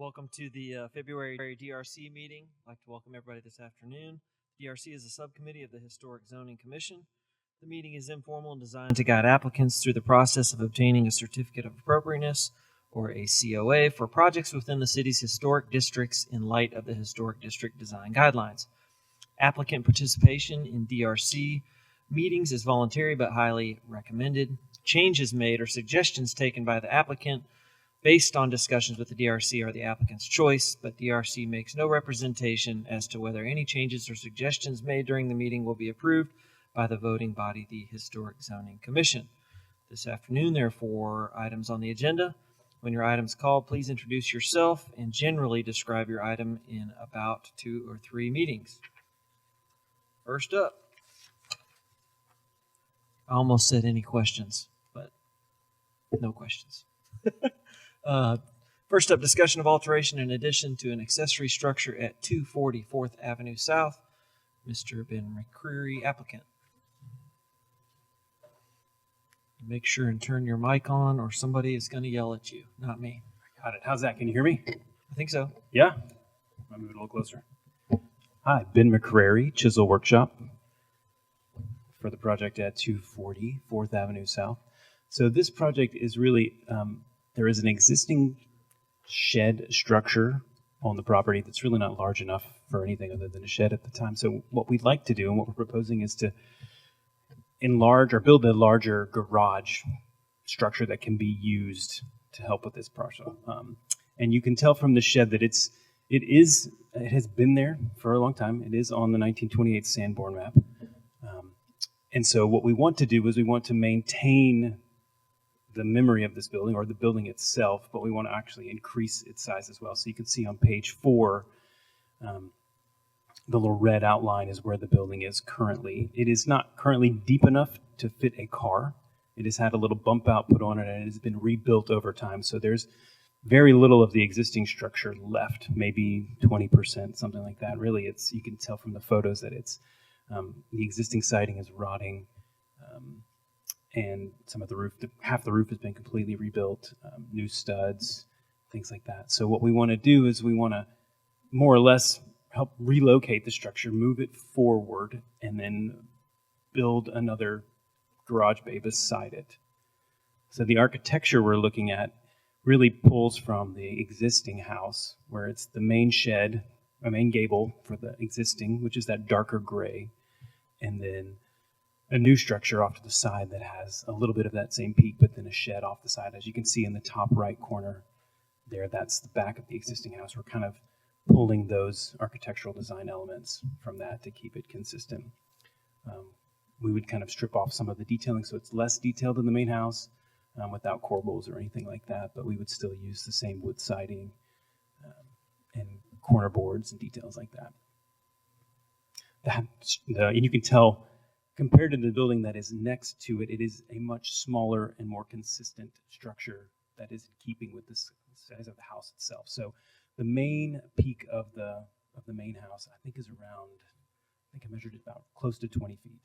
Welcome to the February DRC meeting. I'd like to welcome everybody this afternoon. DRC is a subcommittee of the Historic Zoning Commission. The meeting is informal and designed to guide applicants through the process of obtaining a certificate of appropriateness, or a COA, for projects within the city's historic districts in light of the Historic District Design Guidelines. Applicant participation in DRC meetings is voluntary but highly recommended. Changes made or suggestions taken by the applicant based on discussions with the DRC are the applicant's choice, but DRC makes no representation as to whether any changes or suggestions made during the meeting will be approved by the voting body, the Historic Zoning Commission. This afternoon, there are 4 items on the agenda. When your item is called, please introduce yourself and generally describe your item in about 2 or 3 meetings. First up, I almost said any questions, but no questions. First up, discussion of alteration in addition to an accessory structure at 240 4th Avenue South. Mr. Ben McCreary, applicant. Make sure and turn your mic on or somebody is going to yell at you, not me. Got it. How's that? Can you hear me? I think so. Yeah? I'll move it a little closer. Hi, Ben McCreary, Chisel Workshop, for the project at 240 4th Avenue South. So this project is really, there is an existing shed structure on the property that's really not large enough for anything other than a shed at the time. So what we'd like to do and what we're proposing is to enlarge or build a larger garage structure that can be used to help with this parcel. And you can tell from the shed that it has been there for a long time. It is on the 1928 Sanborn map. And so what we want to do is we want to maintain the memory of this building or the building itself, but we want to actually increase its size as well. So you can see on page 4, the little red outline is where the building is currently. It is not currently deep enough to fit a car. It has had a little bump out put on it and it has been rebuilt over time. So there's very little of the existing structure left, maybe 20%, something like that. Really, you can tell from the photos that it's the existing siding is rotting, and some of the roof, half the roof has been completely rebuilt, new studs, things like that. So what we want to do is we want to more or less help relocate the structure, move it forward, and then build another garage bay beside it. So the architecture we're looking at really pulls from the existing house, where it's the main shed, a main gable for the existing, which is that darker gray, and then a new structure off to the side that has a little bit of that same peak, but then a shed off the side. As you can see in the top right corner there, that's the back of the existing house. We're kind of pulling those architectural design elements from that to keep it consistent. We would kind of strip off some of the detailing so it's less detailed in the main house without corbels or anything like that, but we would still use the same wood siding and corner boards and details like that. And you can tell, compared to the building that is next to it, it is a much smaller and more consistent structure that is in keeping with the size of the house itself. So the main peak of the main house, I think, is around, I think I measured it about close to 20 feet.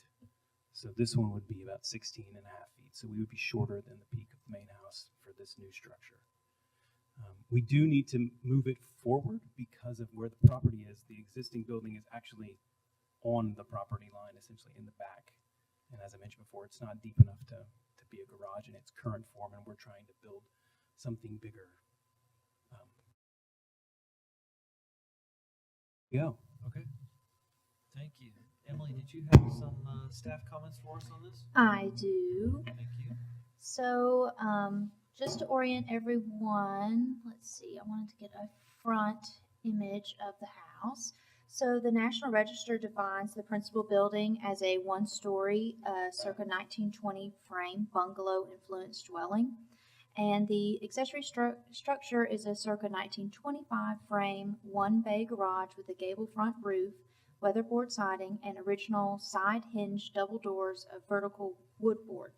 So this one would be about 16 and a half feet. So we would be shorter than the peak of the main house for this new structure. We do need to move it forward because of where the property is. The existing building is actually on the property line, essentially in the back. And as I mentioned before, it's not deep enough to be a garage in its current form, and we're trying to build something bigger. Okay. Thank you. Emily, did you have some staff comments for us on this? I do. Thank you. So, just to orient everyone, let's see, I wanted to get a front image of the house. So the National Register defines the principal building as a one-story, circa 1920 frame bungalow-influenced dwelling. And the accessory structure is a circa 1925 frame, one-bay garage with a gable front roof, weatherboard siding, and original side hinge double doors of vertical wood board.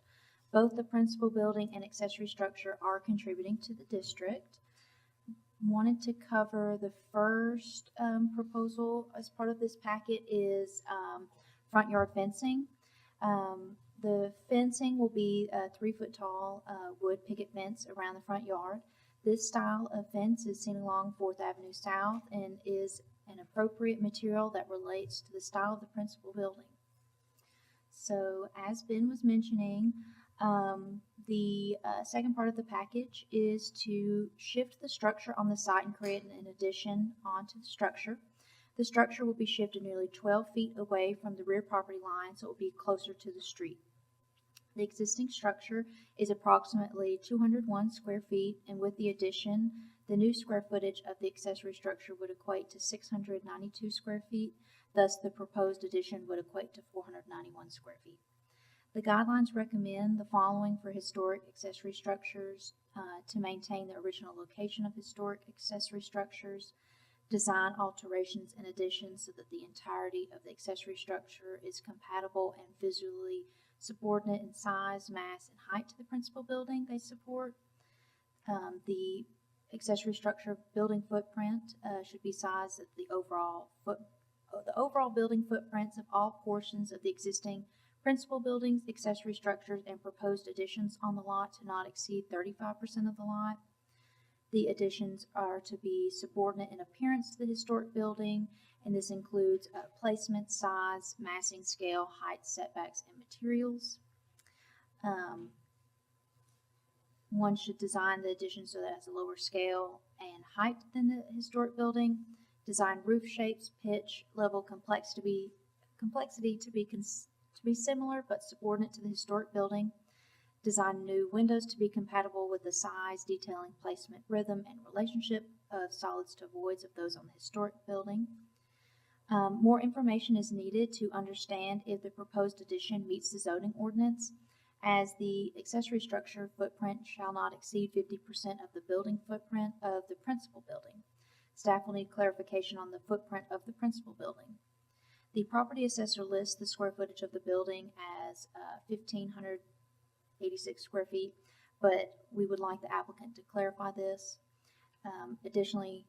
Both the principal building and accessory structure are contributing to the district. Wanted to cover the first proposal as part of this packet is front yard fencing. The fencing will be a 3-foot tall wood picket fence around the front yard. This style of fence is seen along 4th Avenue South and is an appropriate material that relates to the style of the principal building. So, as Ben was mentioning, the second part of the package is to shift the structure on the site and create an addition onto the structure. The structure will be shifted nearly 12 feet away from the rear property line, so it will be closer to the street. The existing structure is approximately 201 square feet, and with the addition, the new square footage of the accessory structure would equate to 692 square feet. Thus, the proposed addition would equate to 491 square feet. The guidelines recommend the following for historic accessory structures to maintain the original location of historic accessory structures, design alterations and additions so that the entirety of the accessory structure is compatible and visually subordinate in size, mass, and height to the principal building they support. The accessory structure building footprint should be sized at the overall building footprints of all portions of the existing principal buildings, accessory structures, and proposed additions on the lot to not exceed 35% of the lot. The additions are to be subordinate in appearance to the historic building, and this includes placement, size, massing scale, height, setbacks, and materials. One should design the addition so that it has a lower scale and height than the historic building. Design roof shapes, pitch, level, complexity to be similar but subordinate to the historic building. Design new windows to be compatible with the size, detailing, placement, rhythm, and relationship of solids to voids of those on the historic building. More information is needed to understand if the proposed addition meets the zoning ordinance, as the accessory structure footprint shall not exceed 50% of the building footprint of the principal building. Staff will need clarification on the footprint of the principal building. The property assessor lists the square footage of the building as 1,586 square feet, but we would like the applicant to clarify this. Additionally,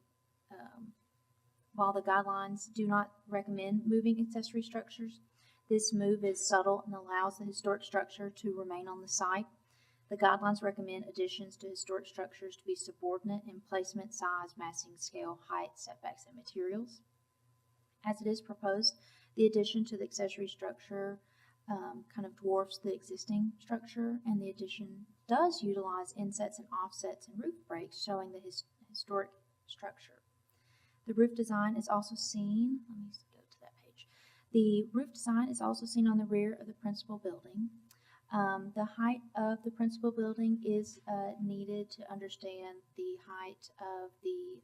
while the guidelines do not recommend moving accessory structures, this move is subtle and allows the historic structure to remain on the site. The guidelines recommend additions to historic structures to be subordinate in placement, size, massing scale, height, setbacks, and materials. As it is proposed, the addition to the accessory structure kind of dwarfs the existing structure, and the addition does utilize insets and offsets and roof breaks, showing the historic structure. The roof design is also seen, let me go to that page. The roof design is also seen on the rear of the principal building. The height of the principal building is needed to understand the height of the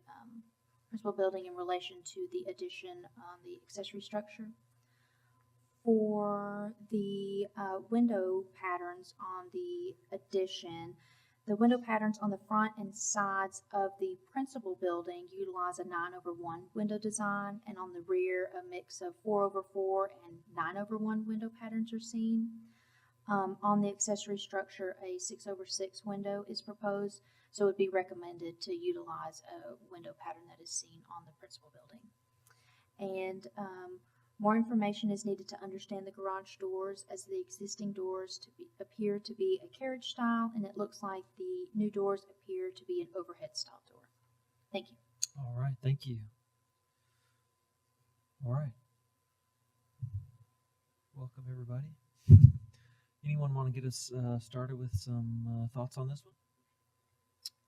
principal building in relation to the addition on the accessory structure. For the window patterns on the addition, the window patterns on the front and sides of the principal building utilize a 9/1 window design, and on the rear a mix of 4/4 and 9/1 window patterns are seen. On the accessory structure, a 6/6 window is proposed, so it would be recommended to utilize a window pattern that is seen on the principal building. And more information is needed to understand the garage doors, as the existing doors appear to be a carriage style, and it looks like the new doors appear to be an overhead style door. Thank you. All right, thank you. All right. Welcome, everybody. Anyone want to get us started with some thoughts on this one?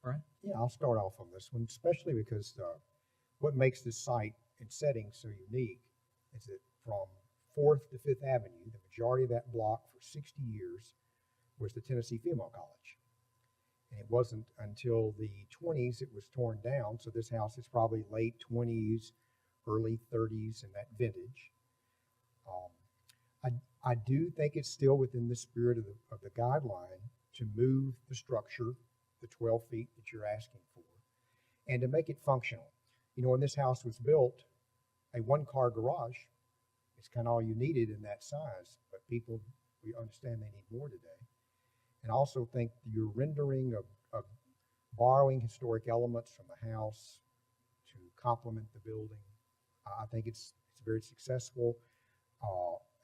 Brian? Yeah, I'll start off on this one, especially because what makes this site and setting so unique is that from 4th to 5th Avenue, the majority of that block for 60 years was the Tennessee Female College. And it wasn't until the 20s it was torn down, so this house is probably late 20s, early 30s, and that vintage. I do think it's still within the spirit of the guideline to move the structure, the 12 feet that you're asking for, and to make it functional. You know, when this house was built, a one-car garage is kind of all you needed in that size, but we understand they need more today. And I also think your rendering of borrowing historic elements from the house to complement the building, I think it's very successful.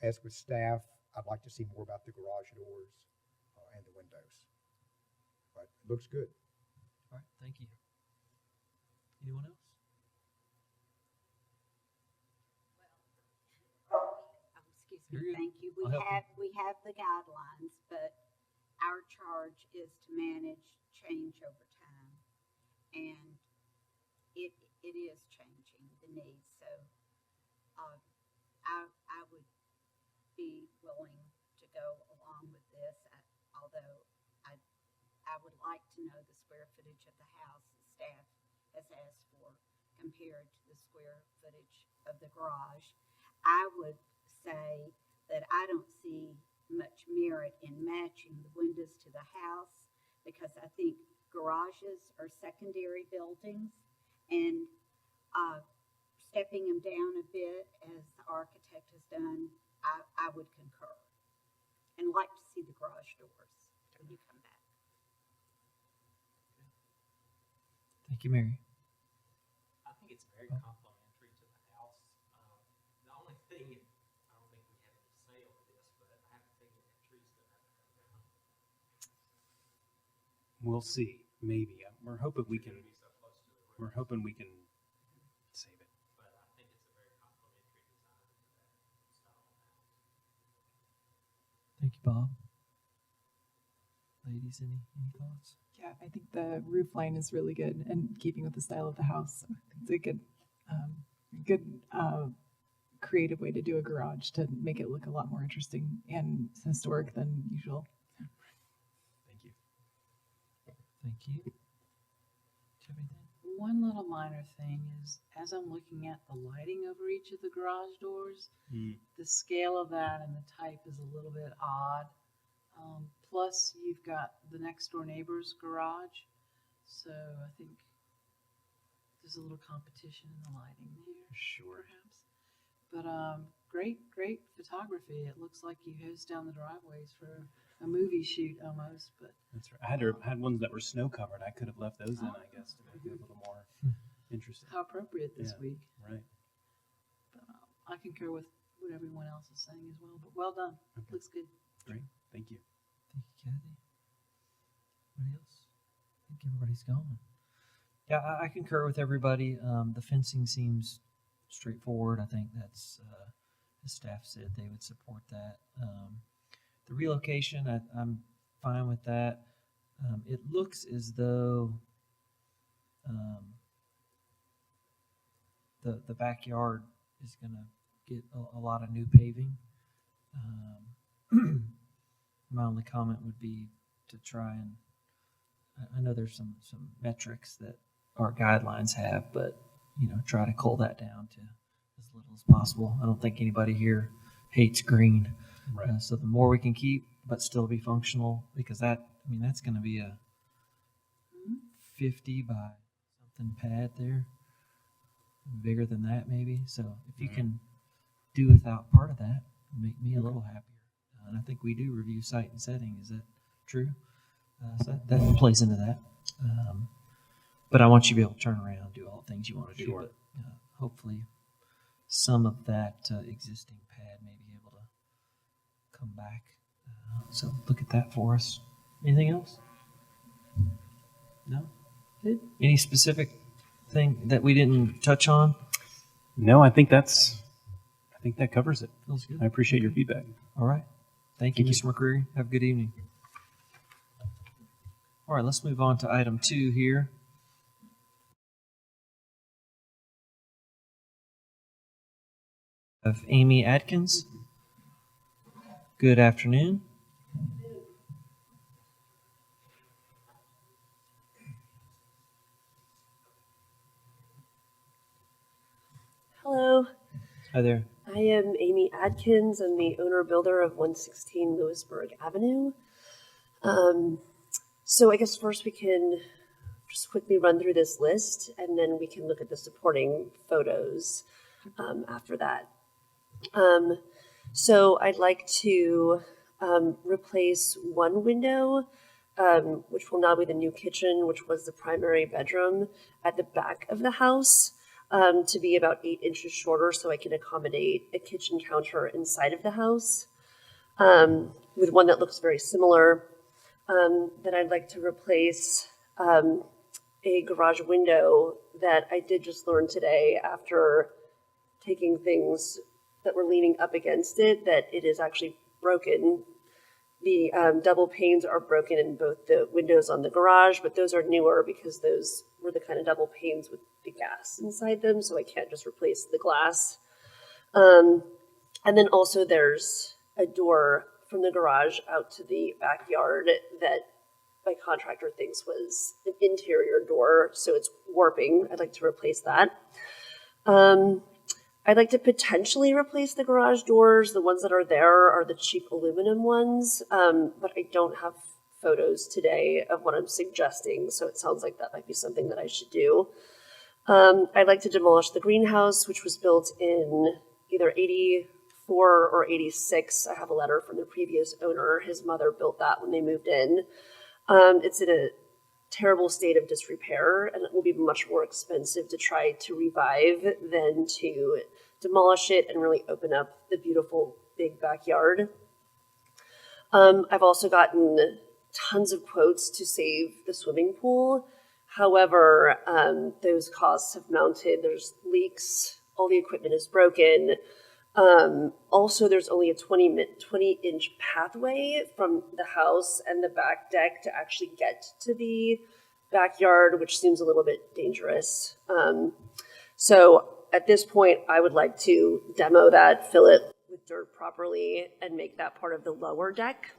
As with staff, I'd like to see more about the garage doors and the windows, but it looks good. All right, thank you. Anyone else? Excuse You're me, good. thank you. I'll help you. We have the guidelines, but our charge is to manage change over time. And it is changing the needs, so, I would be willing to go along with this, although I would like to know the square footage of the house the staff has asked for compared to the square footage of the garage. I would say that I don't see much merit in matching the windows to the house because I think garages are secondary buildings and stepping them down a bit as the architect has done, I would concur and like to see the garage doors when you come back. Thank you, Mary. I think it's very complimentary to the house. The only thing, I don't think we have any say over this, but I have a feeling that tree's gonna have to come down. We'll see. Maybe. We're hoping we can. Be so close to the road, We're hoping we can save it. but I think it's a very complimentary design to that style of house. Thank you, Bob. Ladies, any thoughts? Yeah, I think the roof line is really good and keeping with the style of the house. I think it's a good creative way to do a garage to make it look a lot more interesting and historic than usual. Thank you. Thank you. Do you have anything? One little minor thing is, as I'm looking at the lighting over each of the garage doors, the scale of that and the type is a little bit odd. Plus, you've got the next door neighbor's garage, so I think there's a little competition in the lighting there, Sure. perhaps. But great photography. It looks like you hosed down the driveways for a movie shoot almost, but That's right. I had ones that were snow covered. I could have left those in, I guess, to make it a little more interesting. how appropriate this Yeah. week. Right. But I concur with what everyone else is saying as well. But well done. Okay. Looks good. Great. Thank you. Thank you, Kathy. Anybody else? I think everybody's gone. Yeah, I concur with everybody. The fencing seems straightforward. I think that's, the staff said they would support that. The relocation, I'm fine with that. It looks as though the backyard is going to get a lot of new paving. My only comment would be to try and, I know there's some metrics that our guidelines have, but, try to cull that down to as little as possible. I don't think anybody here hates green. Right. So the more we can keep, but still be functional, because that's going to be a 50 by something pad there. Bigger than that, maybe. So if you can do without part of that, make me a little happier. And I think we do review site and setting. Is that true? So that plays into that. But I want you to be able to turn around, do all the things you want to do. Sure. But hopefully some of that existing pad may be able to come back. So look at that for us. Anything else? No? Good. Any specific thing that we didn't touch on? No, I think that covers it. Feels good. I appreciate your feedback. All right. Thank you, Thank Mr. McCreary. Have a good evening. All right, let's move on to item 2 here. Of Amy Atkins. Good afternoon. Hello, Hi there. I am Amy Adkins. I'm the owner builder of 116 Lewisburg Avenue. So I guess first we can just quickly run through this list and then we can look at the supporting photos after that. So I'd like to replace one window, which will now be the new kitchen, which was the primary bedroom at the back of the house. To be about 8 inches shorter so I can accommodate a kitchen counter inside of the house, with one that looks very similar. Then I'd like to replace a garage window that I did just learn today after taking things that were leaning up against it, that it is actually broken. The double panes are broken in both the windows on the garage, but those are newer because those were the kind of double panes with the gas inside them, so I can't just replace the glass. And then also there's a door from the garage out to the backyard that my contractor thinks was an interior door, so it's warping. I'd like to replace that. I'd like to potentially replace the garage doors. The ones that are there are the cheap aluminum ones, but I don't have photos today of what I'm suggesting, so it sounds like that might be something that I should do. I'd like to demolish the greenhouse, which was built in either 84 or 86. I have a letter from the previous owner. His mother built that when they moved in. It's in a terrible state of disrepair, and it will be much more expensive to try to revive than to demolish it and really open up the beautiful big backyard. I've also gotten tons of quotes to save the swimming pool. However, those costs have mounted. There's leaks, all the equipment is broken. Also, there's only a 20-inch pathway from the house and the back deck to actually get to the backyard, which seems a little bit dangerous. So at this point, I would like to demo that, fill it with dirt properly, and make that part of the lower deck.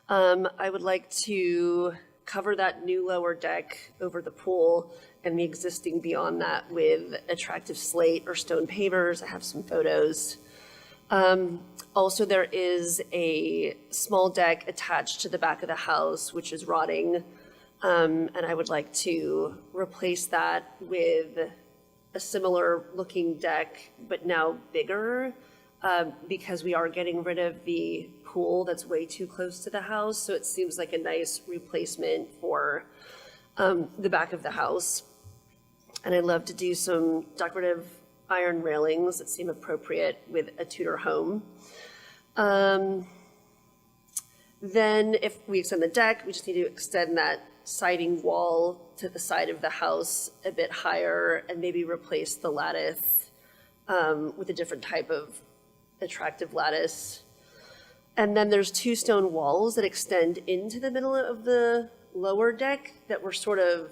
I would like to cover that new lower deck over the pool and the existing beyond that with attractive slate or stone pavers. I have some photos. Also, there is a small deck attached to the back of the house, which is rotting. And I would like to replace that with a similar looking deck, but now bigger, because we are getting rid of the pool that's way too close to the house. So it seems like a nice replacement for the back of the house. And I'd love to do some decorative iron railings that seem appropriate with a Tudor home. Then if we extend the deck, we just need to extend that siding wall to the side of the house a bit higher and maybe replace the lattice with a different type of attractive lattice. And then there's two stone walls that extend into the middle of the lower deck that were sort of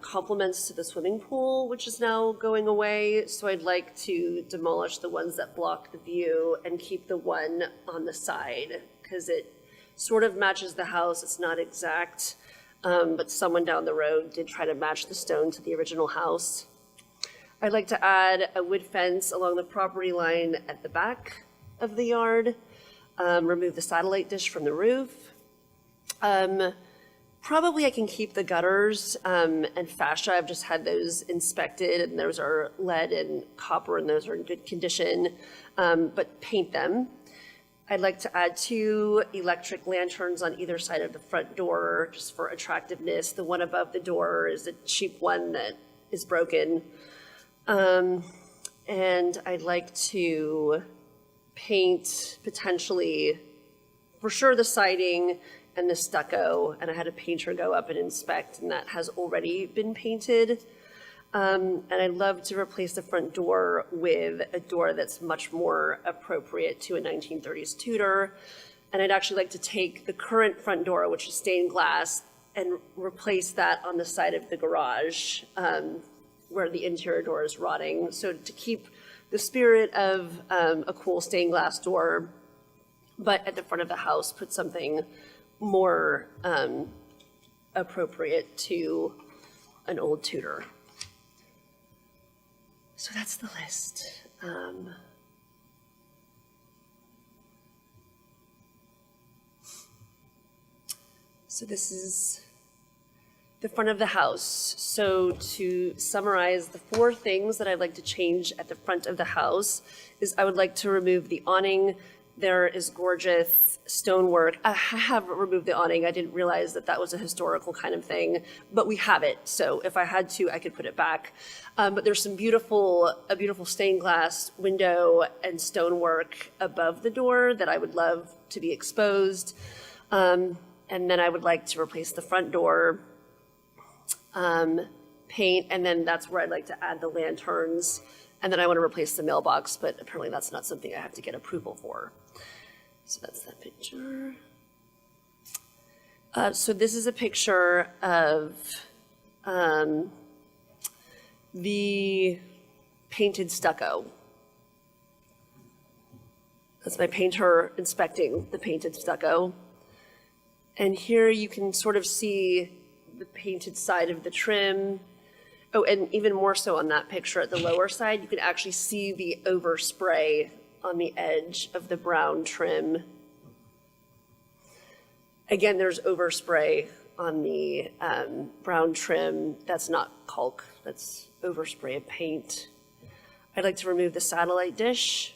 complements to the swimming pool, which is now going away. So I'd like to demolish the ones that block the view and keep the one on the side because it sort of matches the house. It's not exact, but someone down the road did try to match the stone to the original house. I'd like to add a wood fence along the property line at the back of the yard, remove the satellite dish from the roof. Probably I can keep the gutters and fascia. I've just had those inspected, and those are lead and copper, and those are in good condition, but paint them. I'd like to add 2 electric lanterns on either side of the front door just for attractiveness. The one above the door is a cheap one that is broken. And I'd like to paint potentially, for sure, the siding and the stucco, and I had a painter go up and inspect, and that has already been painted. And I'd love to replace the front door with a door that's much more appropriate to a 1930s Tudor. And I'd actually like to take the current front door, which is stained glass, and replace that on the side of the garage where the interior door is rotting. So to keep the spirit of a cool stained glass door, but at the front of the house, put something more appropriate to an old Tudor. So that's the list. So this is the front of the house. So to summarize, the 4 things that I'd like to change at the front of the house is I would like to remove the awning. There is gorgeous stonework. I have removed the awning. I didn't realize that that was a historical kind of thing, but we have it. So if I had to, I could put it back. But there's some a beautiful stained glass window and stonework above the door that I would love to be exposed. And then I would like to replace the front door paint, and then that's where I'd like to add the lanterns. And then I want to replace the mailbox, but apparently that's not something I have to get approval for. So that's that picture. So this is a picture of the painted stucco. That's my painter inspecting the painted stucco. And here you can sort of see the painted side of the trim. Oh, and even more so on that picture at the lower side, you can actually see the overspray on the edge of the brown trim. Again, there's overspray on the brown trim. That's not caulk, that's overspray of paint. I'd like to remove the satellite dish.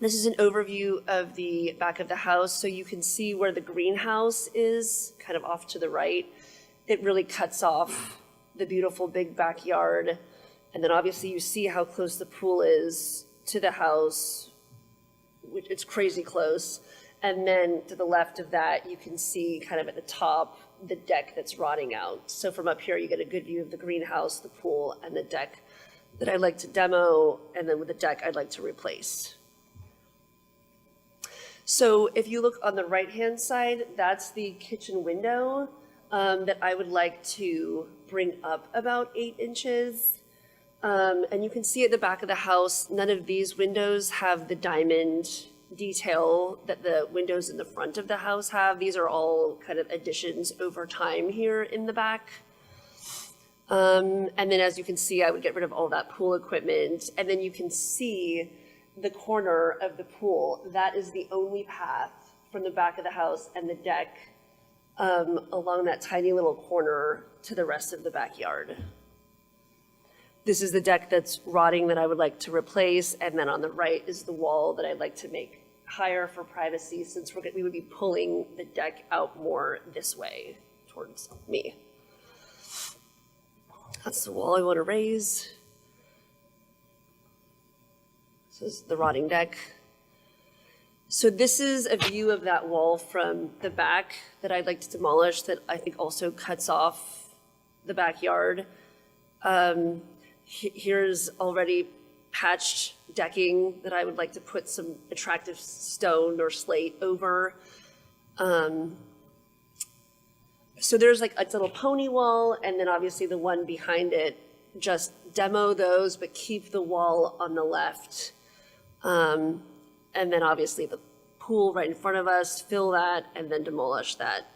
This is an overview of the back of the house, so you can see where the greenhouse is, kind of off to the right. It really cuts off the beautiful big backyard. And then obviously you see how close the pool is to the house, which it's crazy close. And then to the left of that, you can see kind of at the top, the deck that's rotting out. So from up here, you get a good view of the greenhouse, the pool, and the deck that I'd like to demo. And then with the deck, I'd like to replace. So if you look on the right-hand side, that's the kitchen window that I would like to bring up about 8 inches. And you can see at the back of the house, none of these windows have the diamond detail that the windows in the front of the house have. These are all kind of additions over time here in the back. And then as you can see, I would get rid of all that pool equipment. And then you can see the corner of the pool. That is the only path from the back of the house and the deck along that tiny little corner to the rest of the backyard. This is the deck that's rotting that I would like to replace, and then on the right is the wall that I'd like to make higher for privacy, since we would be pulling the deck out more this way towards me. That's the wall I want to raise. This is the rotting deck. So this is a view of that wall from the back that I'd like to demolish, that I think also cuts off the backyard. Here's already patched decking that I would like to put some attractive stone or slate over. So there's like a little pony wall, and then obviously the one behind it. Just demo those, but keep the wall on the left. And then obviously the pool right in front of us, fill that, and then demolish that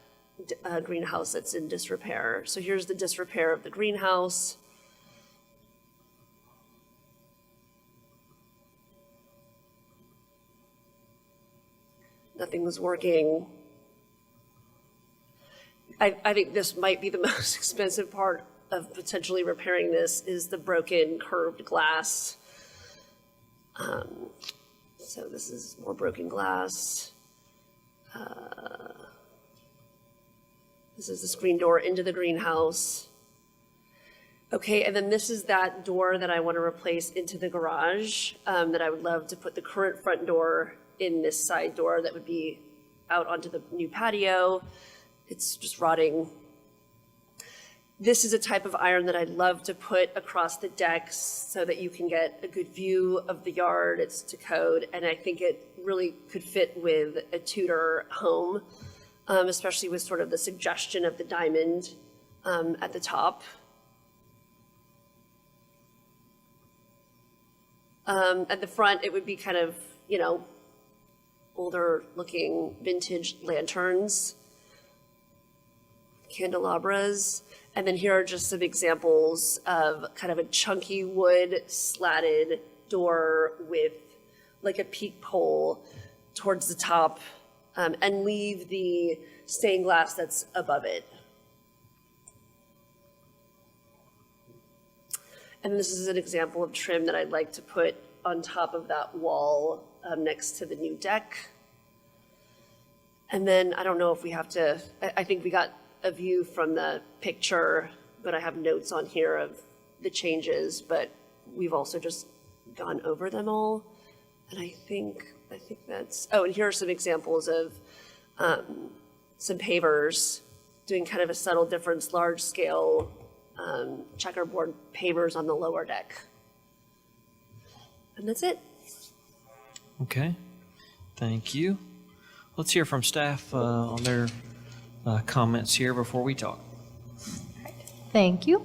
greenhouse that's in disrepair. So here's the disrepair of the greenhouse. Nothing was working. I think this might be the most expensive part of potentially repairing this, is the broken curved glass. So this is more broken glass. This is the screen door into the greenhouse. Okay, and then this is that door that I want to replace into the garage, that I would love to put the current front door in this side door that would be out onto the new patio. It's just rotting. This is a type of iron that I'd love to put across the decks so that you can get a good view of the yard. It's to code, and I think it really could fit with a Tudor home, especially with sort of the suggestion of the diamond at the top. At the front, it would be kind of, you know, older looking vintage lanterns, candelabras. And then here are just some examples of kind of a chunky wood slatted door with like a peak pole towards the top, and leave the stained glass that's above it. And this is an example of trim that I'd like to put on top of that wall next to the new deck. And then I don't know if we have to, I think we got a view from the picture, but I have notes on here of the changes, but we've also just gone over them all. And I think that's, oh, and here are some examples of some pavers doing kind of a subtle difference, large scale checkerboard pavers on the lower deck. And that's it. Okay, thank you. Let's hear from staff on their comments here before we talk. Thank you.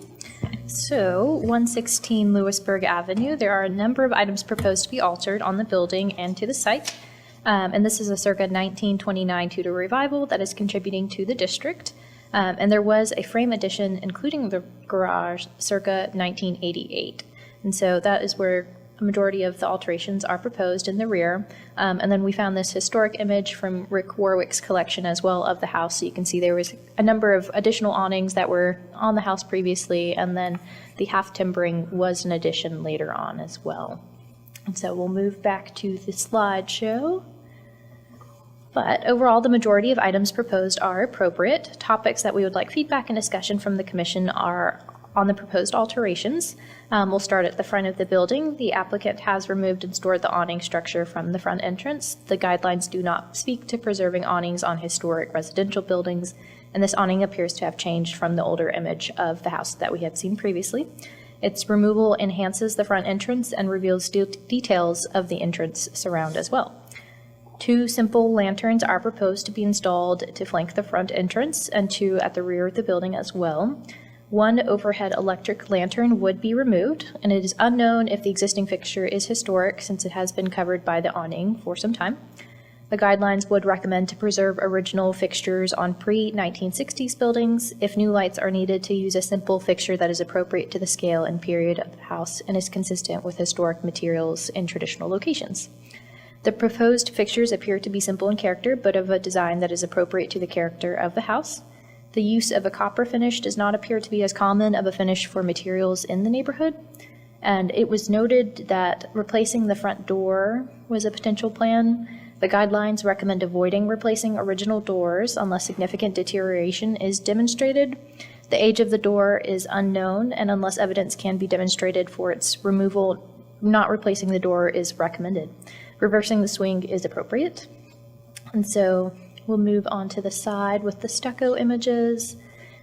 So, 116 Lewisburg Avenue, there are a number of items proposed to be altered on the building and to the site. And this is a circa 1929 Tudor revival that is contributing to the district. And there was a frame addition, including the garage, circa 1988. And so that is where a majority of the alterations are proposed in the rear. And then we found this historic image from Rick Warwick's collection as well of the house. So you can see there was a number of additional awnings that were on the house previously, and then the half timbering was an addition later on as well. And so we'll move back to the slideshow. But overall, the majority of items proposed are appropriate. Topics that we would like feedback and discussion from the commission are on the proposed alterations. We'll start at the front of the building. The applicant has removed and stored the awning structure from the front entrance. The guidelines do not speak to preserving awnings on historic residential buildings, and this awning appears to have changed from the older image of the house that we had seen previously. Its removal enhances the front entrance and reveals details of the entrance surround as well. 2 simple lanterns are proposed to be installed to flank the front entrance, and 2 at the rear of the building as well. 1 overhead electric lantern would be removed, and it is unknown if the existing fixture is historic since it has been covered by the awning for some time. The guidelines would recommend to preserve original fixtures on pre-1960s buildings. If new lights are needed, to use a simple fixture that is appropriate to the scale and period of the house and is consistent with historic materials in traditional locations. The proposed fixtures appear to be simple in character, but of a design that is appropriate to the character of the house. The use of a copper finish does not appear to be as common of a finish for materials in the neighborhood. And it was noted that replacing the front door was a potential plan. The guidelines recommend avoiding replacing original doors unless significant deterioration is demonstrated. The age of the door is unknown, and unless evidence can be demonstrated for its removal, not replacing the door is recommended. Reversing the swing is appropriate. And so we'll move on to the side with the stucco images.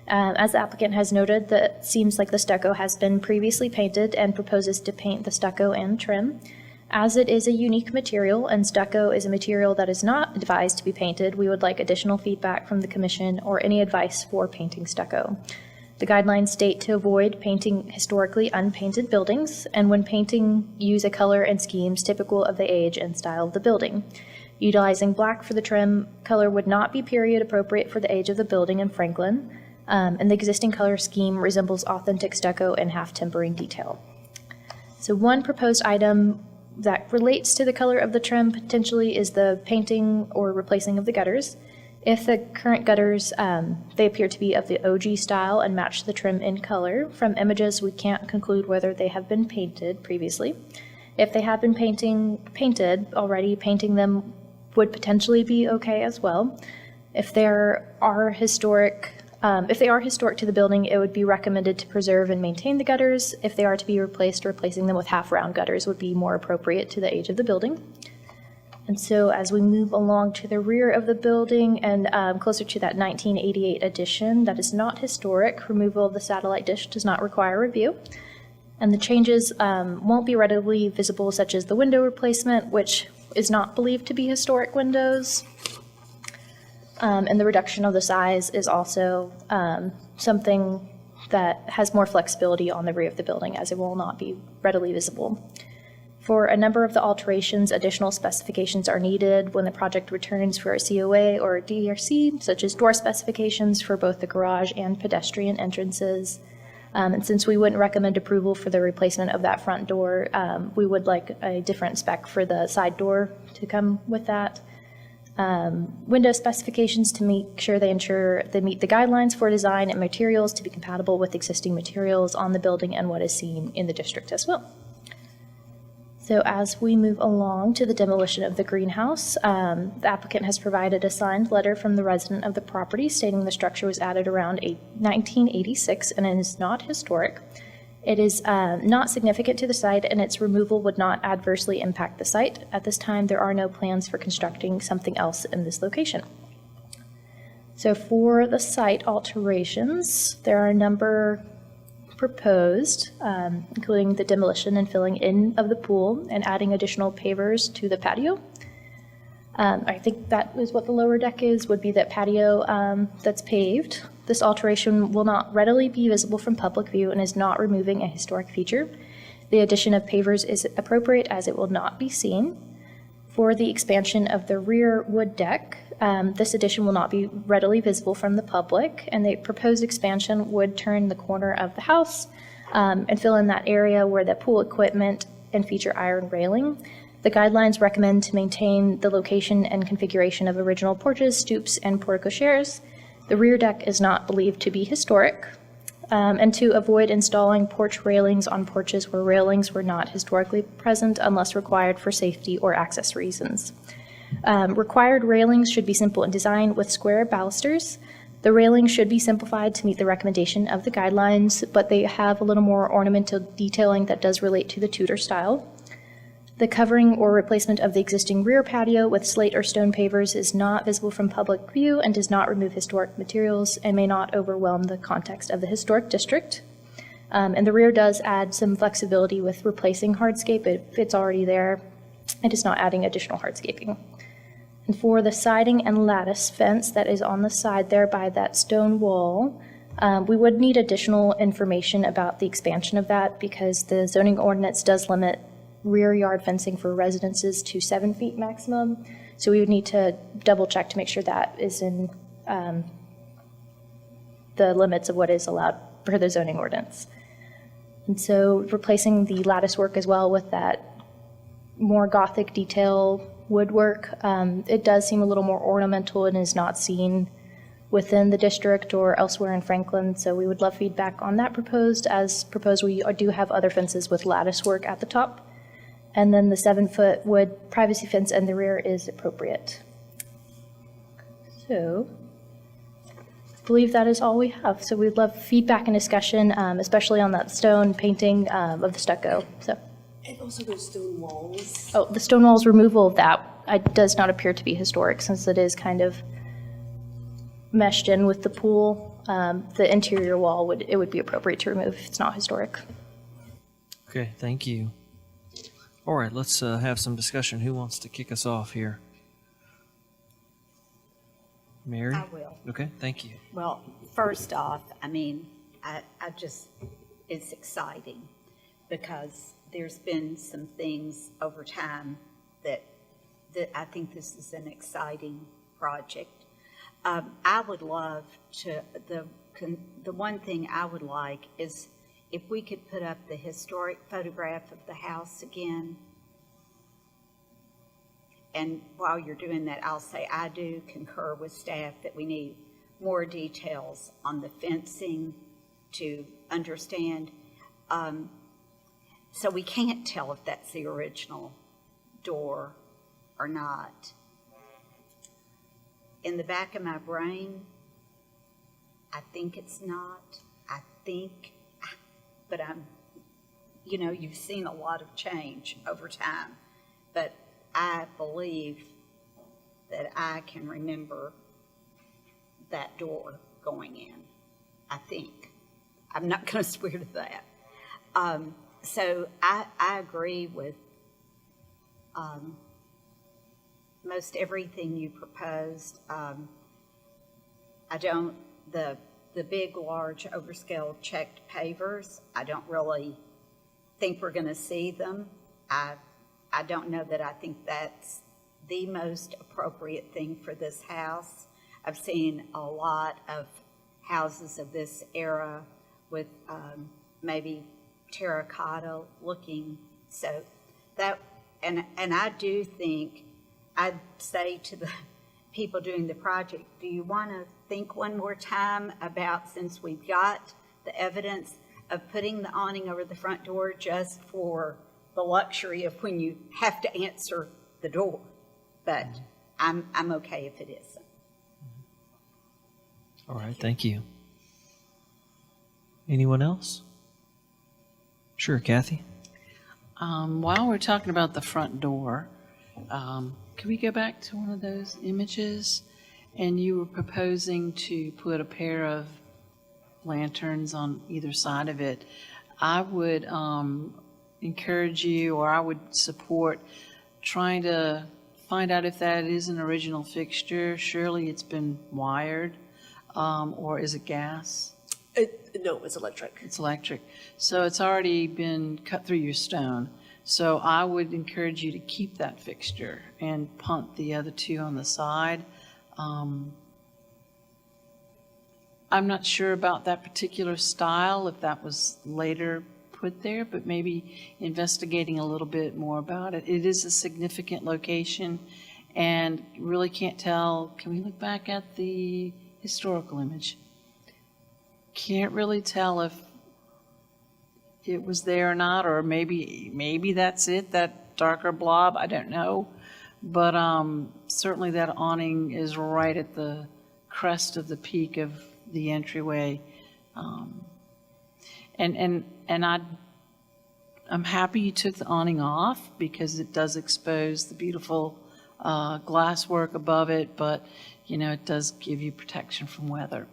As the applicant has noted, that it seems like the stucco has been previously painted and proposes to paint the stucco and trim. As it is a unique material and stucco is a material that is not advised to be painted, we would like additional feedback from the commission or any advice for painting stucco. The guidelines state to avoid painting historically unpainted buildings, and when painting, use a color and schemes typical of the age and style of the building. Utilizing black for the trim color would not be period appropriate for the age of the building in Franklin, and the existing color scheme resembles authentic stucco and half timbering detail. So one proposed item that relates to the color of the trim potentially is the painting or replacing of the gutters. If the current gutters, they appear to be of the OG style and match the trim in color. From images, we can't conclude whether they have been painted previously. If they have been painted already, painting them would potentially be okay as well. If they are historic to the building, it would be recommended to preserve and maintain the gutters. If they are to be replaced, replacing them with half-round gutters would be more appropriate to the age of the building. And so as we move along to the rear of the building and closer to that 1988 addition that is not historic, removal of the satellite dish does not require review. And the changes won't be readily visible, such as the window replacement, which is not believed to be historic windows. And the reduction of the size is also something that has more flexibility on the rear of the building, as it will not be readily visible. For a number of the alterations, additional specifications are needed when the project returns for a COA or a DRC, such as door specifications for both the garage and pedestrian entrances. And since we wouldn't recommend approval for the replacement of that front door, we would like a different spec for the side door to come with that. Window specifications to make sure they meet the guidelines for design and materials to be compatible with existing materials on the building and what is seen in the district as well. So as we move along to the demolition of the greenhouse, the applicant has provided a signed letter from the resident of the property stating the structure was added around 1986 and is not historic. It is not significant to the site, and its removal would not adversely impact the site. At this time, there are no plans for constructing something else in this location. So for the site alterations, there are a number proposed, including the demolition and filling in of the pool and adding additional pavers to the patio. I think that is what the lower deck is, would be that patio that's paved. This alteration will not readily be visible from public view and is not removing a historic feature. The addition of pavers is appropriate as it will not be seen. For the expansion of the rear wood deck, this addition will not be readily visible from the public, and the proposed expansion would turn the corner of the house and fill in that area where the pool equipment and feature iron railing. The guidelines recommend to maintain the location and configuration of original porches, stoops, and portico shares. The rear deck is not believed to be historic, and to avoid installing porch railings on porches where railings were not historically present unless required for safety or access reasons. Required railings should be simple in design with square balusters. The railings should be simplified to meet the recommendation of the guidelines, but they have a little more ornamental detailing that does relate to the Tudor style. The covering or replacement of the existing rear patio with slate or stone pavers is not visible from public view and does not remove historic materials and may not overwhelm the context of the historic district. And the rear does add some flexibility with replacing hardscape if it's already there. It is not adding additional hardscaping. And for the siding and lattice fence that is on the side there by that stone wall, we would need additional information about the expansion of that because the zoning ordinance does limit rear yard fencing for residences to 7 feet maximum. So we would need to double check to make sure that is in the limits of what is allowed per the zoning ordinance. And so replacing the lattice work as well with that more Gothic detail woodwork, it does seem a little more ornamental and is not seen within the district or elsewhere in Franklin. So we would love feedback on that proposed. As proposed, we do have other fences with lattice work at the top. And then the 7-foot wood privacy fence in the rear is appropriate. So I believe that is all we have. So we'd love feedback and discussion, especially on that stone painting of the stucco. So. And also those stone walls. Oh, the stone walls, removal of that does not appear to be historic since it is kind of meshed in with the pool. The interior wall would be appropriate to remove if it's not historic. Okay, thank you. All right, let's have some discussion. Who wants to kick us off here? Mary? I will. Okay, thank you. Well, first off, I mean, it's exciting because there's been some things over time that I think this is an exciting project. I would love to, the one thing I would like is if we could put up the historic photograph of the house again. And while you're doing that, I'll say I do concur with staff that we need more details on the fencing to understand. So we can't tell if that's the original door or not. In the back of my brain, I think it's not. But you've seen a lot of change over time. But I believe that I can remember that door going in. I think. I'm not going to swear to that. So I agree with most everything you proposed. The big, large, overscale checked pavers, I don't really think we're going to see them. I don't know that I think that's the most appropriate thing for this house. I've seen a lot of houses of this era with maybe terracotta looking. So that, and I do think, I'd say to the people doing the project, do you want to think one more time about, since we've got the evidence of putting the awning over the front door just for the luxury of when you have to answer the door? But I'm okay if it isn't. All right, thank you. Anyone else? Sure, Kathy. While we're talking about the front door, can we go back to one of those images? and you were proposing to put a pair of lanterns on either side of it, I would encourage you, or I would support trying to find out if that is an original fixture. Surely it's been wired, or is it gas? No, it's electric. It's electric. So it's already been cut through your stone. So I would encourage you to keep that fixture and punt the other two on the side. I'm not sure about that particular style, if that was later put there, but maybe investigating a little bit more about it. It is a significant location, and really can't tell. Can we look back at the historical image? Can't really tell if it was there or not, or maybe that's it, that darker blob, I don't know. But certainly that awning is right at the crest of the peak of the entryway. And I'm happy you took the awning off, because it does expose the beautiful glasswork above it, but it does give you protection from weather.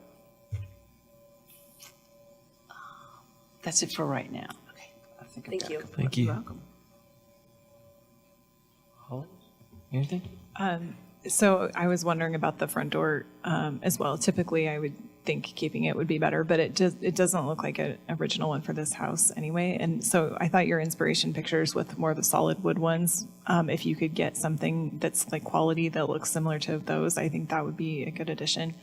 That's it for right now. Okay. I think Thank you. Thank you. You're welcome. Holly, anything? So I was wondering about the front door as well. Typically, I would think keeping it would be better, but it doesn't look like an original one for this house anyway. And so I thought your inspiration pictures with more of the solid wood ones, if you could get something that's like quality that looks similar to those, I think that would be a good addition.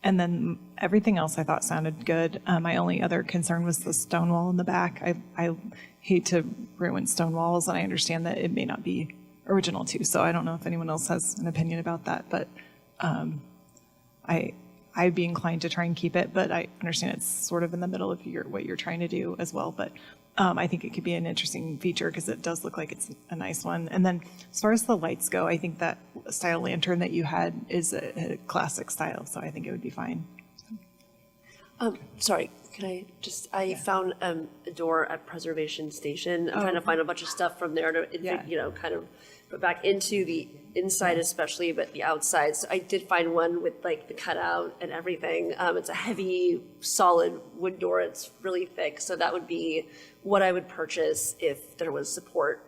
And then everything else I thought sounded good. My only other concern was the stone wall in the back. I hate to ruin stone walls, and I understand that it may not be original too. So I don't know if anyone else has an opinion about that, but I'd be inclined to try and keep it, but I understand it's sort of in the middle of what you're trying to do as well. But I think it could be an interesting feature because it does look like it's a nice one. And then as far as the lights go, I think that style lantern that you had is a classic style, so I think it would be fine. Sorry, I found a door at Preservation Station. I'm trying to find a bunch of stuff from there to, kind of put back into the inside especially, but the outside. So I did find one with like the cutout and everything. It's a heavy, solid wood door. It's really thick. So that would be what I would purchase if there was support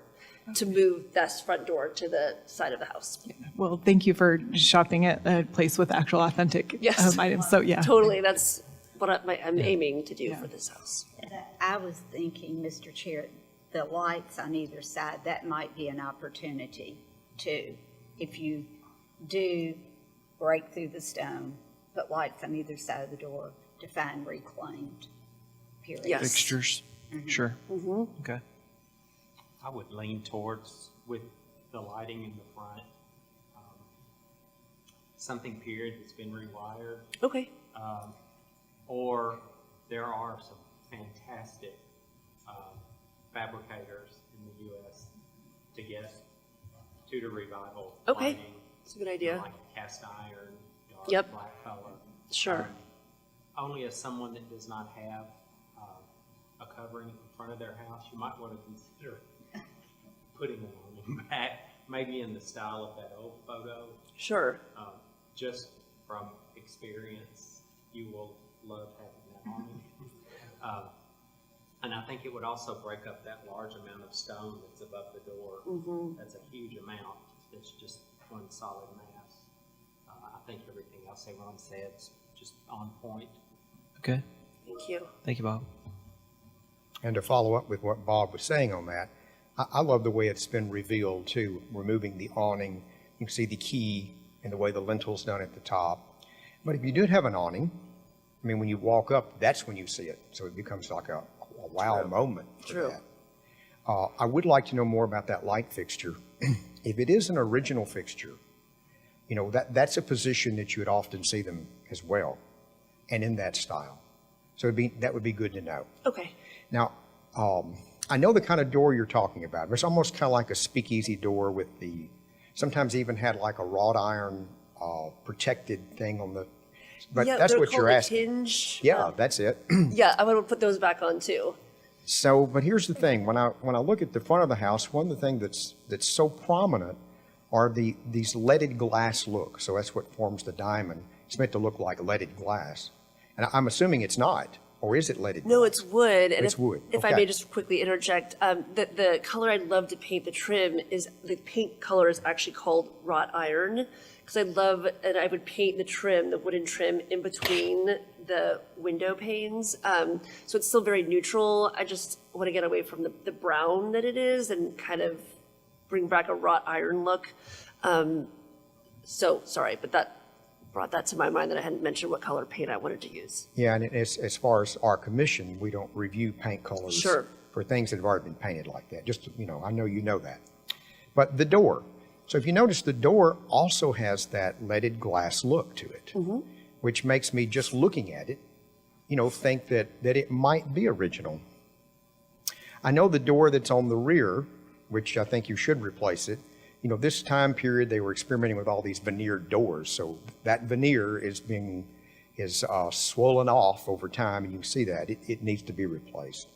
to move that front door to the side of the house. Well, thank you for shopping at a place with actual authentic items. So yeah. Totally. That's what I'm aiming to do for this house. I was thinking, Mr. Chair, the lights on either side, that might be an opportunity too. If you do break through the stone, put lights on either side of the door to find reclaimed periods. Yes. Fixtures? Sure. Okay. I would lean towards, with the lighting in the front, something period that's been rewired. Okay. Or there are some fantastic fabricators in the U.S. to get Tudor Revival lighting. That's a good idea. Like a cast iron, dark black color. Sure. Only as someone that does not have a covering in front of their house, you might want to consider putting one on the back, maybe in the style of that old photo. Sure. Just from experience, you will love having that on. And I think it would also break up that large amount of stone that's above the door. That's a huge amount. It's just one solid mass. I think everything else everyone said is just on point. Okay. Thank you. Thank you, Bob. And to follow up with what Bob was saying on that, I love the way it's been revealed too, removing the awning. You can see the key and the way the lintel's done at the top. But if you do have an awning, I mean, when you walk up, that's when you see it. So it becomes like a wow moment for that. I would like to know more about that light fixture. If it is an original fixture, that's a position that you would often see them as well, and in that style. So that would be good to know. Okay. Now, I know the kind of door you're talking about. It's almost kind of like a speakeasy door with sometimes even had like a wrought iron protected thing on the, but that's what you're asking. Hinge. Yeah, that's it. Yeah, I want to put those back on too. So, but here's the thing. When I look at the front of the house, one of the things that's so prominent are these leaded glass look. So that's what forms the diamond. It's meant to look like leaded glass. And I'm assuming it's not, or is it leaded No, glass? it's wood. And It's wood, If I okay. may just quickly interject, the color I'd love to paint the trim is, the paint color is actually called wrought iron. Because I love, and I would paint the trim, the wooden trim, in between the window panes. So it's still very neutral. I just want to get away from the brown that it is and kind of bring back a wrought iron look. So, sorry, but that brought that to my mind that I hadn't mentioned what color paint I wanted to use. Yeah, and as far as our commission, we don't review paint colors Sure. for things that have already been painted like that. Just, I know you know that. But the door. So if you notice, the door also has that leaded glass look to it, which makes me, just looking at it, think that it might be original. I know the door that's on the rear, which I think you should replace it. This time period, they were experimenting with all these veneered doors. So that veneer is swollen off over time, and you can see that. It needs to be replaced.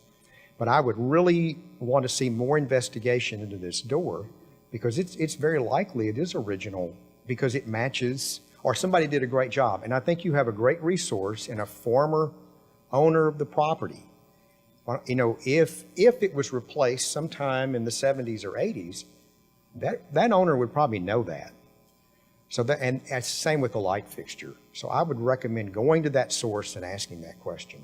But I would really want to see more investigation into this door, because it's very likely it is original, because it matches, or somebody did a great job. And I think you have a great resource in a former owner of the property. If it was replaced sometime in the 70s or 80s, that owner would probably know that. So and it's the same with the light fixture. So I would recommend going to that source and asking that question.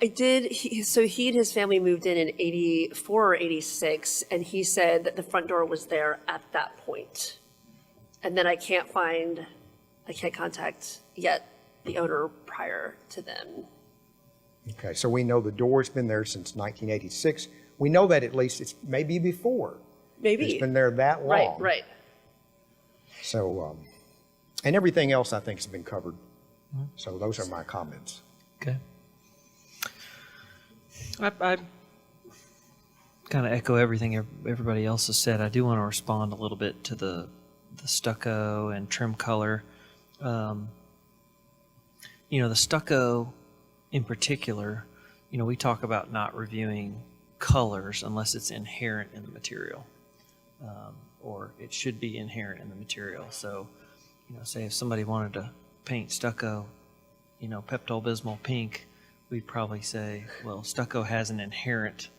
I did. So he and his family moved in 84 or 86, and he said that the front door was there at that point. And then I can't contact yet the owner prior to them. Okay, so we know the door's been there since 1986. We know that at least it's maybe before. Maybe. It's been there that long. Right. So, and everything else I think has been covered. So those are my comments. Okay. I kind of echo everything everybody else has said. I do want to respond a little bit to the stucco and trim color. The stucco in particular, we talk about not reviewing colors unless it's inherent in the material, or it should be inherent in the material. So, say if somebody wanted to paint stucco, Pepto-Bismol pink, we'd probably say, well, stucco has an inherent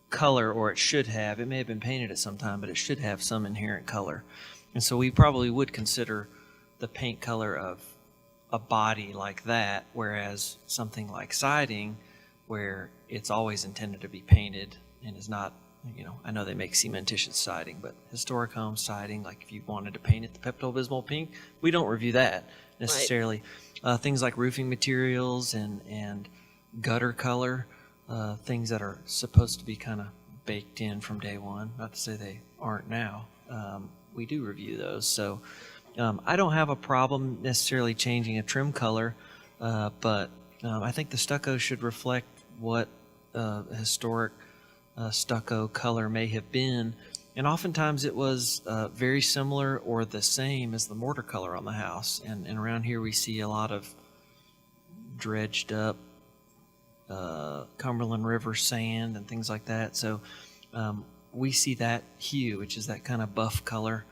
color, or it should have. It may have been painted at some time, but it should have some inherent color. And so we probably would consider the paint color of a body like that, whereas something like siding, where it's always intended to be painted and is not, I know they make cementitious siding, but historic home siding, like if you wanted to paint it the Pepto-Bismol pink, we don't review that necessarily. Right. Things like roofing materials and gutter color, things that are supposed to be kind of baked in from day one, not to say they aren't now, we do review those. So I don't have a problem necessarily changing a trim color, but I think the stucco should reflect what historic stucco color may have been. And oftentimes it was very similar or the same as the mortar color on the house. And around here we see a lot of dredged up Cumberland River sand and things like that. So we see that hue, which is that kind of buff color,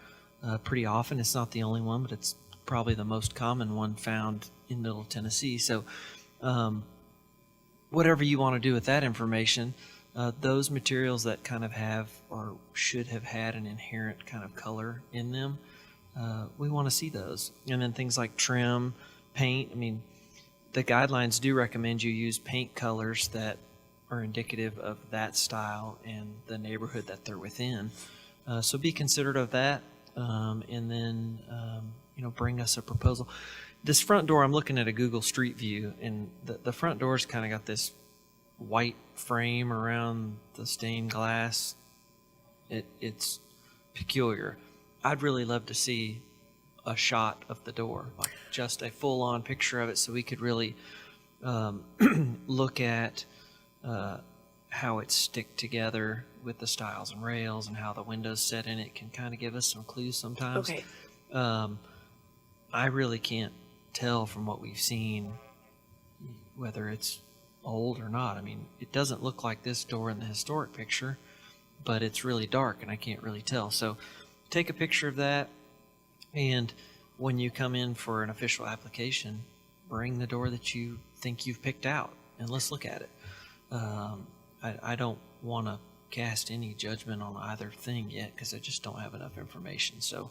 pretty often. It's not the only one, but it's probably the most common one found in Middle Tennessee. So whatever you want to do with that information, those materials that kind of have or should have had an inherent kind of color in them, we want to see those. And then things like trim, paint, the guidelines do recommend you use paint colors that are indicative of that style and the neighborhood that they're within. So be considerate of that, and then bring us a proposal. This front door, I'm looking at a Google Street View, and the front door's kind of got this white frame around the stained glass. It's peculiar. I'd really love to see a shot of the door, like just a full-on picture of it, so we could really look at how it's stick together with the stiles and rails and how the windows set in it. Can kind of give us some clues sometimes. Okay. I really can't tell from what we've seen whether it's old or not. It doesn't look like this door in the historic picture, but it's really dark and I can't really tell. So take a picture of that, and when you come in for an official application, bring the door that you think you've picked out, and let's look at it. I don't want to cast any judgment on either thing yet because I just don't have enough information. So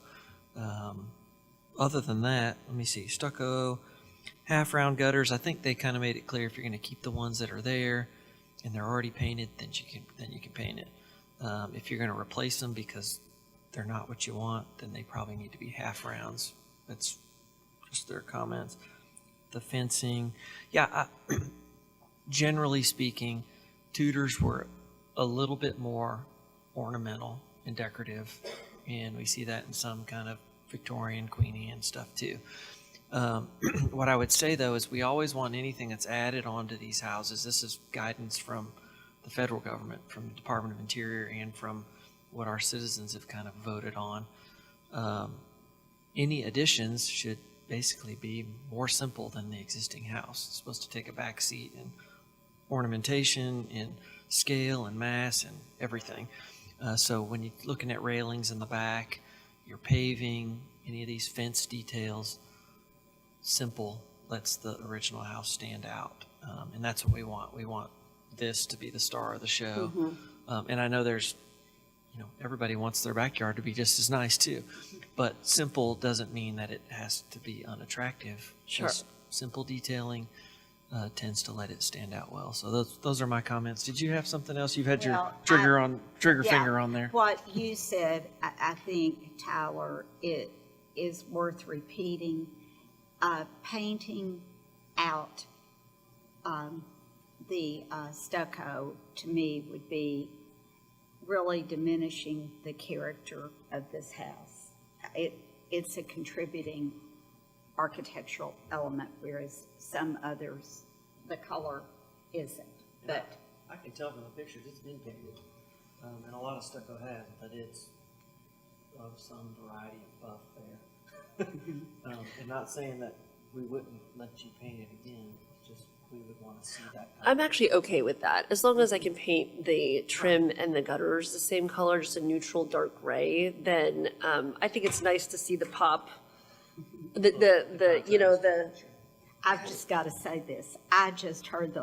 other than that, let me see, stucco, half round gutters. I think they kind of made it clear if you're going to keep the ones that are there and they're already painted, then you can paint it. If you're going to replace them because they're not what you want, then they probably need to be half rounds. That's just their comments. The fencing, yeah, generally speaking, Tudors were a little bit more ornamental and decorative, and we see that in some kind of Victorian, Queen Anne stuff too. What I would say though is we always want anything that's added onto these houses. This is guidance from the federal government, from the Department of Interior, and from what our citizens have kind of voted on. Any additions should basically be more simple than the existing house. It's supposed to take a back seat in ornamentation, in scale and mass and everything. So when you're looking at railings in the back, your paving, any of these fence details, simple lets the original house stand out. And that's what we want. We want this to be the star of the show. And I know there's, everybody wants their backyard to be just as nice too. But simple doesn't mean that it has to be unattractive. Sure. Just simple detailing tends to let it stand out well. So those are my comments. Did you have something else? You've had your Well, trigger yeah, finger on there. What you said, I think, Tyler, it is worth repeating. Painting out the stucco, to me, would be really diminishing the character of this house. It's a contributing architectural element, whereas some others, the color isn't. But I can tell from the pictures it's been painted, and a lot of stucco has, but it's of some variety of buff there. And not saying that we wouldn't let you paint it again, it's just we would want to see that. I'm actually okay with that, as long as I can paint the trim and the gutters the same color, just a neutral dark gray, then I think it's nice to see the pop. I've just got to say this. I just heard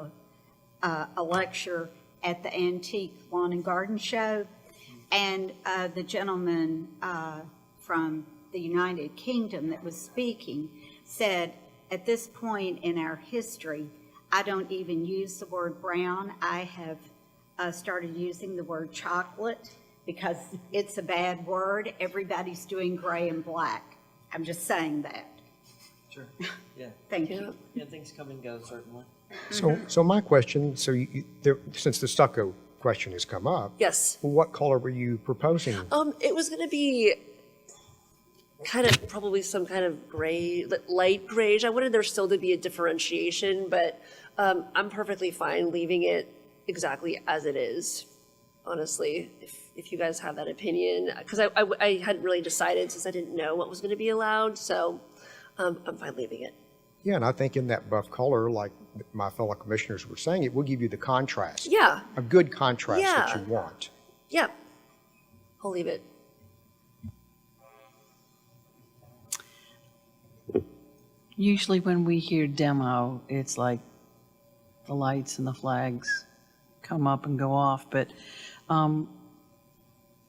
a lecture at the Antique Lawn and Garden Show, and the gentleman from the United Kingdom that was speaking said, at this point in our history, I don't even use the word brown. I have started using the word chocolate because it's a bad word. Everybody's doing gray and black. I'm just saying that. Sure. Yeah. Thank you. Yeah, things come and go, certainly. So my question, since the stucco question has come up, Yes. what color were you proposing? It was going to be kind of probably some kind of gray, light grayish. I wanted there still to be a differentiation, but I'm perfectly fine leaving it exactly as it is, honestly, if you guys have that opinion. Because I hadn't really decided since I didn't know what was going to be allowed, so I'm fine leaving it. Yeah, and I think in that buff color, like my fellow commissioners were saying, it will give you the contrast. Yeah, A good contrast that Yeah. you want. yeah. I'll leave it. Usually when we hear demo, it's like the lights and the flags come up and go off, but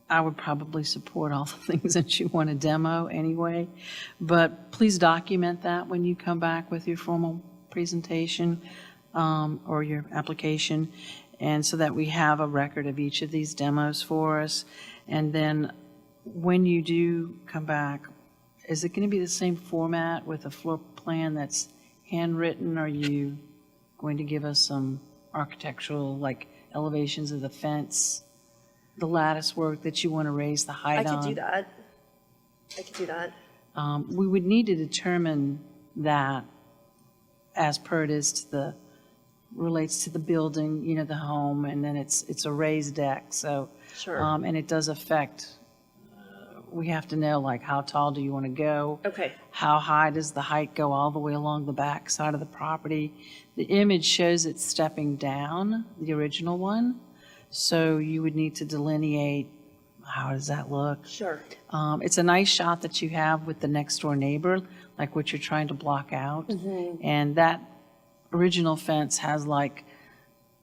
I would probably support all the things that you want to demo anyway. But please document that when you come back with your formal presentation or your application, and so that we have a record of each of these demos for us. And then when you do come back, is it going to be the same format with a floor plan that's handwritten? Are you going to give us some architectural, like elevations of the fence, the lattice work that you want to raise the height I on? could do that. We would need to determine that as per it is to the, relates to the building, the home, and then it's a raised deck, so. Sure. And it does affect, we have to know, like, how tall do you want to go? Okay. How high does the height go all the way along the back side of the property? The image shows it stepping down, the original one, so you would need to delineate how does that look? Sure. It's a nice shot that you have with the next door neighbor, like what you're trying to block out. And that original fence has like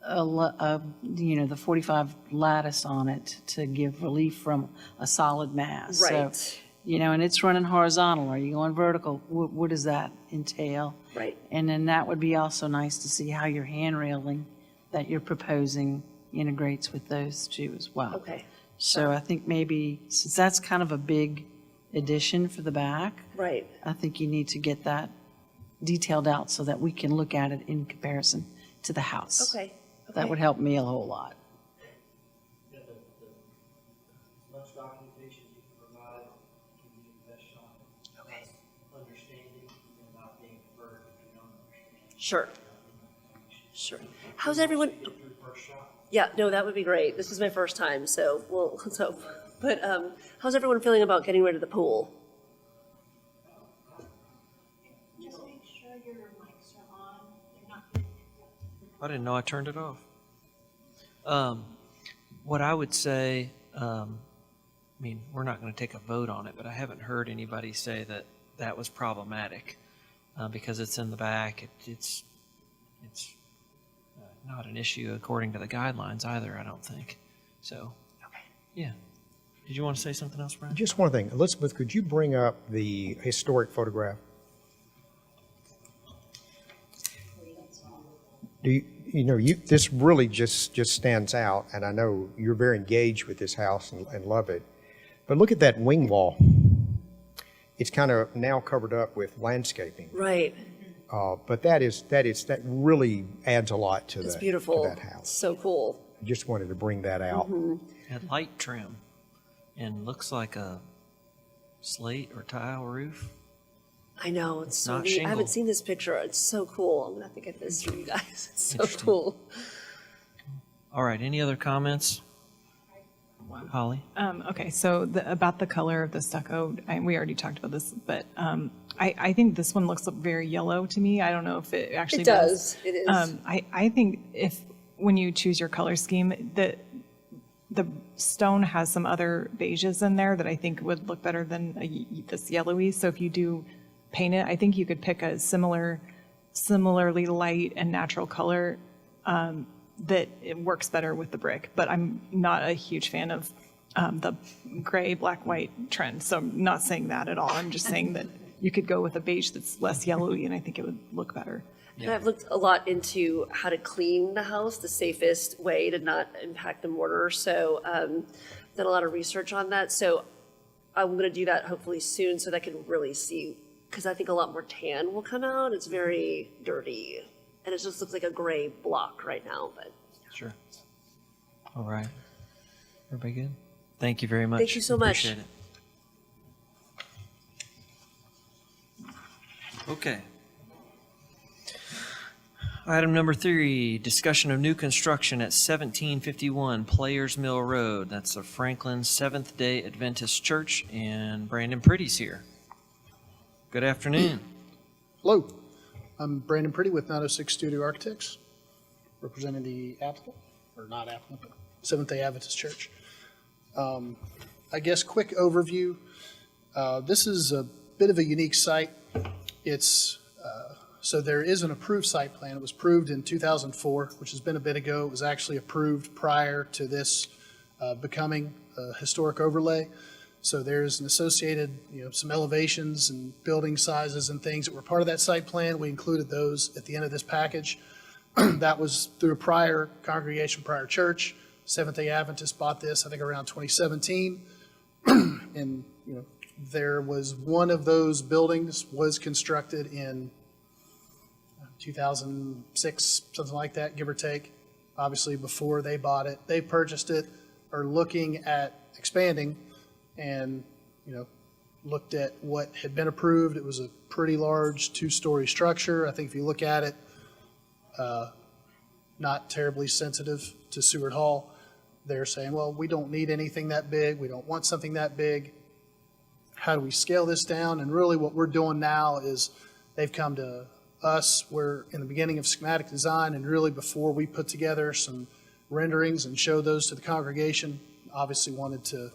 the 45 lattice on it to give relief from a solid mass. Right. So, and it's running horizontal. Are you going vertical? What does that entail? Right. And then that would be also nice to see how your hand railing that you're proposing integrates with those two as well. Okay. So I think maybe, since that's kind of a big addition for the back, Right. I think you need to get that detailed out so that we can look at it in comparison to the house. Okay. That would help me a whole lot. As much documentation you can provide, give you the best shot. Okay. Understanding and not being converted if you don't understand. Sure. Sure. How's everyone? Your first shot. Yeah, no, that would be great. This is my first time, so let's hope. But how's everyone feeling about getting rid of the pool? Just make sure your mics are on. They're not. I didn't know I turned it off. What I would say, I mean, we're not going to take a vote on it, but I haven't heard anybody say that that was problematic because it's in the back. It's not an issue according to the guidelines either, I don't think. So, okay. Yeah. Did you want to say something else, Brian? Just one thing. Elizabeth, could you bring up the historic photograph? This really just stands out, and I know you're very engaged with this house and love it. But look at that wing wall. It's kind of now covered up with landscaping. Right. But that really adds a lot to It's to beautiful. that house. So cool. I just wanted to bring that out. Had light trim and looks like a slate or tile roof. I know, it's so Not neat. I shingle. haven't seen this picture. It's so cool. I'm gonna have to get this for you guys. It's so Interesting. cool. All right. Any other comments? Holly? Okay, so about the color of the stucco, we already talked about this, but I think this one looks very yellow to me. I don't know if it actually It does. It is. I think when you choose your color scheme, the stone has some other beiges in there that I think would look better than this yellowy. So if you do paint it, I think you could pick a similarly light and natural color that it works better with the brick. But I'm not a huge fan of the gray, black, white trend. So I'm not saying that at all. I'm just saying that you could go with a beige that's less yellowy, and I think it would look better. And I've looked a lot into how to clean the house, the safest way to not impact the mortar. So done a lot of research on that. So I'm going to do that hopefully soon so that I can really see, because I think a lot more tan will come out. It's very dirty. And it just looks like a gray block right now. But Sure. All right. Everybody good? Thank you very much. Thank you so much. Appreciate it. Okay. Item number 3, discussion of new construction at 1751 Players Mill Road. That's the Franklin Seventh-day Adventist Church, and Brandon Pretty's here. Good afternoon. Hello, I'm Brandon Pretty with 906 Studio Architects, representing the applicant, or not applicant, but Seventh-day Adventist Church. I guess quick overview. This is a bit of a unique site. So there is an approved site plan. It was approved in 2004, which has been a bit ago. It was actually approved prior to this becoming a historic overlay. So there's an associated, some elevations and building sizes and things that were part of that site plan. We included those at the end of this package. That was through a prior congregation, prior church. Seventh-day Adventists bought this, I think, around 2017. And, there was one of those buildings was constructed in 2006, something like that, give or take. Obviously, before they bought it, they purchased it, are looking at expanding, and looked at what had been approved. It was a pretty large 2-story structure. I think if you look at it, not terribly sensitive to Seward Hall. They're saying, well, we don't need anything that big. We don't want something that big. How do we scale this down? And really what we're doing now is they've come to us. We're in the beginning of schematic design, and really before we put together some renderings and show those to the congregation, obviously wanted to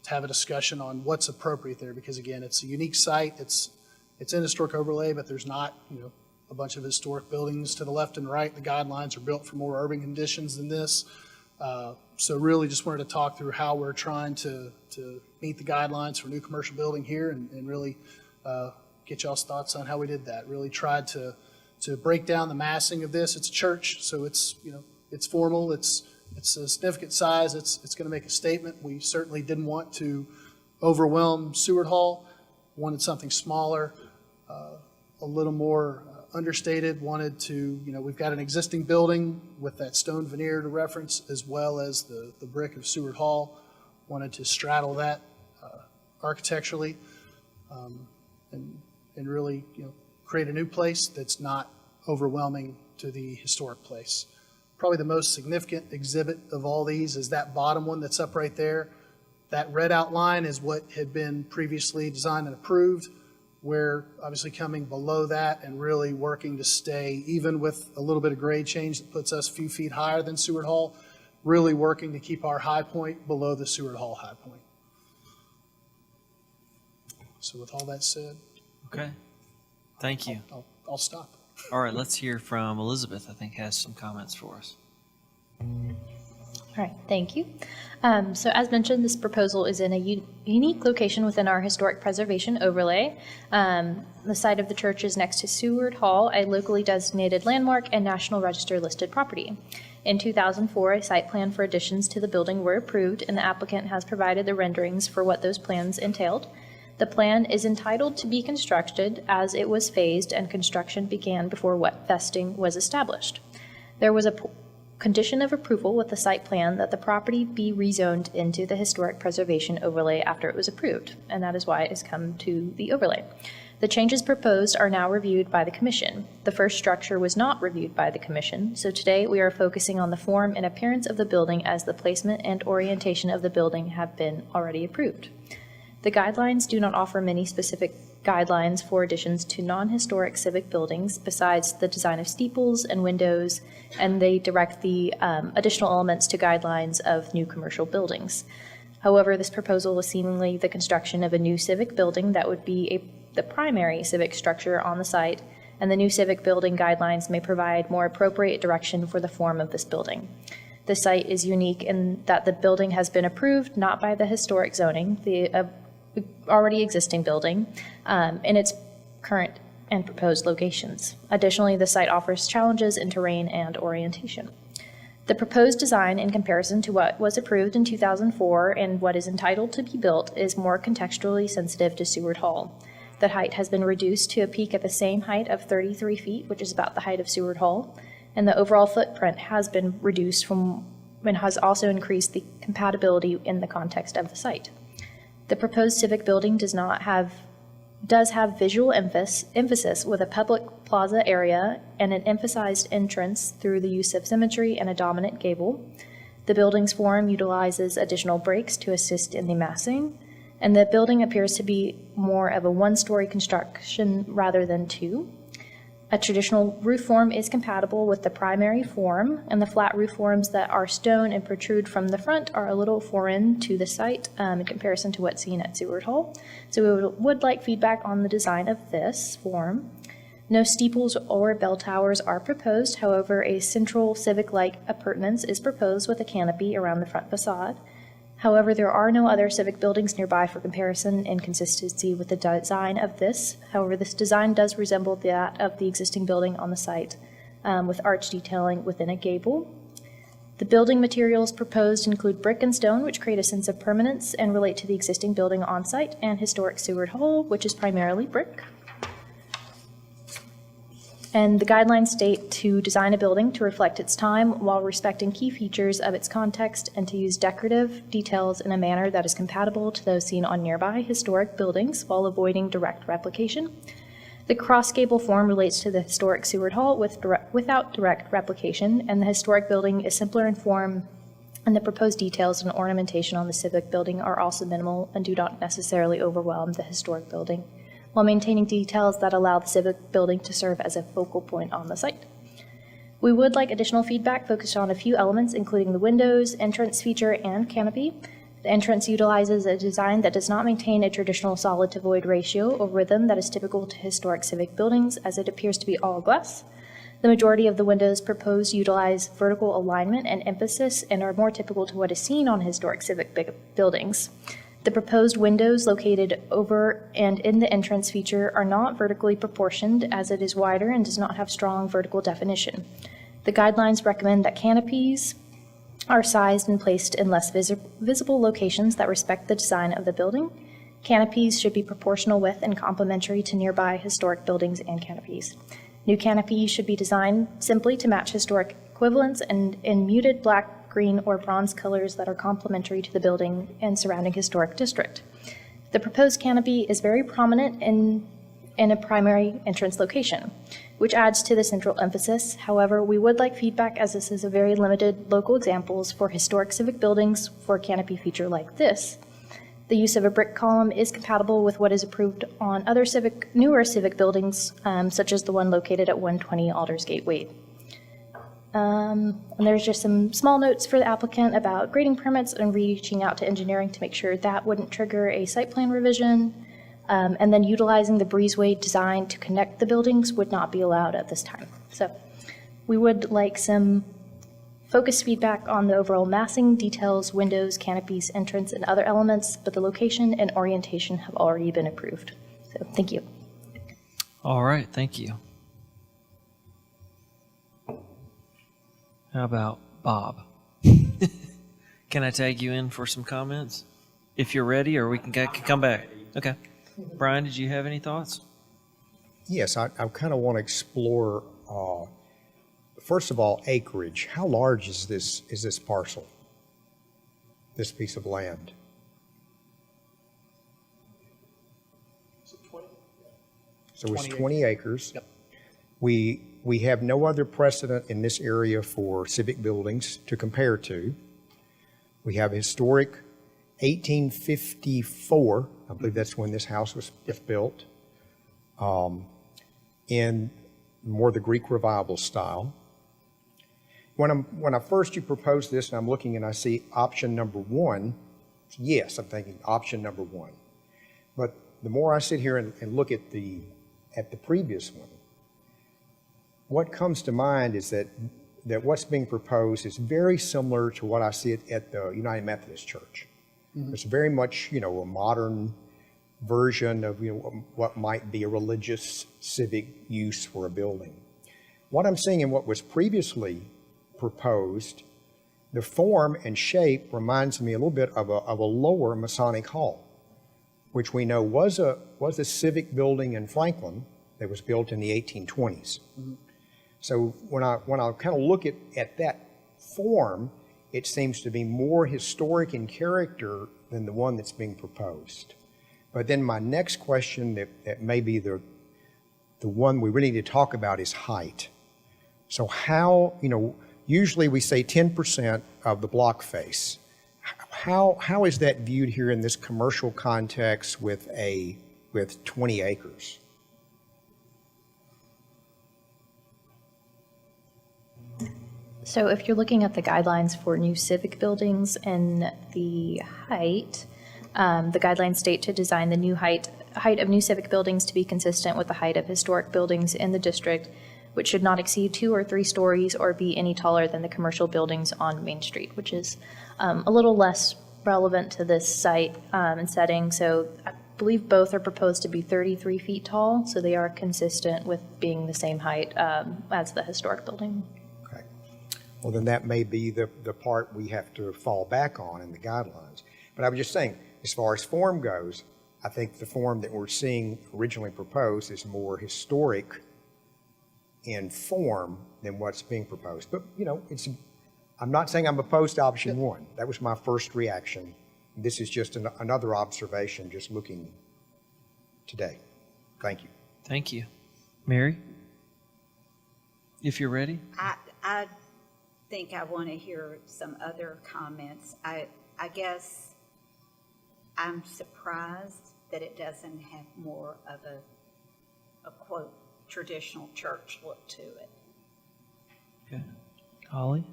have a discussion on what's appropriate there, because again, it's a unique site. It's in historic overlay, but there's not, a bunch of historic buildings to the left and right. The guidelines are built for more urban conditions than this. So really just wanted to talk through how we're trying to meet the guidelines for new commercial building here, and really get y'all's thoughts on how we did that. Really tried to break down the massing of this. It's a church, so it's, it's formal, it's a significant size, it's going to make a statement. We certainly didn't want to overwhelm Seward Hall, wanted something smaller, a little more understated, wanted to, we've got an existing building with that stone veneer to reference, as well as the brick of Seward Hall, wanted to straddle that architecturally, and really, create a new place that's not overwhelming to the historic place. Probably the most significant exhibit of all these is that bottom one that's up right there. That red outline is what had been previously designed and approved. We're obviously coming below that and really working to stay, even with a little bit of grade change that puts us a few feet higher than Seward Hall, really working to keep our high point below the Seward Hall high point. So with all that said, Okay. Thank you. I'll stop. All right, let's hear from Elizabeth, I think has some comments for us. All right, thank you. So as mentioned, this proposal is in a unique location within our historic preservation overlay. The site of the church is next to Seward Hall, a locally designated landmark and National Register listed property. In 2004, a site plan for additions to the building were approved, and the applicant has provided the renderings for what those plans entailed. The plan is entitled to be constructed as it was phased and construction began before wet vesting was established. There was a condition of approval with the site plan that the property be rezoned into the historic preservation overlay after it was approved, and that is why it has come to the overlay. The changes proposed are now reviewed by the Commission. The first structure was not reviewed by the Commission, so today we are focusing on the form and appearance of the building, as the placement and orientation of the building have been already approved. The guidelines do not offer many specific guidelines for additions to non-historic civic buildings besides the design of steeples and windows, and they direct the additional elements to guidelines of new commercial buildings. However, this proposal is seemingly the construction of a new civic building that would be the primary civic structure on the site, and the new civic building guidelines may provide more appropriate direction for the form of this building. The site is unique in that the building has been approved not by the historic zoning, the already existing building, in its current and proposed locations. Additionally, the site offers challenges in terrain and orientation. The proposed design, in comparison to what was approved in 2004 and what is entitled to be built, is more contextually sensitive to Seward Hall. The height has been reduced to a peak at the same height of 33 feet, which is about the height of Seward Hall, and the overall footprint has been reduced from and has also increased the compatibility in the context of the site. The proposed civic building does have visual emphasis with a public plaza area and an emphasized entrance through the use of symmetry and a dominant gable. The building's form utilizes additional breaks to assist in the massing, and the building appears to be more of a one-story construction rather than two. A traditional roof form is compatible with the primary form, and the flat roof forms that are stone and protrude from the front are a little foreign to the site in comparison to what's seen at Seward Hall. So we would like feedback on the design of this form. No steeples or bell towers are proposed. However, a central civic-like appurtenance is proposed with a canopy around the front facade. However, there are no other civic buildings nearby for comparison and consistency with the design of this. However, this design does resemble that of the existing building on the site, with arch detailing within a gable. The building materials proposed include brick and stone, which create a sense of permanence and relate to the existing building on site, and historic Seward Hall, which is primarily brick. And the guidelines state to design a building to reflect its time while respecting key features of its context, and to use decorative details in a manner that is compatible to those seen on nearby historic buildings while avoiding direct replication. The cross gable form relates to the historic Seward Hall without direct replication, and the historic building is simpler in form, and the proposed details and ornamentation on the civic building are also minimal and do not necessarily overwhelm the historic building, while maintaining details that allow the civic building to serve as a focal point on the site. We would like additional feedback focused on a few elements, including the windows, entrance feature, and canopy. The entrance utilizes a design that does not maintain a traditional solid to void ratio or rhythm that is typical to historic civic buildings, as it appears to be all glass. The majority of the windows proposed utilize vertical alignment and emphasis and are more typical to what is seen on historic civic buildings. The proposed windows located over and in the entrance feature are not vertically proportioned, as it is wider and does not have strong vertical definition. The guidelines recommend that canopies are sized and placed in less visible locations that respect the design of the building. Canopies should be proportional with and complementary to nearby historic buildings and canopies. New canopies should be designed simply to match historic equivalents and in muted black, green, or bronze colors that are complementary to the building and surrounding historic district. The proposed canopy is very prominent in a primary entrance location, which adds to the central emphasis. However, we would like feedback, as this is a very limited local examples for historic civic buildings for a canopy feature like this. The use of a brick column is compatible with what is approved on other newer civic buildings, such as the one located at 120 Aldersgate Way. And there's just some small notes for the applicant about grading permits and reaching out to engineering to make sure that wouldn't trigger a site plan revision. And then utilizing the breezeway design to connect the buildings would not be allowed at this time. So we would like some focused feedback on the overall massing, details, windows, canopies, entrance, and other elements, but the location and orientation have already been approved. So thank you. All right, thank you. How about Bob? Can I tag you in for some comments? If you're ready, or we can come back. Okay. Brian, did you have any thoughts? Yes, I kind of want to explore, first of all, acreage. How large is this parcel, this piece of land? So it's 20 acres. Yep. We have no other precedent in this area for civic buildings to compare to. We have historic 1854, I believe that's when this house was built, in more the Greek Revival style. When you proposed this and I'm looking and I see option number one, yes, I'm thinking option number one. But the more I sit here and look at the previous one, what comes to mind is that what's being proposed is very similar to what I see at the United Methodist Church. Mm-hmm. It's very much, a modern version of, what might be a religious civic use for a building. What I'm seeing in what was previously proposed, the form and shape reminds me a little bit of a lower Masonic Hall, which we know was a civic building in Franklin that was built in the 1820s. Mm-hmm. So when I kind of look at that form, it seems to be more historic in character than the one that's being proposed. But then my next question that may be the one we really need to talk about is height. So how, usually we say 10% of the block face. How is that viewed here in this commercial context with 20 acres? So if you're looking at the guidelines for new civic buildings and the height, the guidelines state to design the new height of new civic buildings to be consistent with the height of historic buildings in the district, which should not exceed 2 or 3 stories or be any taller than the commercial buildings on Main Street, which is a little less relevant to this site and setting. So I believe both are proposed to be 33 feet tall, so they are consistent with being the same height as the historic building. Okay. Well, then that may be the part we have to fall back on in the guidelines. But I was just saying, as far as form goes, I think the form that we're seeing originally proposed is more historic in form than what's being proposed. But, I'm not saying I'm opposed to option one. That was my first reaction. This is just another observation, just looking today. Thank you. Thank you. Mary, if you're ready. I think I want to hear some other comments. I guess I'm surprised that it doesn't have more of a quote, traditional church look to it. Okay. Holly?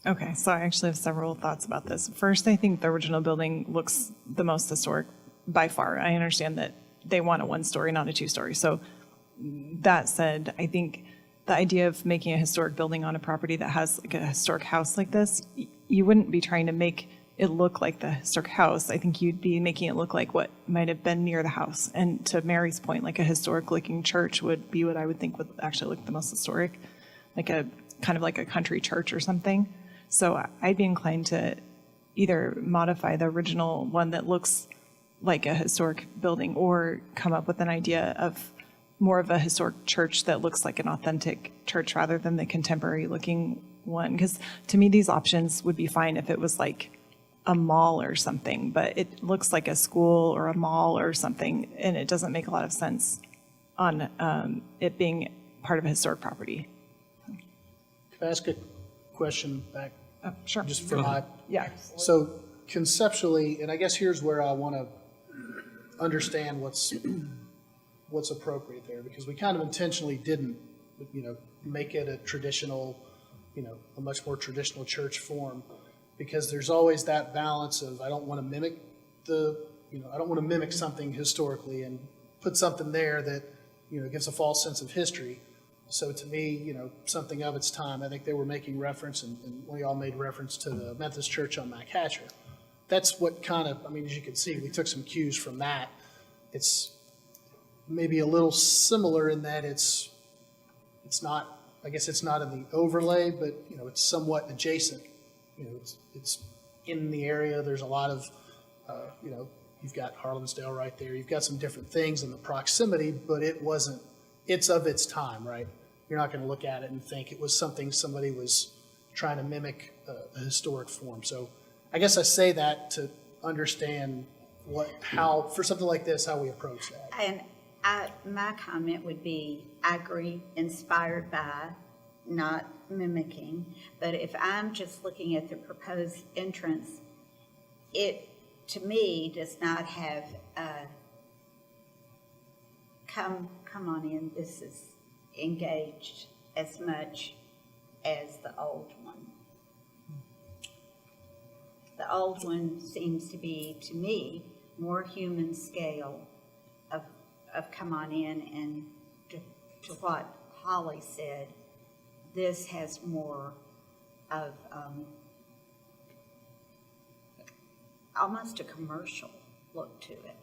Okay, so I actually have several thoughts about this. First, I think the original building looks the most historic by far. I understand that they want a one-story, not a two-story. So that said, I think the idea of making a historic building on a property that has like a historic house like this, you wouldn't be trying to make it look like the historic house. I think you'd be making it look like what might have been near the house. And to Mary's point, like a historic looking church would be what I would think would actually look the most historic, like a kind of like a country church or something. So I'd be inclined to either modify the original one that looks like a historic building or come up with an idea of more of a historic church that looks like an authentic church rather than the contemporary looking one. Because to me, these options would be fine if it was like a mall or something, but it looks like a school or a mall or something, and it doesn't make a lot of sense on it being part of a historic property. Can I ask a question back? Sure. Just for my, Yeah. so conceptually, and I guess here's where I want to understand what's appropriate there, because we kind of intentionally didn't, make it a traditional, a much more traditional church form, because there's always that balance of I don't want to mimic I don't want to mimic something historically and put something there that, gives a false sense of history. So to me, something of its time. I think they were making reference, and one of y'all made reference to the Methodist Church on MacHatcher. That's what kind of, as you can see, we took some cues from that. It's maybe a little similar in that it's not, I guess it's not in the overlay, but, it's somewhat adjacent. It's in the area. There's a lot of, you've got Harlansdale right there. You've got some different things in the proximity, but it's of its time, right? You're not going to look at it and think it was something somebody was trying to mimic a historic form. So I guess I say that to understand how for something like this, how we approach that. And my comment would be, I agree, inspired by, not mimicking. But if I'm just looking at the proposed entrance, it, to me, does not have come on in, this is engaged as much as the old one. The old one seems to be, to me, more human scale of come on in, and to what Holly said, this has more of almost a commercial look to it.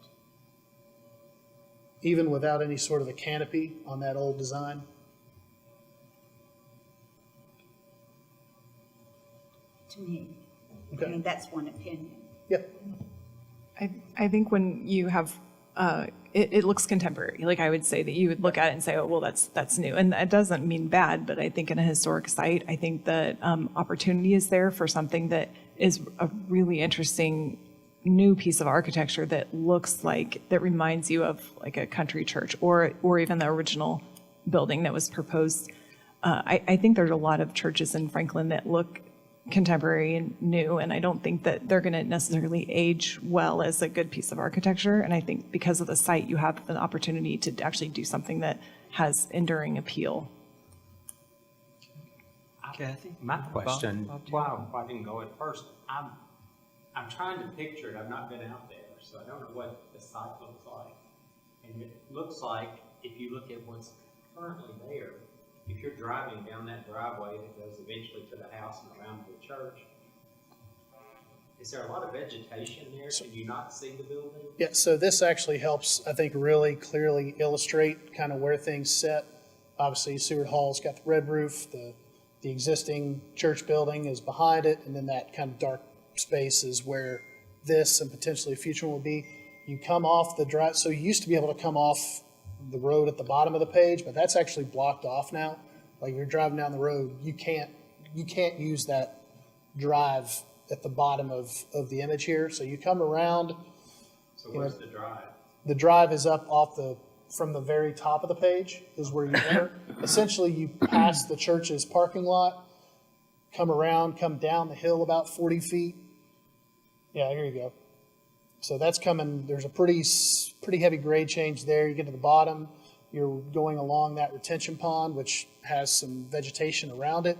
Even without any sort of a canopy on that old design? To me. Okay. I mean, that's one opinion. Yeah. I think when you have, it looks contemporary. Like I would say that you would look at it and say, oh, well, that's new. And that doesn't mean bad, but I think in a historic site, I think that opportunity is there for something that is a really interesting new piece of architecture that looks like, that reminds you of like a country church or even the original building that was proposed. I think there's a lot of churches in Franklin that look contemporary and new, and I don't think that they're going to necessarily age well as a good piece of architecture. And I think because of the site, you have an opportunity to actually do something that has enduring appeal. Kathy? My question, Bob, wow, I didn't go at first. I'm trying to picture it. I've not been out there, so I don't know what the site looks like. And it looks like, if you look at what's currently there, if you're driving down that driveway that goes eventually to the house and around to the church, is there a lot of vegetation there? Can you not see the building? Yeah, so this actually helps, I think, really clearly illustrate kind of where things sit. Obviously, Seward Hall's got the red roof, the existing church building is behind it, and then that kind of dark space is where this and potentially a future one will be. You come off the drive, so you used to be able to come off the road at the bottom of the page, but that's actually blocked off now. Like you're driving down the road, you can't use that drive at the bottom of the image here. So you come around. So where's the drive? The drive is up from the very top of the page is where you enter. Essentially, you pass the church's parking lot, come around, come down the hill about 40 feet. Yeah, here you go. So that's coming, there's a pretty heavy grade change there. You get to the bottom, you're going along that retention pond, which has some vegetation around it.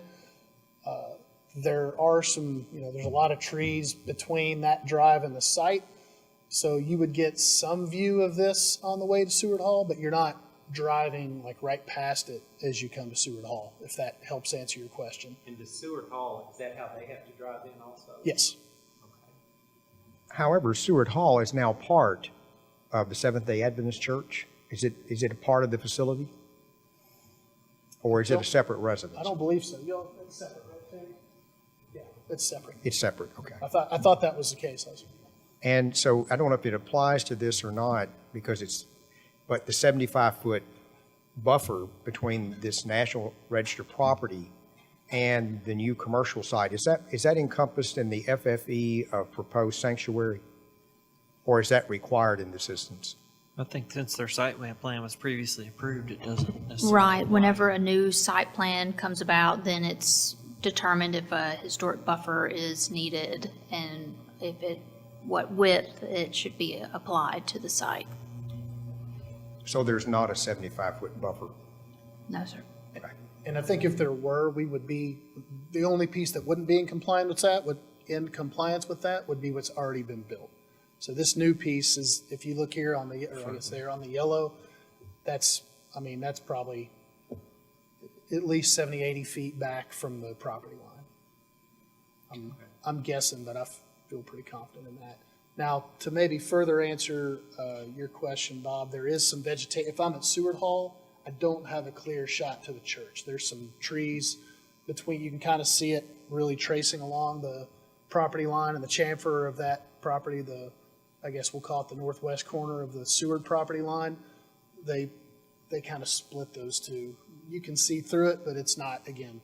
there are some, there's a lot of trees between that drive and the site. So you would get some view of this on the way to Seward Hall, but you're not driving like right past it as you come to Seward Hall, if that helps answer your question. And the Seward Hall, is that how they have to drive in also? Yes. However, Seward Hall is now part of the Seventh-day Adventist Church. Is it a part of the facility? Or is it a separate residence? I don't believe so. It's separate, right, Tammy? Yeah, it's separate. It's separate, okay. I thought that was the case. And so I don't know if it applies to this or not, but the 75-foot buffer between this National Register property and the new commercial site, is that encompassed in the FFE of proposed sanctuary? Or is that required in this instance? I think since their site plan was previously approved, it doesn't necessarily. Right, whenever a new site plan comes about, then it's determined if a historic buffer is needed and what width it should be applied to the site. So there's not a 75-foot buffer? No, sir. Okay. And I think if there were, we would be, the only piece that wouldn't be in compliance with that, would be what's already been built. So this new piece is, if you look here on the, or I guess there on the yellow, that's probably at least 70, 80 feet back from the property line. I'm guessing, but I feel pretty confident in that. Now, to maybe further answer your question, Bob, there is some vegetation. If I'm at Seward Hall, I don't have a clear shot to the church. There's some trees between, you can kind of see it really tracing along the property line and the chamfer of that property, I guess we'll call it the northwest corner of the Seward property line. They kind of split those two. You can see through it, but it's not, again,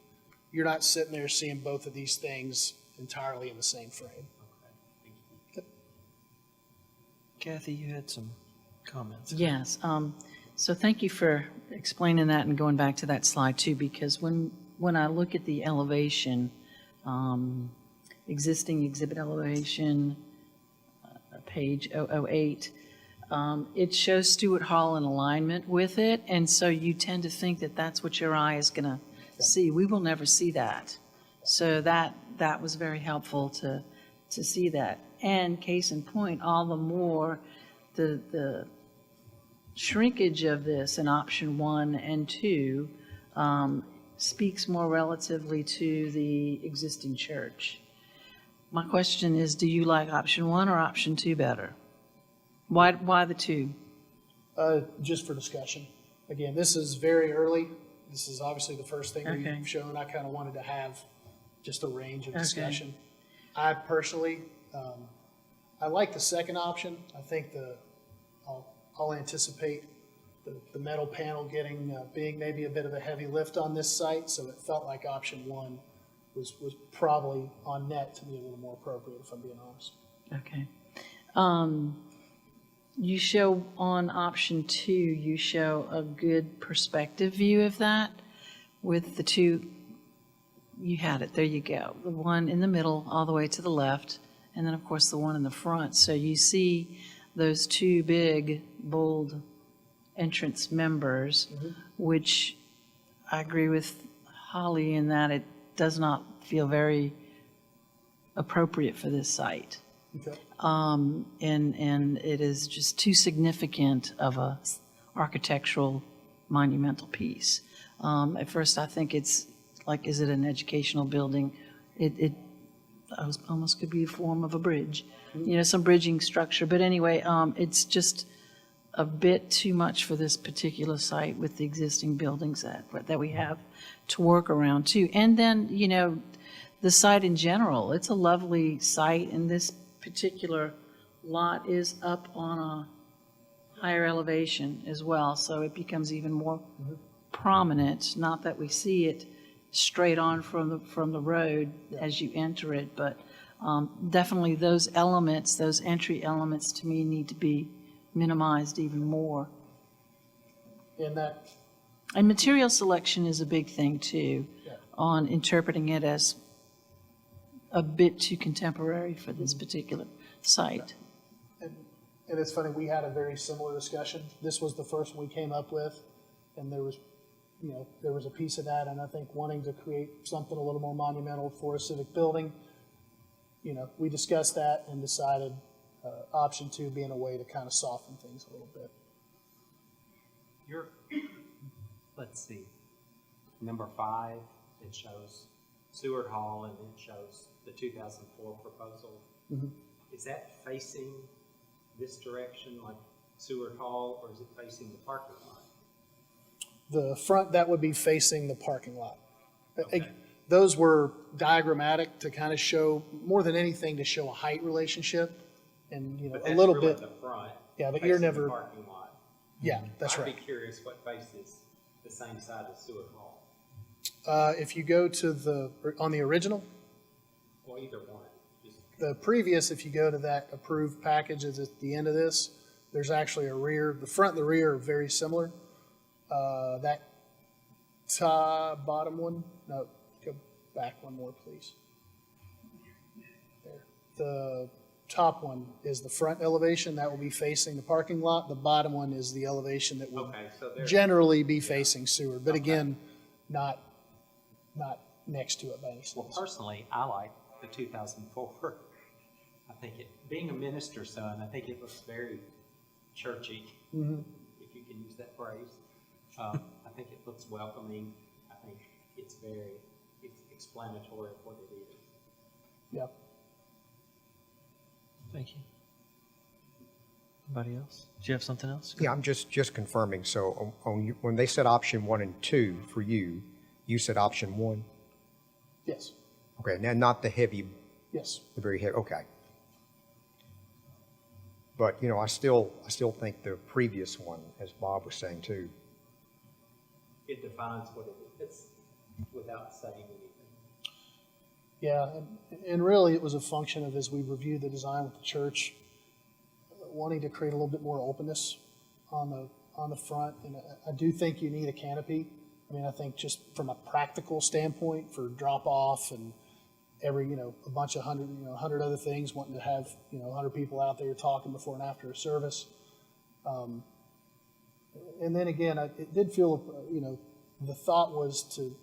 you're not sitting there seeing both of these things entirely in the same frame. Kathy, you had some comments. Yes. So thank you for explaining that and going back to that slide too, because when I look at the elevation, existing exhibit elevation, page 008, it shows Stewart Hall in alignment with it, and so you tend to think that that's what your eye is going to see. We will never see that. So that was very helpful to see that. And case in point, all the more the shrinkage of this in option 1 and 2 speaks more relatively to the existing church. My question is, do you like option 1 or option 2 better? Why the 2? Just for discussion. Again, this is very early. This is obviously the first thing Okay. we've shown. I kind of wanted to have just a range of discussion. I personally, I like the second option. I think I'll anticipate the metal panel being maybe a bit of a heavy lift on this site, so it felt like option 1 was probably on net to be a little more appropriate, if I'm being honest. Okay. You show on option 2, you show a good perspective view of that with the 2, you had it, there you go. The one in the middle all the way to the left, and then of course the one in the front. So you see those 2 big, bold entrance members, which I agree with Holly in that it does not feel very appropriate for this site. Okay. And it is just too significant of a architectural monumental piece. At first I think it's like, is it an educational building? It almost could be a form of a bridge, some bridging structure. But anyway, it's just a bit too much for this particular site with the existing buildings that we have to work around too. And then, the site in general, it's a lovely site, and this particular lot is up on a higher elevation as well, so it becomes even more prominent. Not that we see it straight on from the road as you enter it, but definitely those elements, those entry elements, to me need to be minimized even more. And material selection is a big thing too, on interpreting it as a bit too contemporary for this particular site. And it's funny, we had a very similar discussion. This was the first one we came up with, and there was you know, there was a piece of that, and I think wanting to create something a little more monumental for a civic building, you know, we discussed that and decided option 2 being a way to kind of soften things a little bit. Let's see, number 5, it shows Seward Hall and it shows the 2004 proposal. Mhm. Is that facing this direction, like Seward Hall, or is it facing the parking lot? The front, that would be facing the parking lot. Okay. Those were diagrammatic to kind of show, more than anything, to show a height relationship and, you know, But a that's little really bit. the front. Yeah, but you're facing the never, parking lot. yeah, that's I'd right. be curious what faces the same side as Seward Hall. If you go to on the original, Well, either one. Just the previous, if you go to that approved package is at the end of this, there's actually a rear, the front and the rear are very similar. That bottom one, no, go back one more, please. There. The top one is the front elevation, that will be facing the parking lot. The bottom one is the elevation that would okay, so there. generally be facing Seward, but Okay. again, not next to it by any Well, means. personally, I like the 2004. I think being a minister's son, I think it looks very churchy, Mhm. if you can use that phrase. I think it looks welcoming. I think it's explanatory of what it is. Yeah. Thank you. Anybody else? Do you have something else? Yeah, I'm just confirming. So when they said option 1 and 2 for you, you said option 1? Yes, Okay, now not the heavy, yes. the very heavy, okay. But, you know, I still think the previous one, as Bob was saying too, It defines what it is without saying anything. Yeah, and really it was a function of, as we reviewed the design with the church, wanting to create a little bit more openness on the front. And I do think you need a canopy. I mean, I think just from a practical standpoint for drop off and every, you know, a bunch of 100 other things, wanting to have, you know, 100 people out there talking before and after a service. And then again, it did feel, you know, the thought was to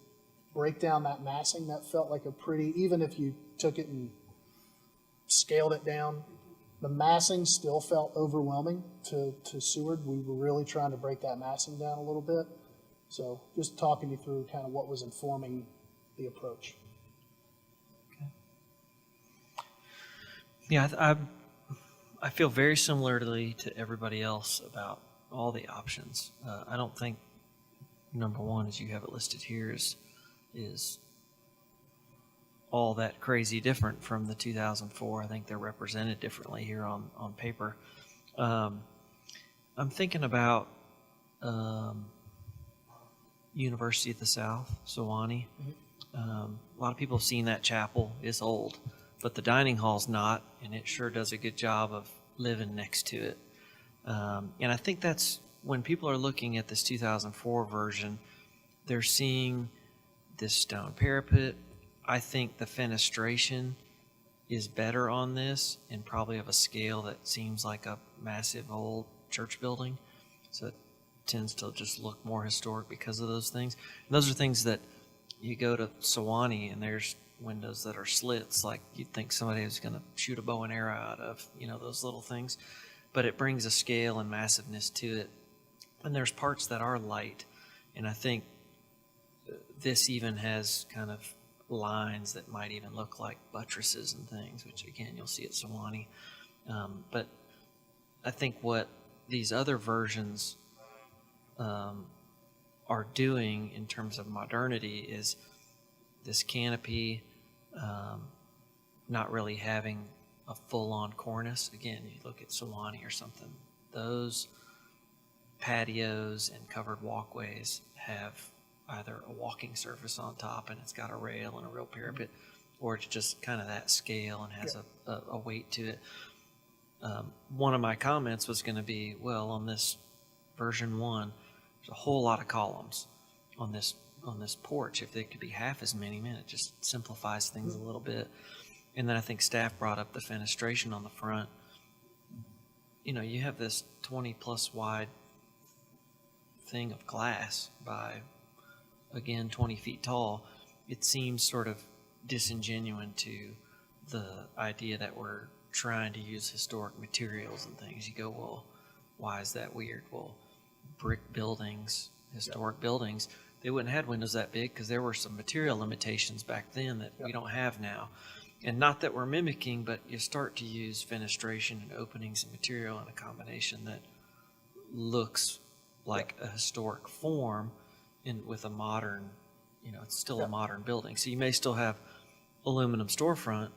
break down that massing. That felt like a pretty, even if you took it and scaled it down, the massing still felt overwhelming to Seward. We were really trying to break that massing down a little bit. So just talking you through kind of what was informing the approach. Yeah, I feel very similarly to everybody else about all the options. I don't think number 1, as you have it listed here, is all that crazy different from the 2004. I think they're represented differently here on paper. I'm thinking about University of the South, Sewanee. A lot of people have seen that chapel. It's old, but the dining hall's not, and it sure does a good job of living next to it. And I think that's when people are looking at this 2004 version, they're seeing this stone parapet. I think the fenestration is better on this and probably of a scale that seems like a massive old church building. So it tends to just look more historic because of those things. And those are things that you go to Sewanee and there's windows that are slits, like you'd think somebody was going to shoot a bow and arrow out of, you know, those little things. But it brings a scale and massiveness to it. And there's parts that are light. And I think this even has kind of lines that might even look like buttresses and things, which again, you'll see at Sewanee. But I think what these other versions are doing in terms of modernity is this canopy not really having a full-on cornice. Again, you look at Sewanee or something, those patios and covered walkways have either a walking surface on top and it's got a rail and a real parapet, or it's just kind of that scale and has a weight to it. One of my comments was going to be, well, on this version 1, there's a whole lot of columns on this porch. If they could be half as many, man, it just simplifies things a little bit. And then I think staff brought up the fenestration on the front. You know, you have this 20 plus wide thing of glass by again, 20 feet tall, it seems sort of disingenuous to the idea that we're trying to use historic materials and things. You go, well, why is that weird? Well, brick buildings, historic buildings, they wouldn't have had windows that big because there were some material limitations back then that we don't have now. And not that we're mimicking, but you start to use fenestration and openings and material in a combination that looks like a historic form with a modern, it's still a modern building. So you may still have aluminum storefront,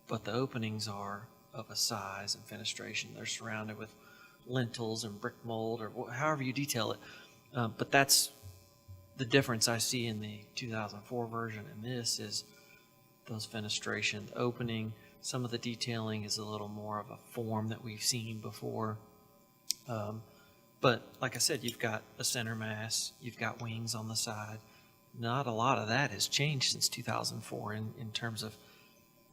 but the openings are of a size and fenestration. They're surrounded with lintels and brick mold or however you detail it. But that's the difference I see in the 2004 version and this is those fenestration, the opening, some of the detailing is a little more of a form that we've seen before. But like I said, you've got a center mass, you've got wings on the side. Not a lot of that has changed since 2004 in terms of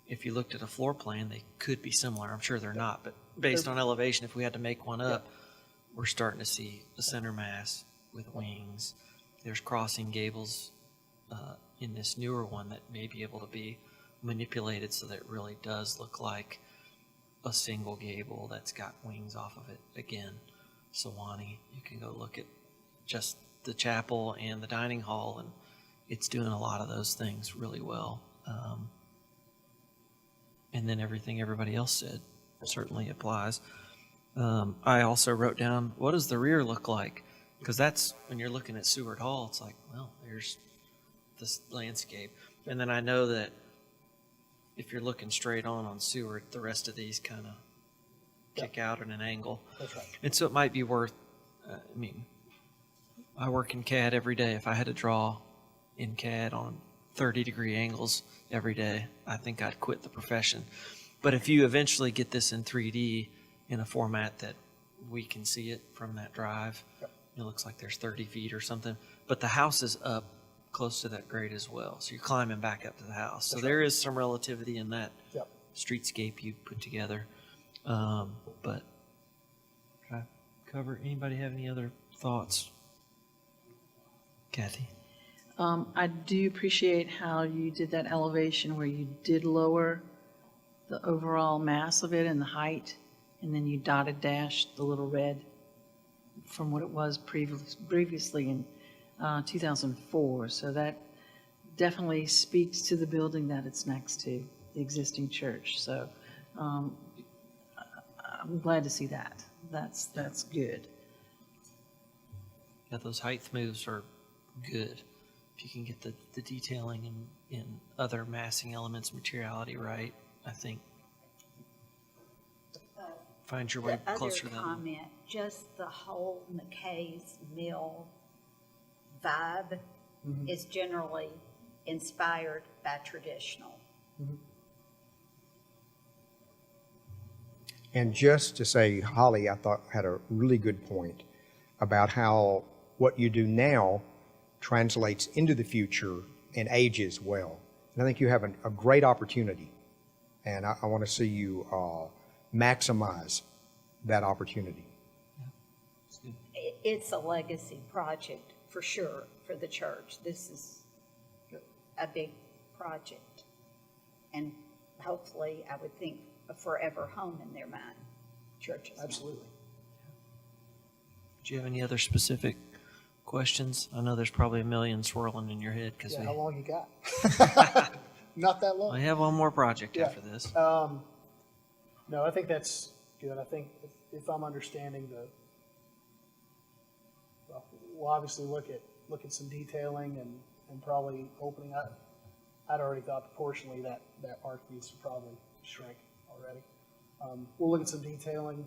if you looked at a floor plan, they could be similar. I'm sure they're not, but based on elevation, if we had to make one up, we're starting to see a center mass with wings. There's crossing gables in this newer one that may be able to be manipulated so that it really does look like a single gable that's got wings off of it. Again, Sewanee, you can go look at just the chapel and the dining hall, and it's doing a lot of those things really well. And then everything everybody else said certainly applies. I also wrote down, what does the rear look like? Because that's, when you're looking at Seward Hall, it's like, well, there's this landscape. And then I know that if you're looking straight on Seward, the rest of these kind of kick out at an angle. That's right. And so it might be worth, I work in CAD every day. If I had to draw in CAD on 30-degree angles every day, I think I'd quit the profession. But if you eventually get this in 3D in a format that we can see it from that drive, it looks like there's 30 feet or something. But the house is up close to that grade as well. So you're climbing back up to the house. So there is some relativity in that streetscape you put together. But try to cover. Anybody have any other thoughts? Kathy? I do appreciate how you did that elevation where you did lower the overall mass of it and the height, and then you dotted dashed the little red from what it was previously in 2004. So that definitely speaks to the building that it's next to, the existing church. So I'm glad to see that. That's good. Yeah, those height moves are good. If you can get the detailing and other massing elements, materiality right, I think find your way closer to The that. other comment, just the whole McKay's Mill vibe is generally inspired by traditional. And just to say, Holly, I thought had a really good point about how what you do now translates into the future and ages well. And I think you have a great opportunity, and I want to see you maximize that opportunity. It's a legacy project for sure for the church. This is a big project, and hopefully, I would think, a forever home in their mind. Churches. Absolutely. Do you have any other specific questions? I know there's probably a million swirling in your head because Yeah, we how long you got? Not that long. I have one more project Yeah. after this. No, I think that's good. I think if I'm understanding we'll obviously look at some detailing and probably opening. I'd already thought proportionally that arc needs to probably shrink already. We'll look at some detailing.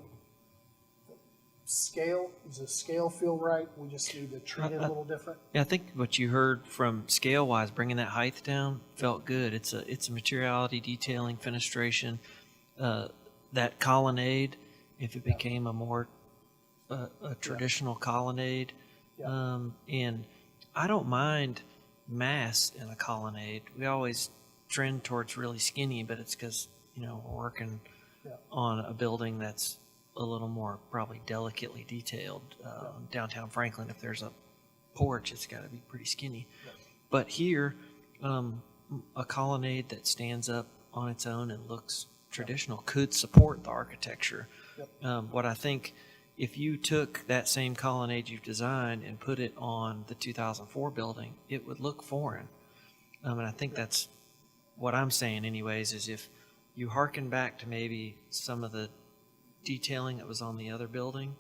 Scale, does the scale feel right? We just need to treat it a little different. Yeah, I think what you heard from scale-wise, bringing that height down, felt good. It's a materiality, detailing, fenestration. That colonnade, if it became a more a traditional colonnade, and I don't mind mass in a colonnade. We always trend towards really skinny, but it's because we're working on a building that's a little more probably delicately detailed. Downtown Franklin, if there's a porch, it's got to be pretty skinny. But here, a colonnade that stands up on its own and looks traditional could support the architecture. What I think, if you took that same colonnade you've designed and put it on the 2004 building, it would look foreign. And I think that's what I'm saying anyways, is if you hearken back to maybe some of the detailing that was on the other building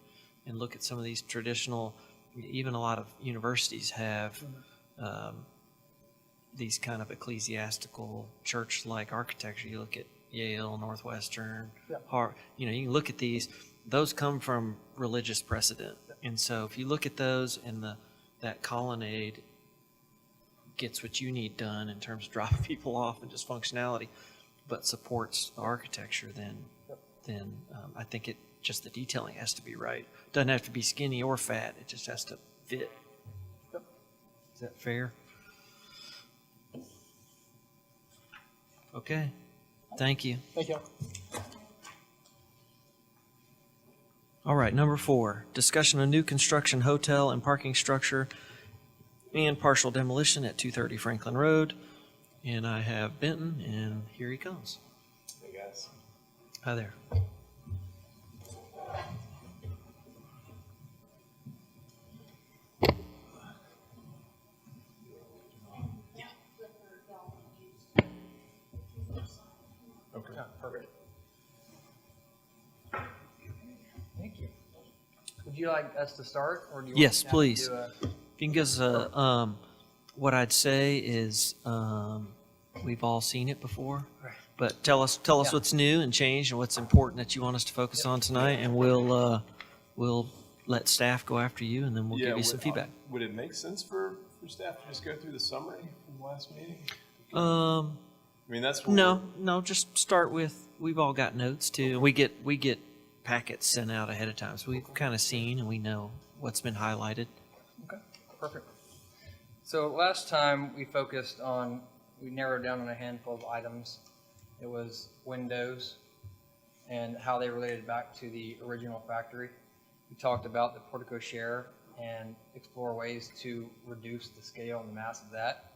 and look at some of these traditional, even a lot of universities have these kind of ecclesiastical church-like architecture. You look at Yale, Northwestern, you know, you can look at these. Those come from religious precedent. And so if you look at those and that colonnade gets what you need done in terms of dropping people off and just functionality, but supports the architecture, then I think just the detailing has to be right. Doesn't have to be skinny or fat. It just has to fit. Is that fair? Okay. Thank you. Thank you. All right, number 4, discussion of new construction hotel and parking structure and partial demolition at 230 Franklin Road. And I have Benton, and here he comes. Hey, guys. Hi there. Okay, perfect. Thank you. Would you like us to start, or do you Yes, want please. to do If you can give us a, what I'd say is, we've all seen it before, Right. but tell us Yeah. what's new and changed and what's important that you want us to focus on tonight, and we'll let staff go after you, and then we'll give you some feedback. Would it make sense for staff to just go through the summary from the last meeting? I mean, that's what No, just start with, we've all got notes too. We get packets sent out ahead of time, so we've kind of seen and we know what's been highlighted. Okay, perfect. So last time we we narrowed down on a handful of items. It was windows and how they related back to the original factory. We talked about the portico share and explore ways to reduce the scale and the mass of that.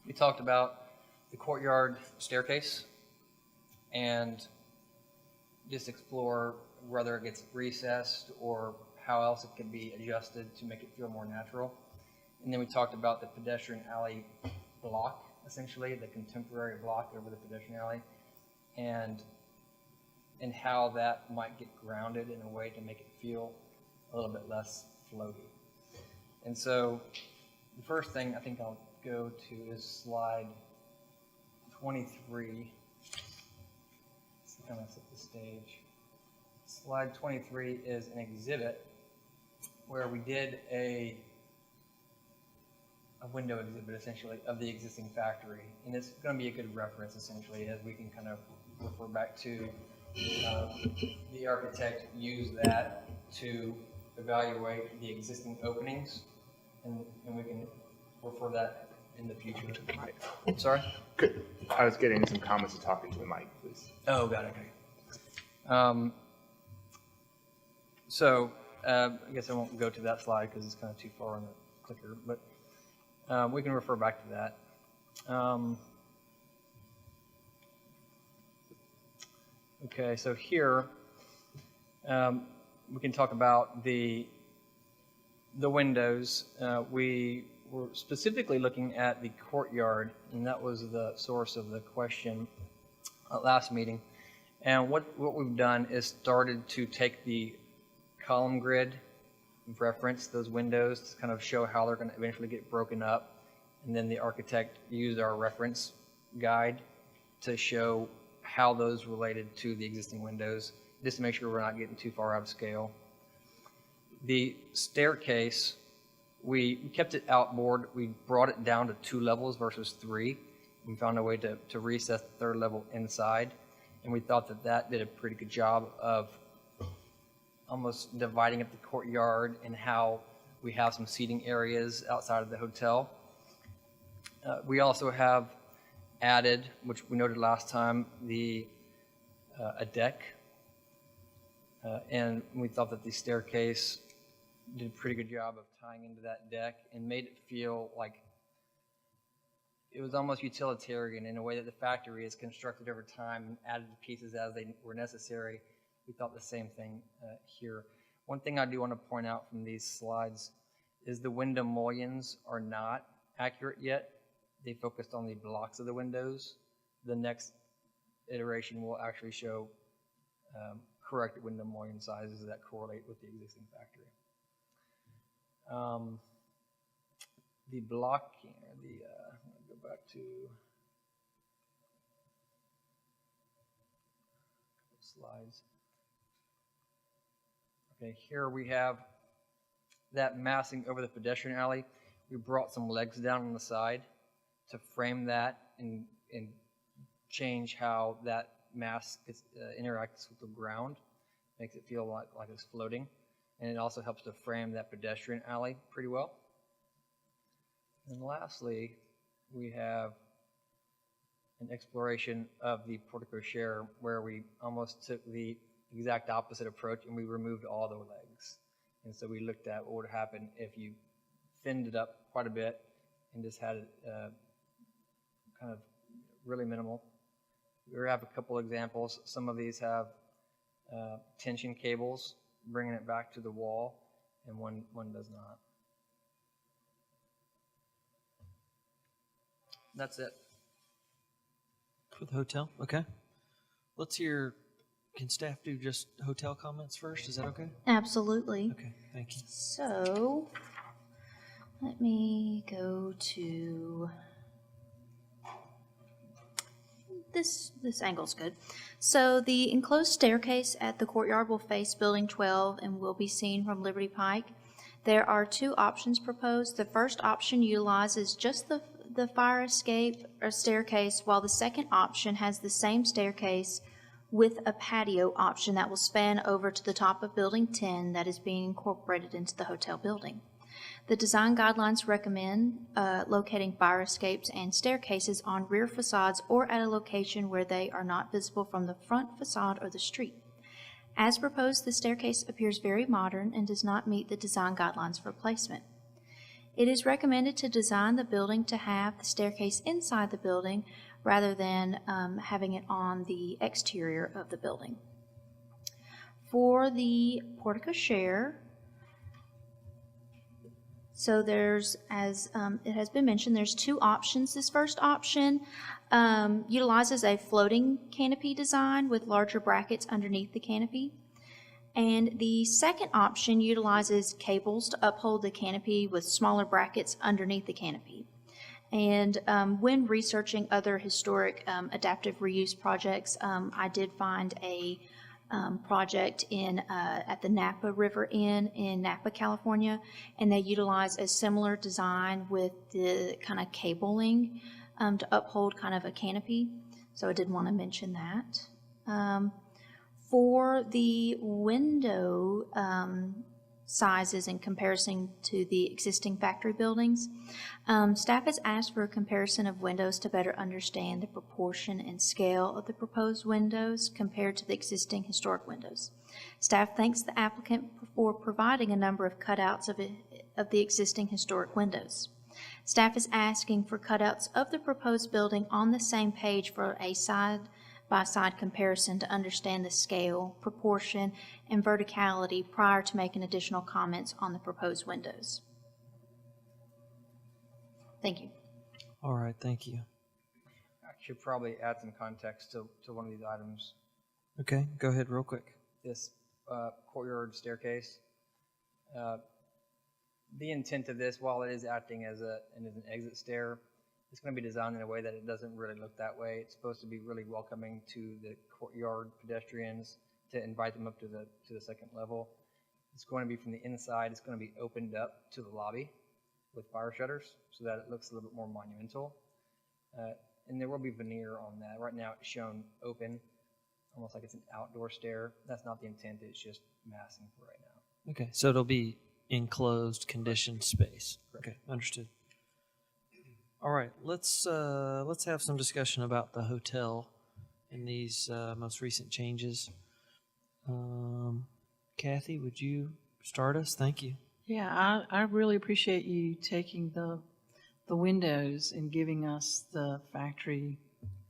We talked about the courtyard staircase and just explore whether it gets recessed or how else it can be adjusted to make it feel more natural. And then we talked about the pedestrian alley block, essentially, the contemporary block over the pedestrian alley, and how that might get grounded in a way to make it feel a little bit less floaty. And so the first thing I think I'll go to is slide 23. Let's kind of set the stage. Slide 23 is an exhibit where we did a window exhibit, essentially, of the existing factory. And it's going to be a good reference, essentially, as we can kind of refer back to the architect used that to evaluate the existing openings, and we can refer that in the future. I'm sorry? Good. I was getting some comments and talking to the mic, please. Oh, got it. Okay. So I guess I won't go to that slide because it's kind of too far on the clicker, but we can refer back to that. Okay, so here we can talk about the windows. We were specifically looking at the courtyard, and that was the source of the question at last meeting. And what we've done is started to take the column grid, reference those windows to kind of show how they're going to eventually get broken up. And then the architect used our reference guide to show how those related to the existing windows, just to make sure we're not getting too far out of scale. The staircase, we kept it outboard. We brought it down to 2 levels versus 3. We found a way to recess the 3rd level inside, and we thought that did a pretty good job of almost dividing up the courtyard and how we have some seating areas outside of the hotel. We also have added, which we noted last time, a deck, and we thought that the staircase did a pretty good job of tying into that deck and made it feel like it was almost utilitarian in a way that the factory is constructed over time and added pieces as they were necessary. We thought the same thing here. One thing I do want to point out from these slides is the window mullions are not accurate yet. They focused on the blocks of the windows. The next iteration will actually show correct window mullion sizes that correlate with the existing factory. The blocking, I'm going to go back to slides. Okay, here we have that massing over the pedestrian alley. We brought some legs down on the side to frame that and change how that mass interacts with the ground. Makes it feel like it's floating. And it also helps to frame that pedestrian alley pretty well. And lastly, we have an exploration of the portico share where we almost took the exact opposite approach and we removed all the legs. And so we looked at what would happen if you thinned it up quite a bit and just had it kind of really minimal. We have a couple examples. Some of these have tension cables bringing it back to the wall, and one does not. That's it. For the hotel, okay. Let's hear, can staff do just hotel comments first? Is that okay? Absolutely. Okay, thank you. So, let me go to this angle's good. So the enclosed staircase at the courtyard will face Building 12 and will be seen from Liberty Pike. There are two options proposed. The first option utilizes just the fire escape or staircase, while the second option has the same staircase with a patio option that will span over to the top of Building 10 that is being incorporated into the hotel building. The design guidelines recommend locating fire escapes and staircases on rear facades or at a location where they are not visible from the front facade or the street. As proposed, the staircase appears very modern and does not meet the design guidelines for placement. It is recommended to design the building to have the staircase inside the building rather than having it on the exterior of the building. For the portico share, so there's, as it has been mentioned, there's two options. This first option utilizes a floating canopy design with larger brackets underneath the canopy. And the second option utilizes cables to uphold the canopy with smaller brackets underneath the canopy. And when researching other historic adaptive reuse projects, I did find a project at the Napa River Inn in Napa, California, and they utilize a similar design with the kind of cabling to uphold kind of a canopy. So I did want to mention that. For the window sizes in comparison to the existing factory buildings, staff has asked for a comparison of windows to better understand the proportion and scale of the proposed windows compared to the existing historic windows. Staff thanks the applicant for providing a number of cutouts of the existing historic windows. Staff is asking for cutouts of the proposed building on the same page for a side-by-side comparison to understand the scale, proportion, and verticality prior to making additional comments on the proposed windows. Thank you. All right, thank you. I should probably add some context to one of these items. Okay, go ahead real quick. This courtyard staircase. The intent of this, while it is acting as an exit stair, it's going to be designed in a way that it doesn't really look that way. It's supposed to be really welcoming to the courtyard pedestrians, to invite them up to the second level. It's going to be from the inside. It's going to be opened up to the lobby with fire shutters so that it looks a little bit more monumental. And there will be veneer on that. Right now it's shown open, almost like it's an outdoor stair. That's not the intent. It's just massing for right now. Okay, so it'll be enclosed, conditioned space. Correct. Okay, understood. All right, let's have some discussion about the hotel and these most recent changes. Kathy, would you start us? Thank you. Yeah, I really appreciate you taking the windows and giving us the factory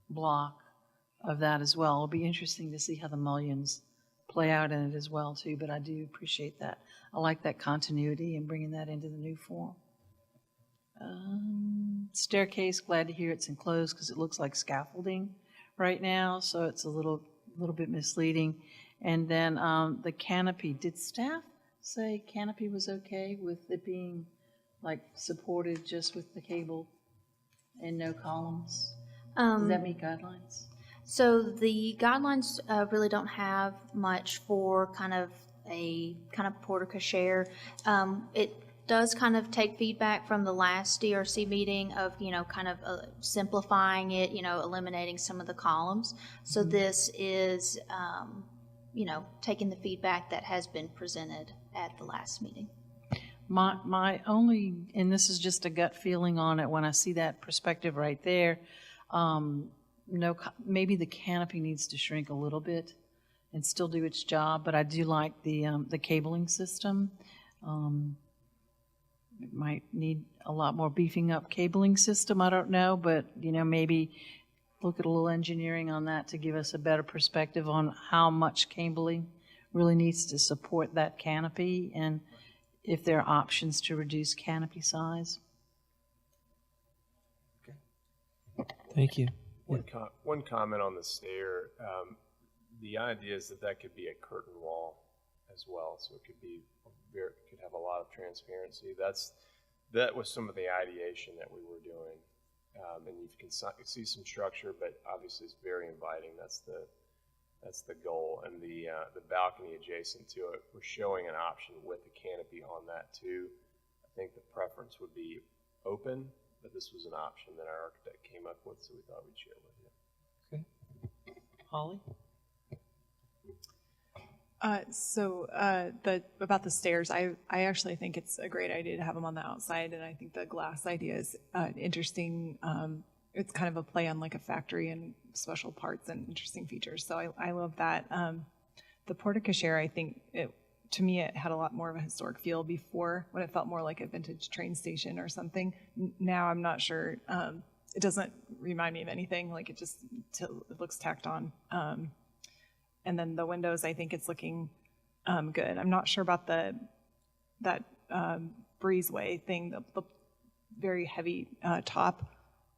block of that as well. It'll be interesting to see how the mullions play out in it as well too, but I do appreciate that. I like that continuity and bringing that into the new form. Staircase, glad to hear it's enclosed because it looks like scaffolding right now, so it's a little bit misleading. And then the canopy, did staff say canopy was okay with it being like supported just with the cable and no columns? Does that meet guidelines? So the guidelines really don't have much for kind of porte-cochere. It does kind of take feedback from the last DRC meeting of, kind of simplifying it, eliminating some of the columns. So this is, taking the feedback that has been presented at the last meeting. My only, and this is just a gut feeling on it when I see that perspective right there, maybe the canopy needs to shrink a little bit and still do its job, but I do like the cabling system. It might need a lot more beefing up cabling system, I don't know, but maybe look at a little engineering on that to give us a better perspective on how much cabling really needs to support that canopy and if there are options to reduce canopy size. Thank you. One comment on the stair. The idea is that could be a curtain wall as well, so it could have a lot of transparency. That was some of the ideation that we were doing, and you can see some structure, but obviously it's very inviting. That's the goal, and the balcony adjacent to it. We're showing an option with a canopy on that too. I think the preference would be open, but this was an option that our architect came up with, so we thought we'd share with you. Okay. Holly? About the stairs, I actually think it's a great idea to have them on the outside, and I think the glass idea is interesting. It's kind of a play on like a factory and special parts and interesting features. So I love that. The porte-cochere, I think to me it had a lot more of a historic feel before, when it felt more like a vintage train station or something. Now I'm not sure. It doesn't remind me of anything. Like it looks tacked on. And then the windows, I think it's looking good. I'm not sure about that breezeway thing, the very heavy top.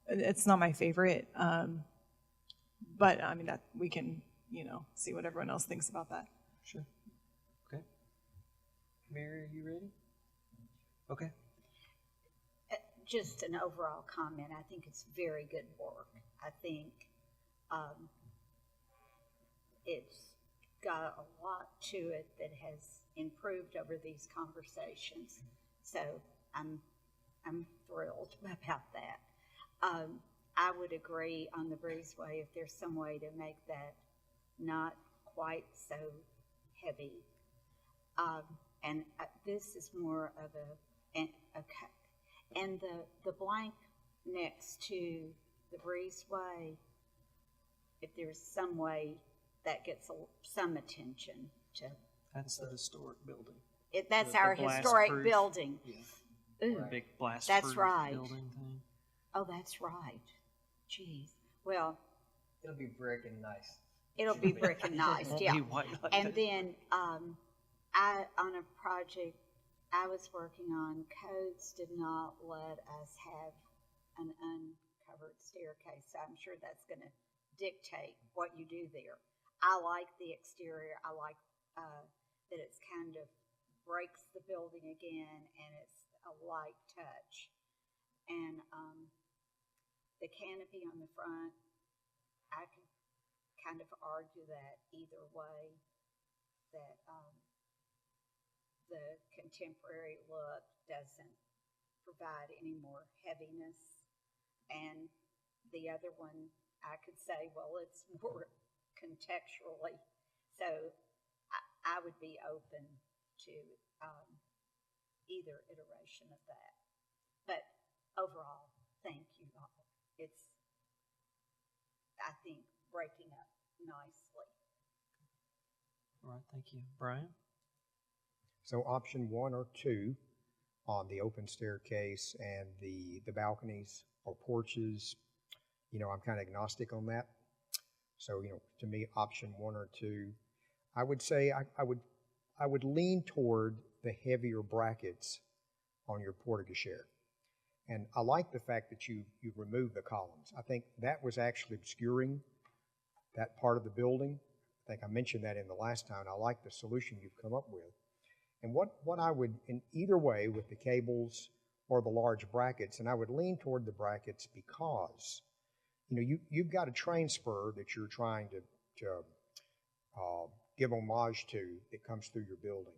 It's not my favorite, but I mean that we can, see what everyone else thinks about that. Sure. Okay. Mary, are you ready? Okay. Just an overall comment. I think it's very good work. I think it's got a lot to it that has improved over these conversations. So I'm thrilled about that. I would agree on the breezeway if there's some way to make that not quite so heavy. And this is more of and the blank next to the breezeway, if there's some way that gets some attention to. That's the historic building. That's our historic building. Yeah. Ooh, big blast that's right. building thing. Oh, that's right. Jeez. Well, It'll be brick and nice. it'll be brick and nice, Won't yeah. be white like And that. then on a project I was working on, codes did not let us have an uncovered staircase. So I'm sure that's going to dictate what you do there. I like the exterior. I like that it's kind of breaks the building again, and it's a light touch. And the canopy on the front, I could kind of argue that either way, that the contemporary look doesn't provide any more heaviness. And the other one, I could say, well, it's more contextually. So I would be open to either iteration of that. But overall, thank you all. It's, I think, breaking up nicely. All right, thank you. Brian? So option 1 or 2 on the open staircase and the balconies or porches. I'm kind of agnostic on that. So, to me, option 1 or 2, I would say I would lean toward the heavier brackets on your porte-cochere. And I like the fact that you removed the columns. I think that was actually obscuring that part of the building. I think I mentioned that in the last time. I like the solution you've come up with. And what I would, in either way, with the cables or the large brackets, and I would lean toward the brackets because, you've got a train spur that you're trying to give homage to that comes through your building.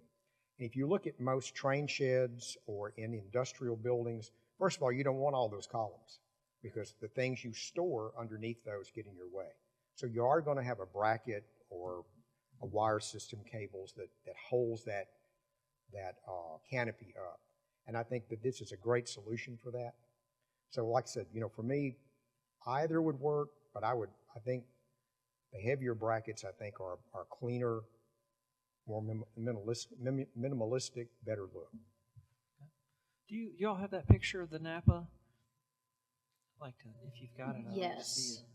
And if you look at most train sheds or in industrial buildings, first of all, you don't want all those columns because the things you store underneath those get in your way. So you are going to have a bracket or a wire system cables that holds that canopy up. And I think that this is a great solution for that. So like I said, for me, either would work, but I think the heavier brackets, I think, are cleaner, more minimalistic, better look. Do y'all have that picture of the Napa? I'd like to, if you've got it, I'd like to Yes. see it.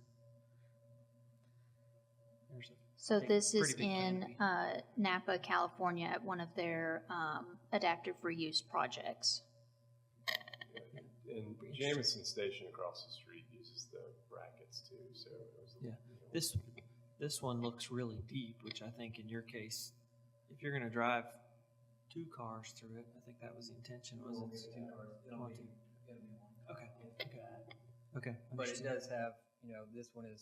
There's a So big- this is pretty big in canopy. Napa, California, at one of their adaptive reuse projects. And Jameson Station across the street uses the brackets too, so it was, Yeah. This one looks really deep, which I think in your case, if you're going to drive 2 cars through it, I think that was the intention, wasn't it? Okay. Okay. But it understood. does have, this one it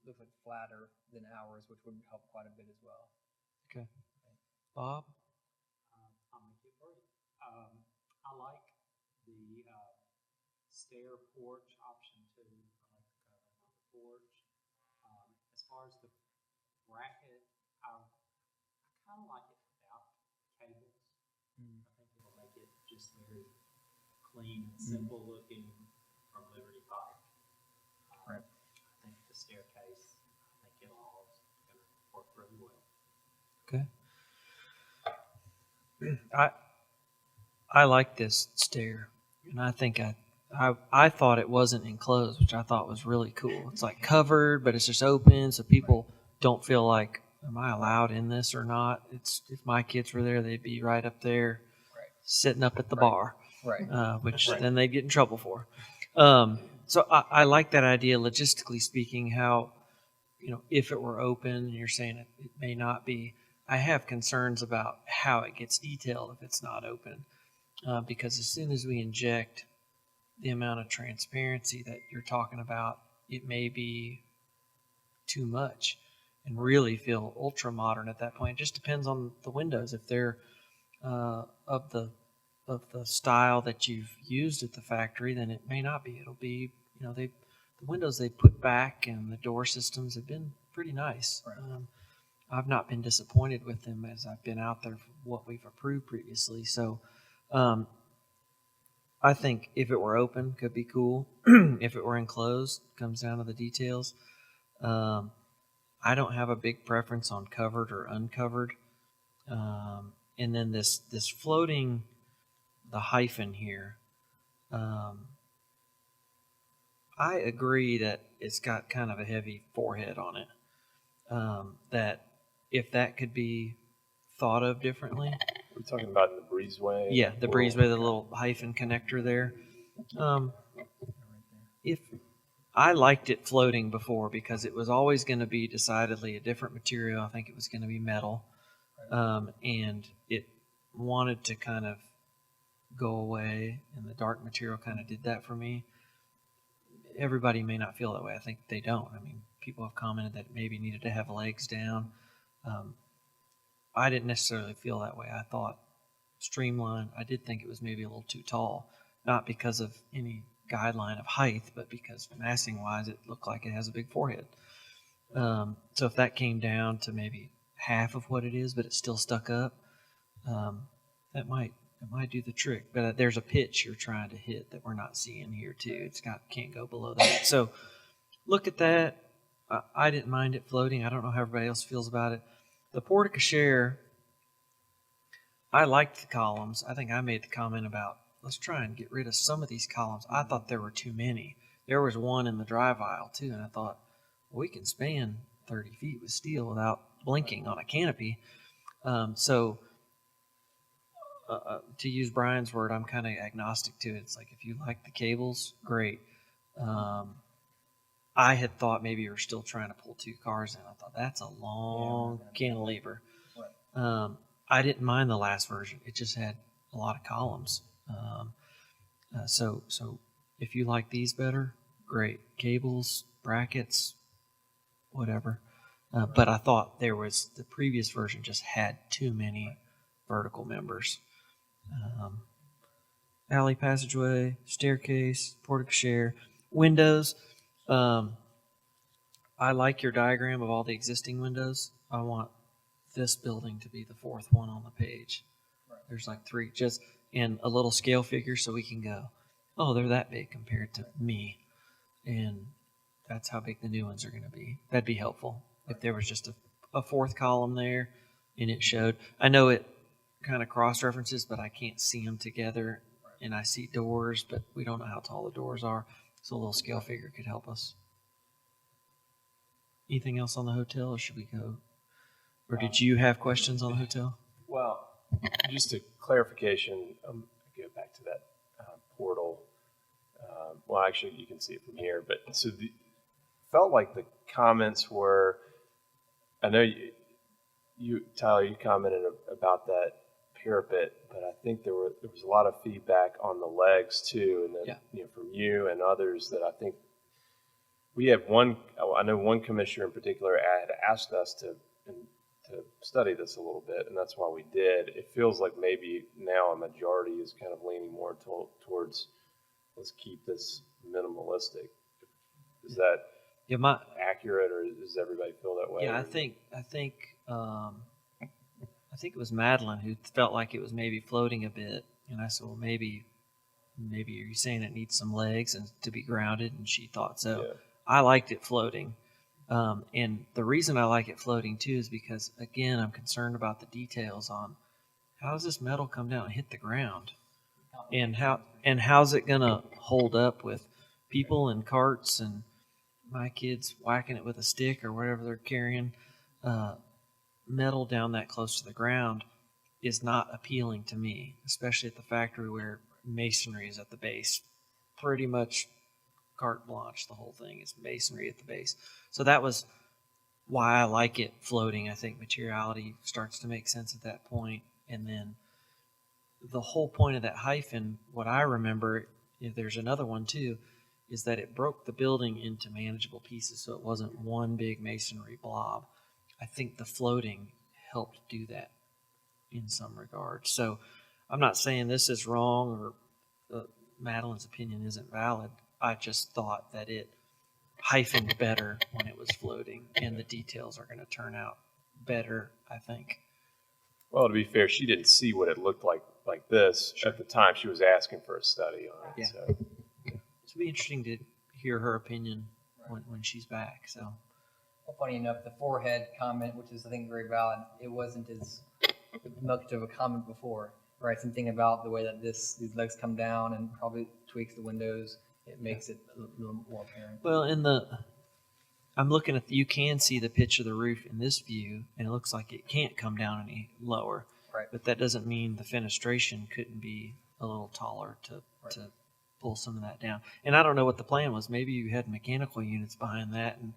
looks like flatter than ours, which would help quite a bit as well. Okay. Bob? I'm with you, Bert. I like the stair porch option 2. I like the cover on the porch. As far as the bracket, I kind of like it without cables. I think it'll make it just very clean and simple looking from Liberty Pike. Right. I think the staircase, I think it'll all going to work really well. Okay. I like this stair, and I think I thought it wasn't enclosed, which I thought was really cool. It's like covered, but it's just open, so people don't feel like, am I allowed in this or not? If my kids were there, they'd be right up there, sitting up at the bar, which then they'd get in trouble for. So I like that idea, logistically speaking, how, if it were open, and you're saying it may not be. I have concerns about how it gets detailed if it's not open, because as soon as we inject the amount of transparency that you're talking about, it may be too much and really feel ultra modern at that point. It just depends on the windows. If they're of the style that you've used at the factory, then it may not be. It'll be, the windows they put back and the door systems have been pretty nice. Right. I've not been disappointed with them as I've been out there for what we've approved previously. So I think if it were open, could be cool. If it were enclosed, comes down to the details. I don't have a big preference on covered or uncovered. And then this floating, the hyphen here, I agree that it's got kind of a heavy forehead on it. That if that could be thought of differently. We're talking about the breezeway. Yeah, the breezeway, the little hyphen connector there. If I liked it floating before because it was always going to be decidedly a different material. I think it was going to be metal, and it wanted to kind of go away, and the dark material kind of did that for me. Everybody may not feel that way. I think they don't. I mean, people have commented that it maybe needed to have legs down. I didn't necessarily feel that way. I thought streamlined. I did think it was maybe a little too tall, not because of any guideline of height, but because massing wise, it looked like it has a big forehead. So if that came down to maybe half of what it is, but it's still stuck up, that might do the trick. But there's a pitch you're trying to hit that we're not seeing here too. Can't go below that. So look at that. I didn't mind it floating. I don't know how everybody else feels about it. The porte-cochere, I liked the columns. I think I made the comment about, let's try and get rid of some of these columns. I thought there were too many. There was one in the drive aisle too, and I thought, well, we can span 30 feet with steel without blinking on a canopy. To use Brian's word, I'm kind of agnostic to it. It's like, if you like the cables, great. I had thought maybe you were still trying to pull 2 cars in. I thought, that's a long cantilever. I didn't mind the last version. It just had a lot of columns. So if you like these better, great. Cables, brackets, whatever. But I thought the previous version just had too many vertical members. Alley, passageway, staircase, porte-cochere, windows. I like your diagram of all the existing windows. I want this building to be the 4th one on the page. There's like 3, just in a little scale figure, so we can go, oh, they're that big compared to me. And that's how big the new ones are going to be. That'd be helpful if there was just a 4th column there and it showed. I know it kind of cross-references, but I can't see them together. And I see doors, but we don't know how tall the doors are. So a little scale figure could help us. Anything else on the hotel, or should we go? Or did you have questions on the hotel? Well, just a clarification, go back to that portal. Well, actually, you can see it from here. But so felt like the comments were, I know you Tyler, you commented about that parapet, but I think there was a lot of feedback on the legs too, and then from you and others that I think we have I know one commissioner in particular had asked us to study this a little bit, and that's why we did. It feels like maybe now a majority is kind of leaning more towards let's keep this minimalistic. Is that accurate, or does everybody feel that way? Yeah, I think it was Madeline who felt like it was maybe floating a bit, and I said, well, maybe are you saying it needs some legs and to be grounded? And she thought so. Yeah. I liked it floating. And the reason I like it floating too is because, again, I'm concerned about the details on how does this metal come down and hit the ground, and how's it gonna hold up with people and carts and my kids whacking it with a stick or whatever they're carrying. Metal down that close to the ground is not appealing to me, especially at the factory where masonry is at the base. Pretty much carte blanche, the whole thing is masonry at the base. So that was why I like it floating. I think materiality starts to make sense at that point. And then the whole point of that hyphen, what I remember, if there's another one too, is that it broke the building into manageable pieces, so it wasn't one big masonry blob. I think the floating helped do that in some regard. So I'm not saying this is wrong or Madeline's opinion isn't valid. I just thought that it hyphened better when it was floating, and the details are going to turn out better, I think. Well, to be fair, she didn't see what it looked like this at the time. She was asking for a study on it. Yeah. So. It'll be interesting to hear her opinion when she's back. So, well, funny enough, the forehead comment, which is I think very valid, it wasn't as much of a comment before, right? Something about the way that these legs come down and probably tweaks the windows. It makes it a little more apparent. Well, I'm looking at you can see the pitch of the roof in this view, and it looks like it can't come down any lower. Right. But that doesn't mean the fenestration couldn't be a little taller to pull some of that down. And I don't know what the plan was. Maybe you had mechanical units behind that, and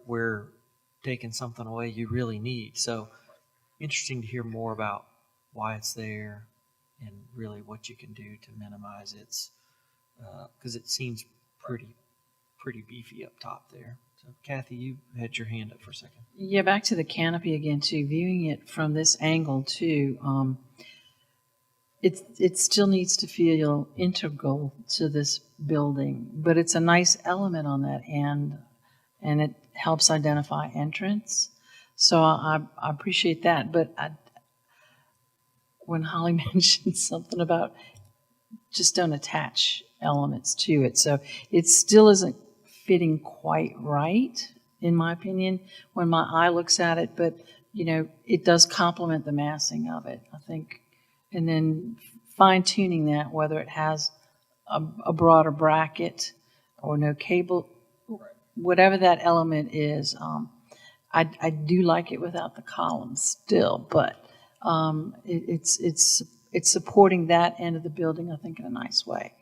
we're taking something away you really need. So interesting to hear more about why it's there and really what you can do to minimize its, because it seems pretty beefy up top there. So Kathy, you had your hand up for a second. Yeah, back to the canopy again too. Viewing it from this angle too, it still needs to feel integral to this building, but it's a nice element on that end, and it helps identify entrance. So I appreciate that. But when Holly mentioned something about just don't attach elements to it, so it still isn't fitting quite right, in my opinion, when my eye looks at it. But it does complement the massing of it. I think and then fine tuning that, whether it has a broader bracket or no cable, whatever that element is. I do like it without the columns still, but it's supporting that end of the building, I think, in a nice way.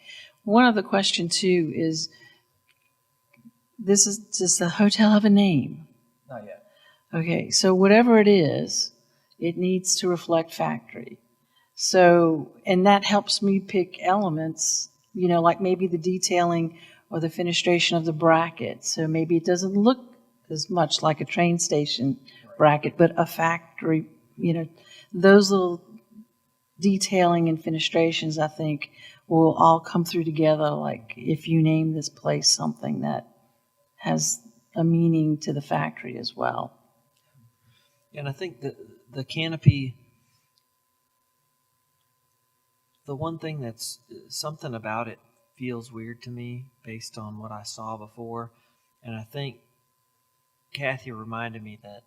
One other question too is, does the hotel have a name? Not yet. Okay, so whatever it is, it needs to reflect factory. So, and that helps me pick elements, you know, like maybe the detailing or the fenestration of the bracket. So maybe it doesn't look as much like a train station bracket, but a factory, you know, those little detailing and fenestrations, I think, will all come through together. Like if you name this place something that has a meaning to the factory as well. And I think that the canopy, the one thing that's something about it feels weird to me based on what I saw before. And I think Kathy reminded me that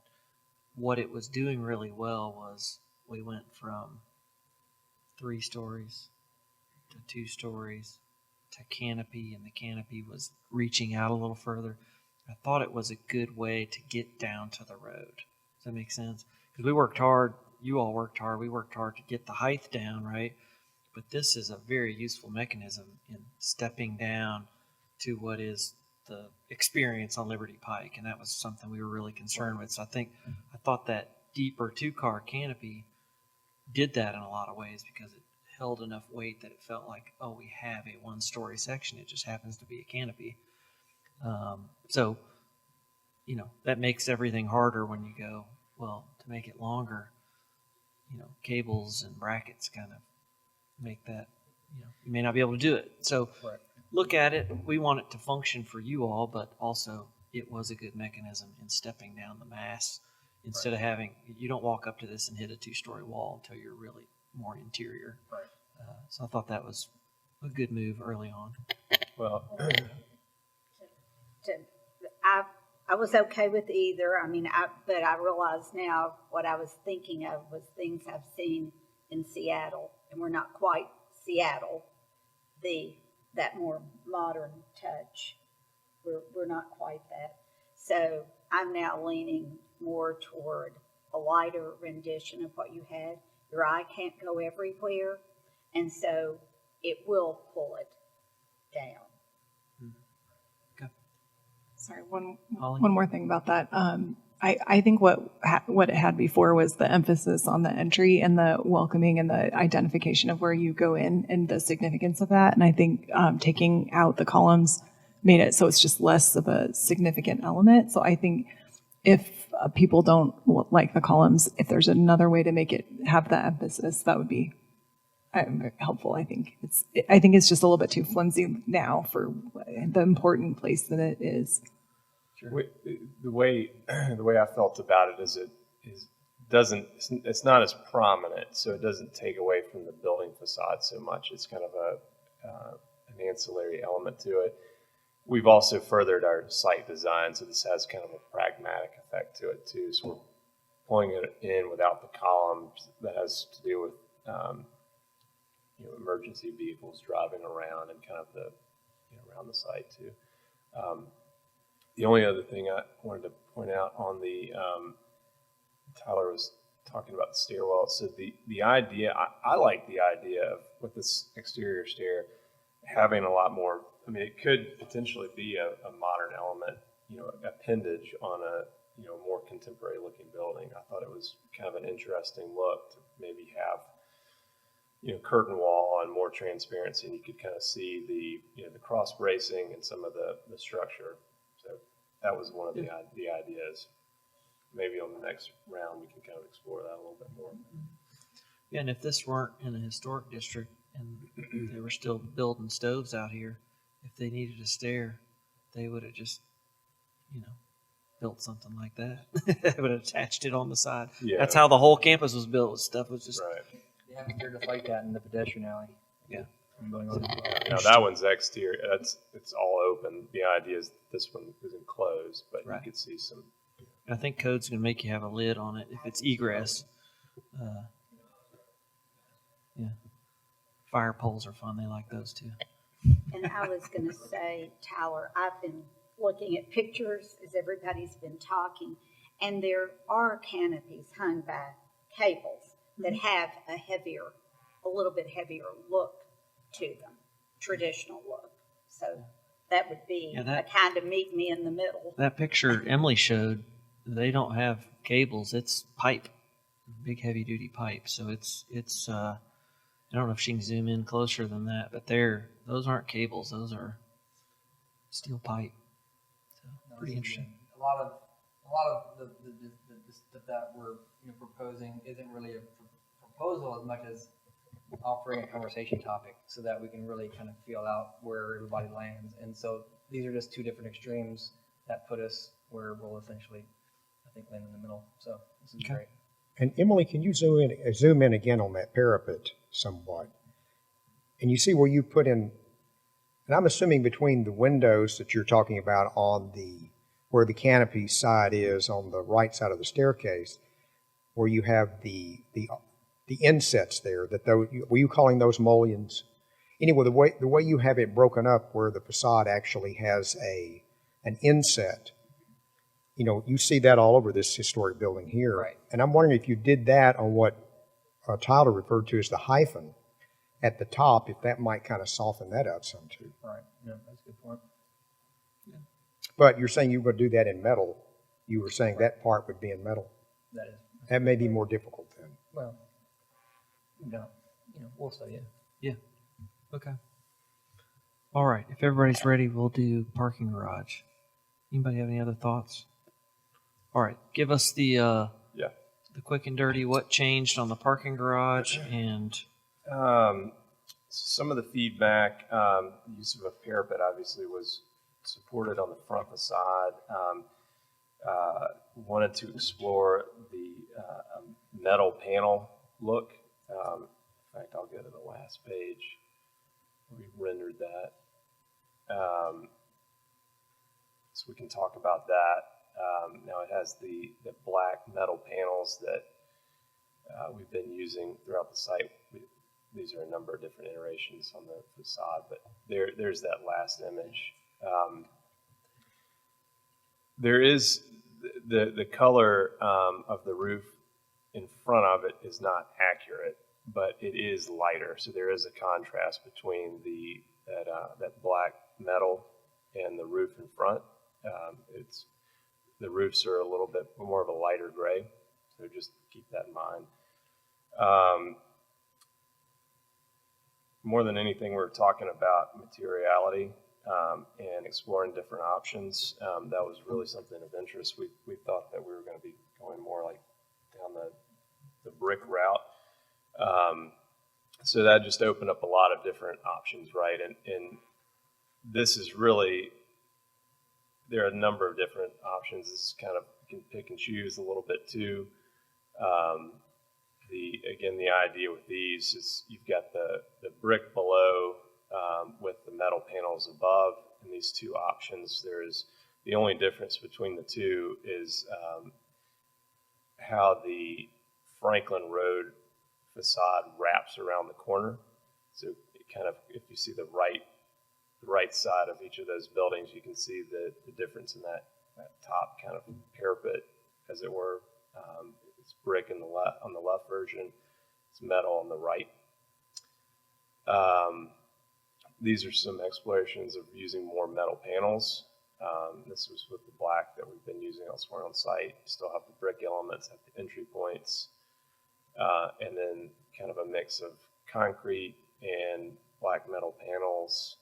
what it was doing really well was we went from 3 stories to 2 stories to canopy, and the canopy was reaching out a little further. I thought it was a good way to get down to the road. Does that make sense? Because we worked hard, you all worked hard, we worked hard to get the height down, right? But this is a very useful mechanism in stepping down to what is the experience on Liberty Pike, and that was something we were really concerned with. So I thought that deeper 2-car canopy did that in a lot of ways because it held enough weight that it felt like, oh, we have a 1-story section. It just happens to be a canopy. So, you know, that makes everything harder when you go, well, to make it longer, you know, cables and brackets kind of make that, you know, you may not be able to do it. So look at it. We want it to function for you all, but also it was a good mechanism in stepping down the mass instead of having, you don't walk up to this and hit a 2-story wall until you're really more interior. So I thought that was a good move early on. Well, I was okay with either. I mean, but I realize now what I was thinking of was things I've seen in Seattle, and we're not quite Seattle, that more modern touch. We're not quite that. So I'm now leaning more toward a lighter rendition of what you had. Your eye can't go everywhere, and so it will pull it down. Sorry, one Holly? more thing about that. I think what it had before was the emphasis on the entry and the welcoming and the identification of where you go in and the significance of that. And I think taking out the columns made it so it's just less of a significant element. So I think if people don't like the columns, if there's another way to make it have that emphasis, that would be helpful. I think it's just a little bit too flimsy now for the important place that it is. Sure. The way I felt about it is it's not as prominent, so it doesn't take away from the building facade so much. It's kind of an ancillary element to it. We've also furthered our site design, so this has kind of a pragmatic effect to it too. So we're pulling it in without the columns. That has to do with emergency vehicles driving around and kind of around the site too. The only other thing I wanted to point out on the Tyler was talking about the stairwell. So the idea, I like the idea of with this exterior stair having a lot more. I mean, it could potentially be a modern element, appendage on a more contemporary looking building. I thought it was kind of an interesting look to maybe have curtain wall and more transparency, and you could kind of see the cross bracing and some of the structure. So that was one of the ideas. Maybe on the next round we can kind of explore that a little bit more. Yeah, and if this weren't in a historic district and they were still building stoves out here, if they needed a stair, they would have just, built something like that. They would have attached it on the side. Yeah. That's how the whole campus was built. Stuff was just Right. They have a stair just like that in the pedestrian alley. Yeah. Now that one's exterior. It's all open. The idea is this one is enclosed, but Right. you could see some. I think code's going to make you have a lid on it if it's egress. Yeah. Fire poles are fun. They like those too. And I was gonna say, Tyler, I've been looking at pictures as everybody's been talking, and there are canopies hung by cables that have a little bit heavier look to them, traditional look. So that would be Yeah, a that- kind of meet me in the middle. That picture Emily showed, they don't have cables. It's pipe, big heavy duty pipe. So it's I don't know if she can zoom in closer than that, but those aren't cables. Those are steel pipe. So pretty interesting. A lot of the stuff that we're proposing isn't really a proposal as much as offering a conversation topic so that we can really kind of feel out where everybody lands. And so these are just two different extremes that put us where we'll essentially, I think, land in the middle. So this is great. And Emily, can you zoom in again on that parapet somewhat? And you see where you put in, and I'm assuming between the windows that you're talking about on where the canopy side is on the right side of the staircase, where you have the insets there, were you calling those mullions? Anyway, the way you have it broken up where the facade actually has an inset, you see that all over this historic building here. Right. And I'm wondering if you did that on what Tyler referred to as the hyphen at the top, if that might kind of soften that up some too. Right. Yeah, that's a good point. But you're saying you were going to do that in metal. You were saying that part would be in metal. That is. That may be more difficult then. Well, we'll study it. Yeah. Okay. All right. If everybody's ready, we'll do parking garage. Anybody have any other thoughts? All right. Give us the quick and dirty. What changed on the parking garage and some of the feedback, use of a parapet obviously was supported on the front facade. Wanted to explore the metal panel look. In fact, I'll go to the last page. We rendered that. So we can talk about that. Now it has the black metal panels that we've been using throughout the site. These are a number of different iterations on the facade, but there's that last image. There is the color of the roof in front of it is not accurate, but it is lighter. So there is a contrast between that black metal and the roof in front. The roofs are a little bit more of a lighter gray, so just keep that in mind. More than anything, we're talking about materiality and exploring different options. That was really something of interest. We thought that we were going to be going more like down the brick route. So that just opened up a lot of different options, right? And this is really, there are a number of different options. This is kind of, you can pick and choose a little bit too. The idea with these is you've got the brick below with the metal panels above, and these two options. The only difference between the two is how the Franklin Road facade wraps around the corner. So it kind of, if you see the right side of each of those buildings, you can see the difference in that top kind of parapet, as it were. It's brick on the left version. It's metal on the right. These are some explorations of using more metal panels. This was with the black that we've been using elsewhere on site. Still have the brick elements at the entry points, and then kind of a mix of concrete and black metal panels.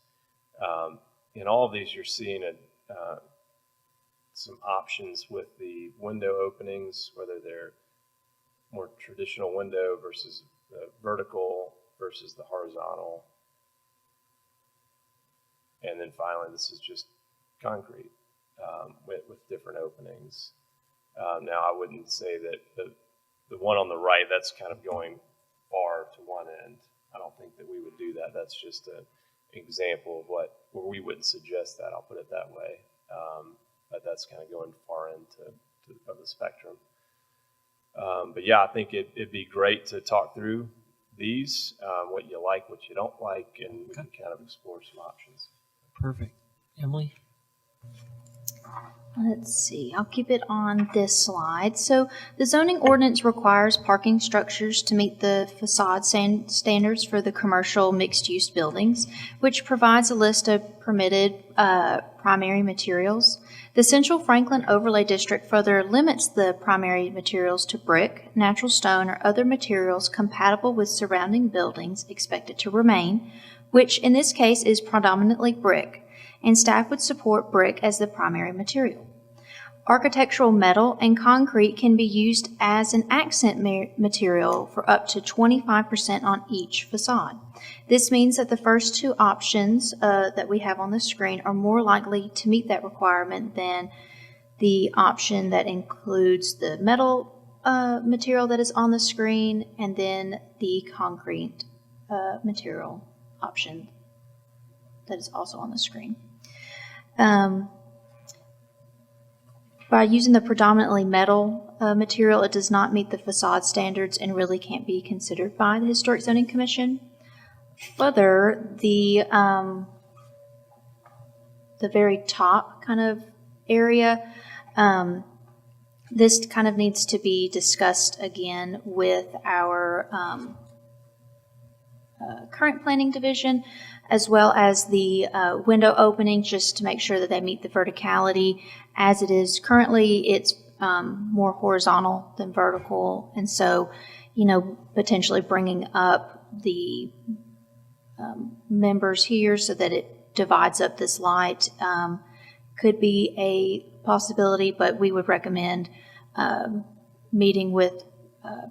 In all of these, you're seeing some options with the window openings, whether they're more traditional window versus the vertical versus the horizontal. And then finally, this is just concrete with different openings. Now, I wouldn't say that the one on the right, that's kind of going far to one end. I don't think that we would do that. That's just an example of where we wouldn't suggest that. I'll put it that way. But that's kind of going far into the spectrum. But yeah, I think it'd be great to talk through these, what you like, what you don't like, and we can kind of explore some options. Perfect. Emily? Let's see, I'll keep it on this slide. So the zoning ordinance requires parking structures to meet the facade standards for the commercial mixed-use buildings, which provides a list of permitted primary materials. The Central Franklin Overlay District further limits the primary materials to brick, natural stone, or other materials compatible with surrounding buildings expected to remain, which in this case is predominantly brick, and staff would support brick as the primary material. Architectural metal and concrete can be used as an accent material for up to 25% on each facade. This means that the first two options that we have on the screen are more likely to meet that requirement than the option that includes the metal material that is on the screen and then the concrete material option that is also on the screen. By using the predominantly metal material, it does not meet the facade standards and really can't be considered by the Historic Zoning Commission. Further, the very top kind of area, this kind of needs to be discussed again with our current planning division, as well as the window opening, just to make sure that they meet the verticality. As it is currently, it's more horizontal than vertical, and so, potentially bringing up the members here so that it divides up this light could be a possibility, but we would recommend meeting with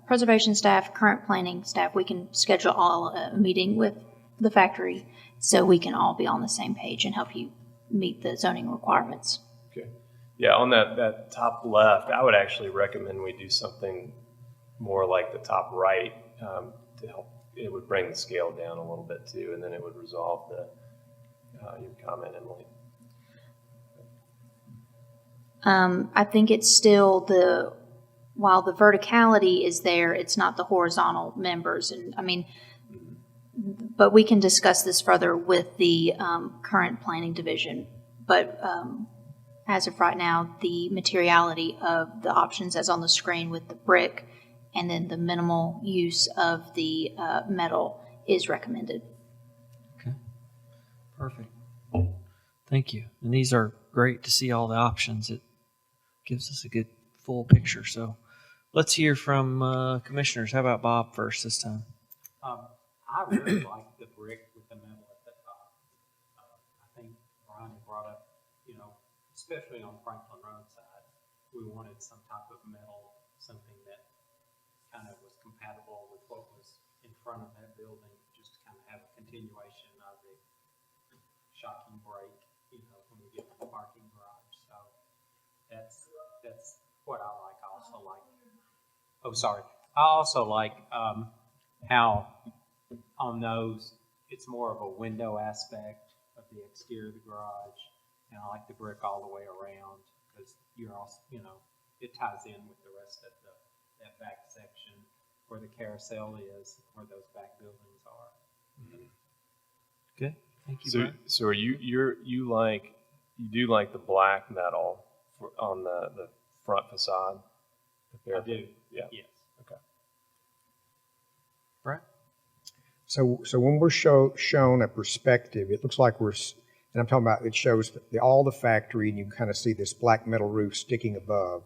preservation staff, current planning staff. We can schedule a meeting with the factory so we can all be on the same page and help you meet the zoning requirements. Okay. Yeah, on that top left, I would actually recommend we do something more like the top right to help. It would bring the scale down a little bit too, and then it would resolve your comment, Emily. I think it's still while the verticality is there, it's not the horizontal members. And but we can discuss this further with the current planning division. But as of right now, the materiality of the options as on the screen with the brick and then the minimal use of the metal is recommended. Okay. Perfect. Thank you. And these are great to see all the options. It gives us a good full picture. So let's hear from commissioners. How about Bob first this time? I really like the brick with the metal at the top. I think Brian brought up, especially on Franklin Road side, we wanted some type of metal, something that kind of was compatible with what was in front of that building, just to kind of have a continuation of the shocking break, when we get to the parking garage. So that's what I like. I also like how on those it's more of a window aspect of the exterior of the garage, and I like the brick all the way around because you're also, it ties in with the rest of that back section where the carousel is, where those back buildings are. Good. Thank you. So are you do like the black metal on the front facade? I do. Yeah. Yes. Okay. Right. So when we're shown a perspective, it looks like and I'm talking about, it shows all the factory, and you can kind of see this black metal roof sticking above.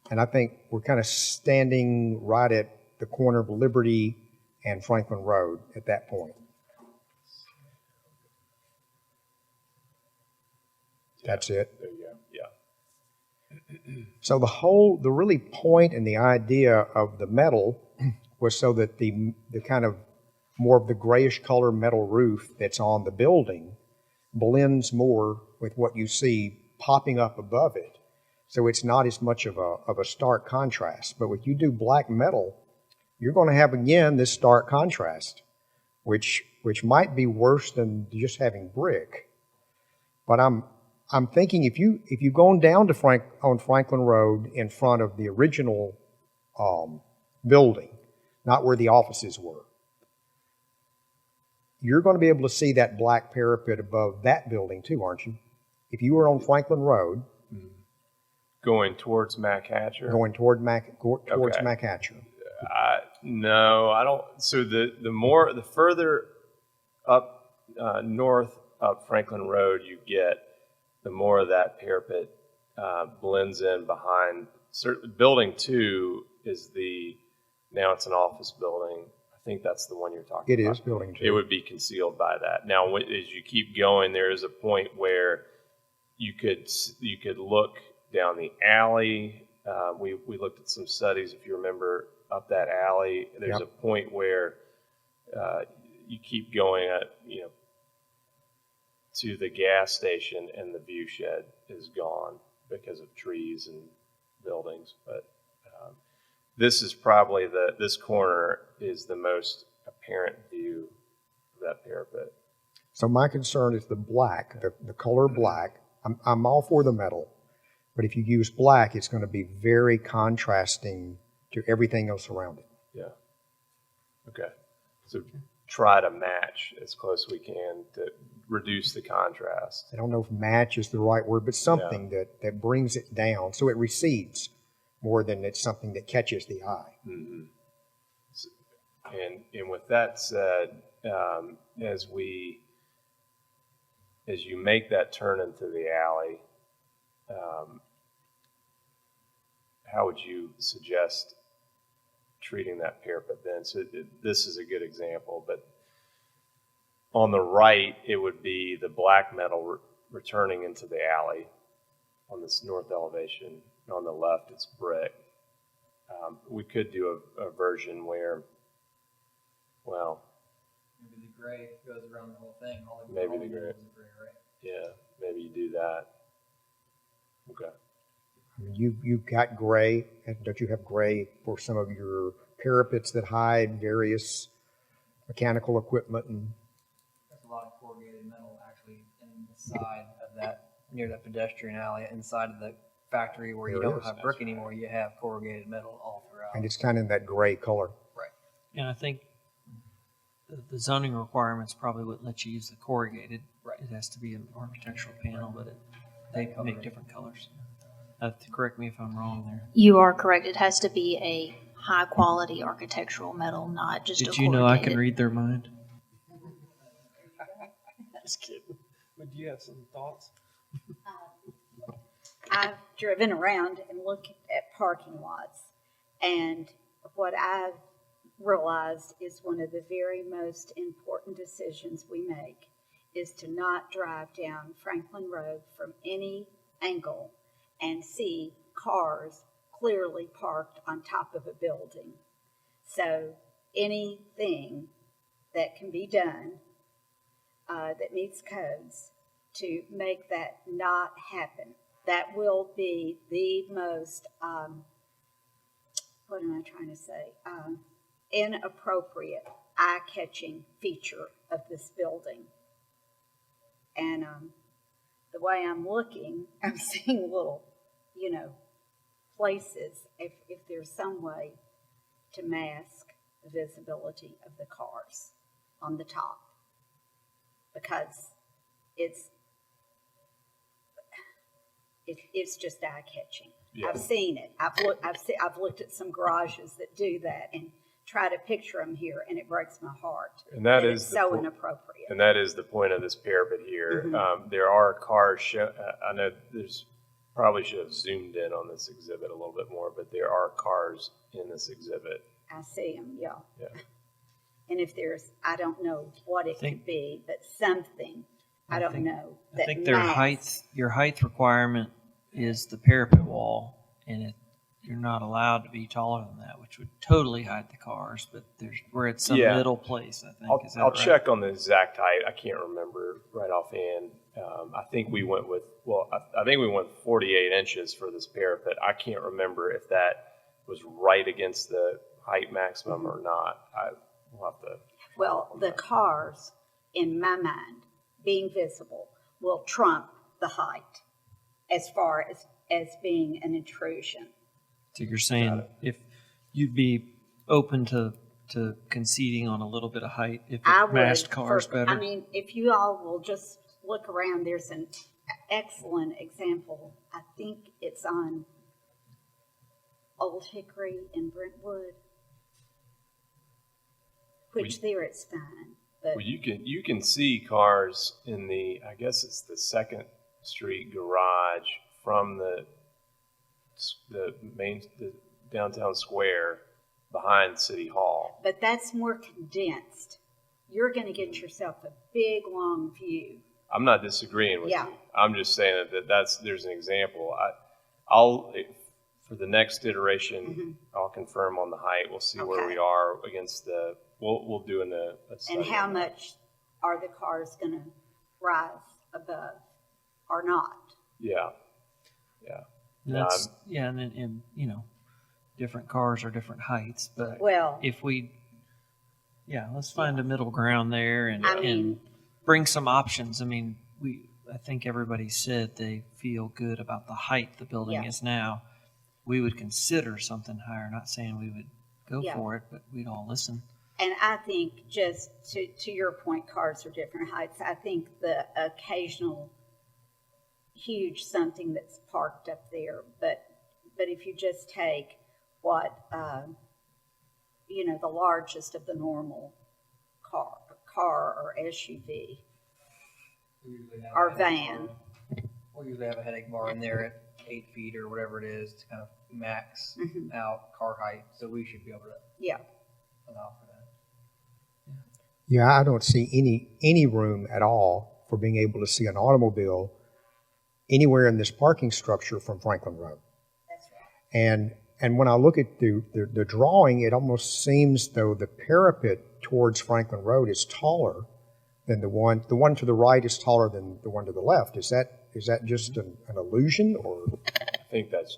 And I think we're kind of standing right at the corner of Liberty and Franklin Road at that point. That's it. There you go. Yeah. So the really point and the idea of the metal was so that the kind of more of the grayish color metal roof that's on the building blends more with what you see popping up above it. So it's not as much of a stark contrast. But when you do black metal, you're going to have again this stark contrast, which might be worse than just having brick. But I'm thinking if you go down to on Franklin Road in front of the original building, not where the offices were, you're going to be able to see that black parapet above that building too, aren't you? If you were on Franklin Road, Going towards Mac Hatcher? going towards Okay. Mac Hatcher. No, I don't. So the further up north up Franklin Road you get, the more of that parapet blends in behind. Building 2 is now it's an office building. I think that's the one you're talking It about. is building 2. It would be concealed by that. Now, as you keep going, there is a point where you could look down the alley. We looked at some studies, if you remember, up that alley. There's a point where you keep going to the gas station, and the view shed is gone because of trees and buildings. But this is probably this corner is the most apparent view of that parapet. So my concern is the black, the color black. I'm all for the metal, but if you use black, it's going to be very contrasting to everything else around it. Yeah. Okay. So try to match as close as we can to reduce the contrast. I don't know if match is the right word, but something that brings it down so it recedes more than it's something that catches the eye. Mm-hmm. And with that said, as you make that turn into the alley, how would you suggest treating that parapet then? So this is a good example, but on the right, it would be the black metal returning into the alley on this north elevation. And on the left, it's brick. We could do a version where, well, Maybe the gray goes around the whole thing. Maybe the gray. Right? Yeah, maybe you do that. Okay. You've got gray, and don't you have gray for some of your parapets that hide various mechanical equipment? And There's a lot of corrugated metal actually in the side of that, near that pedestrian alley, inside of the factory where you There don't is. have brick anymore. You have corrugated metal all throughout. it's kind of in that gray color. Right. And I think the zoning requirements probably wouldn't let you use the corrugated. Right. It has to be an architectural panel, but they make different colors. Correct me if I'm wrong there. You are correct. It has to be a high-quality architectural metal, not just a Did you know I can corrugated. read their mind? Just kidding. But do you have some thoughts? I've driven around and looked at parking lots, and what I've realized is one of the very most important decisions we make is to not drive down Franklin Road from any angle and see cars clearly parked on top of a building. So anything that can be done that meets codes to make that not happen, that will be the most, what am I trying to say, inappropriate, eye-catching feature of this building. And the way I'm looking, I'm seeing little, places, if there's some way to mask the visibility of the cars on the top. Because it's just eye-catching. Yeah. I've seen it. I've looked at some garages that do that and try to picture them here, and it breaks my heart. And that is it's the so po- inappropriate. And that is the point of this parapet here. Mhm. There are cars. I know probably should have zoomed in on this exhibit a little bit more, but there are cars in this exhibit. I see them, yeah. Yeah. And if there's, I don't know what it could be, but something, I don't know. I think your height requirement is the parapet wall, and you're not allowed to be taller than that, which would totally hide the cars, but we're at some Yeah. middle place, I think. Is that I'll right? check on the exact height. I can't remember right offhand. I think we went with, I think we went 48 inches for this parapet. I can't remember if that was right against the height maximum or not. We'll have to. Well, the cars, in my mind, being visible, will trump the height as far as being an intrusion. So you're saying if you'd be open to to conceding on a little bit of height if I it would. matched cars better? I mean, if you all will just look around, there's an excellent example. I think it's on Old Hickory in Brentwood, which there it's fine. But Well, you can see cars in the, I guess it's the Second Street garage from the downtown square behind City Hall. but that's more condensed. You're going to get yourself a big, long view. I'm not disagreeing with Yeah. you. I'm just saying there's an example. For the next iteration, I'll confirm on the height. We'll see where Okay. we are against we'll do a study. And how on that. much are the cars going to rise above or not? Yeah. That's, and you know, different cars are different heights, but Well, if let's find a middle ground there and, I mean- and bring some options. I mean, I think everybody said they feel good about the height the building Yeah. is now. We would consider something higher, not saying we would go Yeah. for it, but we'd all listen. and I think just to your point, cars are different heights. I think the occasional huge something that's parked up there, but if you just take what, the largest of the normal car or SUV or van. We usually have a headache bar in there at 8 feet or whatever it is to kind of max out car height, so we should be able to Yeah. allow for that. Yeah, I don't see any room at all for being able to see an automobile anywhere in this parking structure from Franklin Road. That's right. And when I look at the drawing, it almost seems though the parapet towards Franklin Road is taller than the one to the right is taller than the one to the left. Is that just an illusion, or I think that's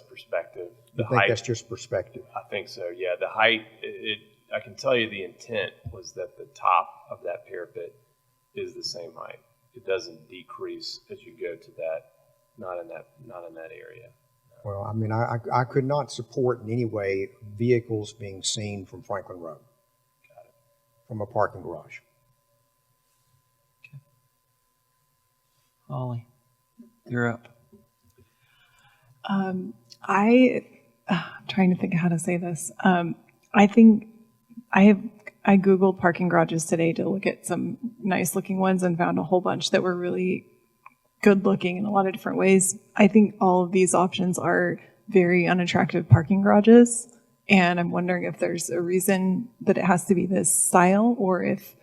perspective. you think that's just perspective? I think so. Yeah, the height. I can tell you the intent was that the top of that parapet is the same height. It doesn't decrease as you go to that. Not in that area. Well, I mean, I could not support in any way vehicles being seen from Franklin Road, from a parking garage. Ollie, you're up. I'm trying to think of how to say this. I think I Googled parking garages today to look at some nice looking ones and found a whole bunch that were really good looking in a lot of different ways. I think all of these options are very unattractive parking garages. And I'm wondering if there's a reason that it has to be this style, or if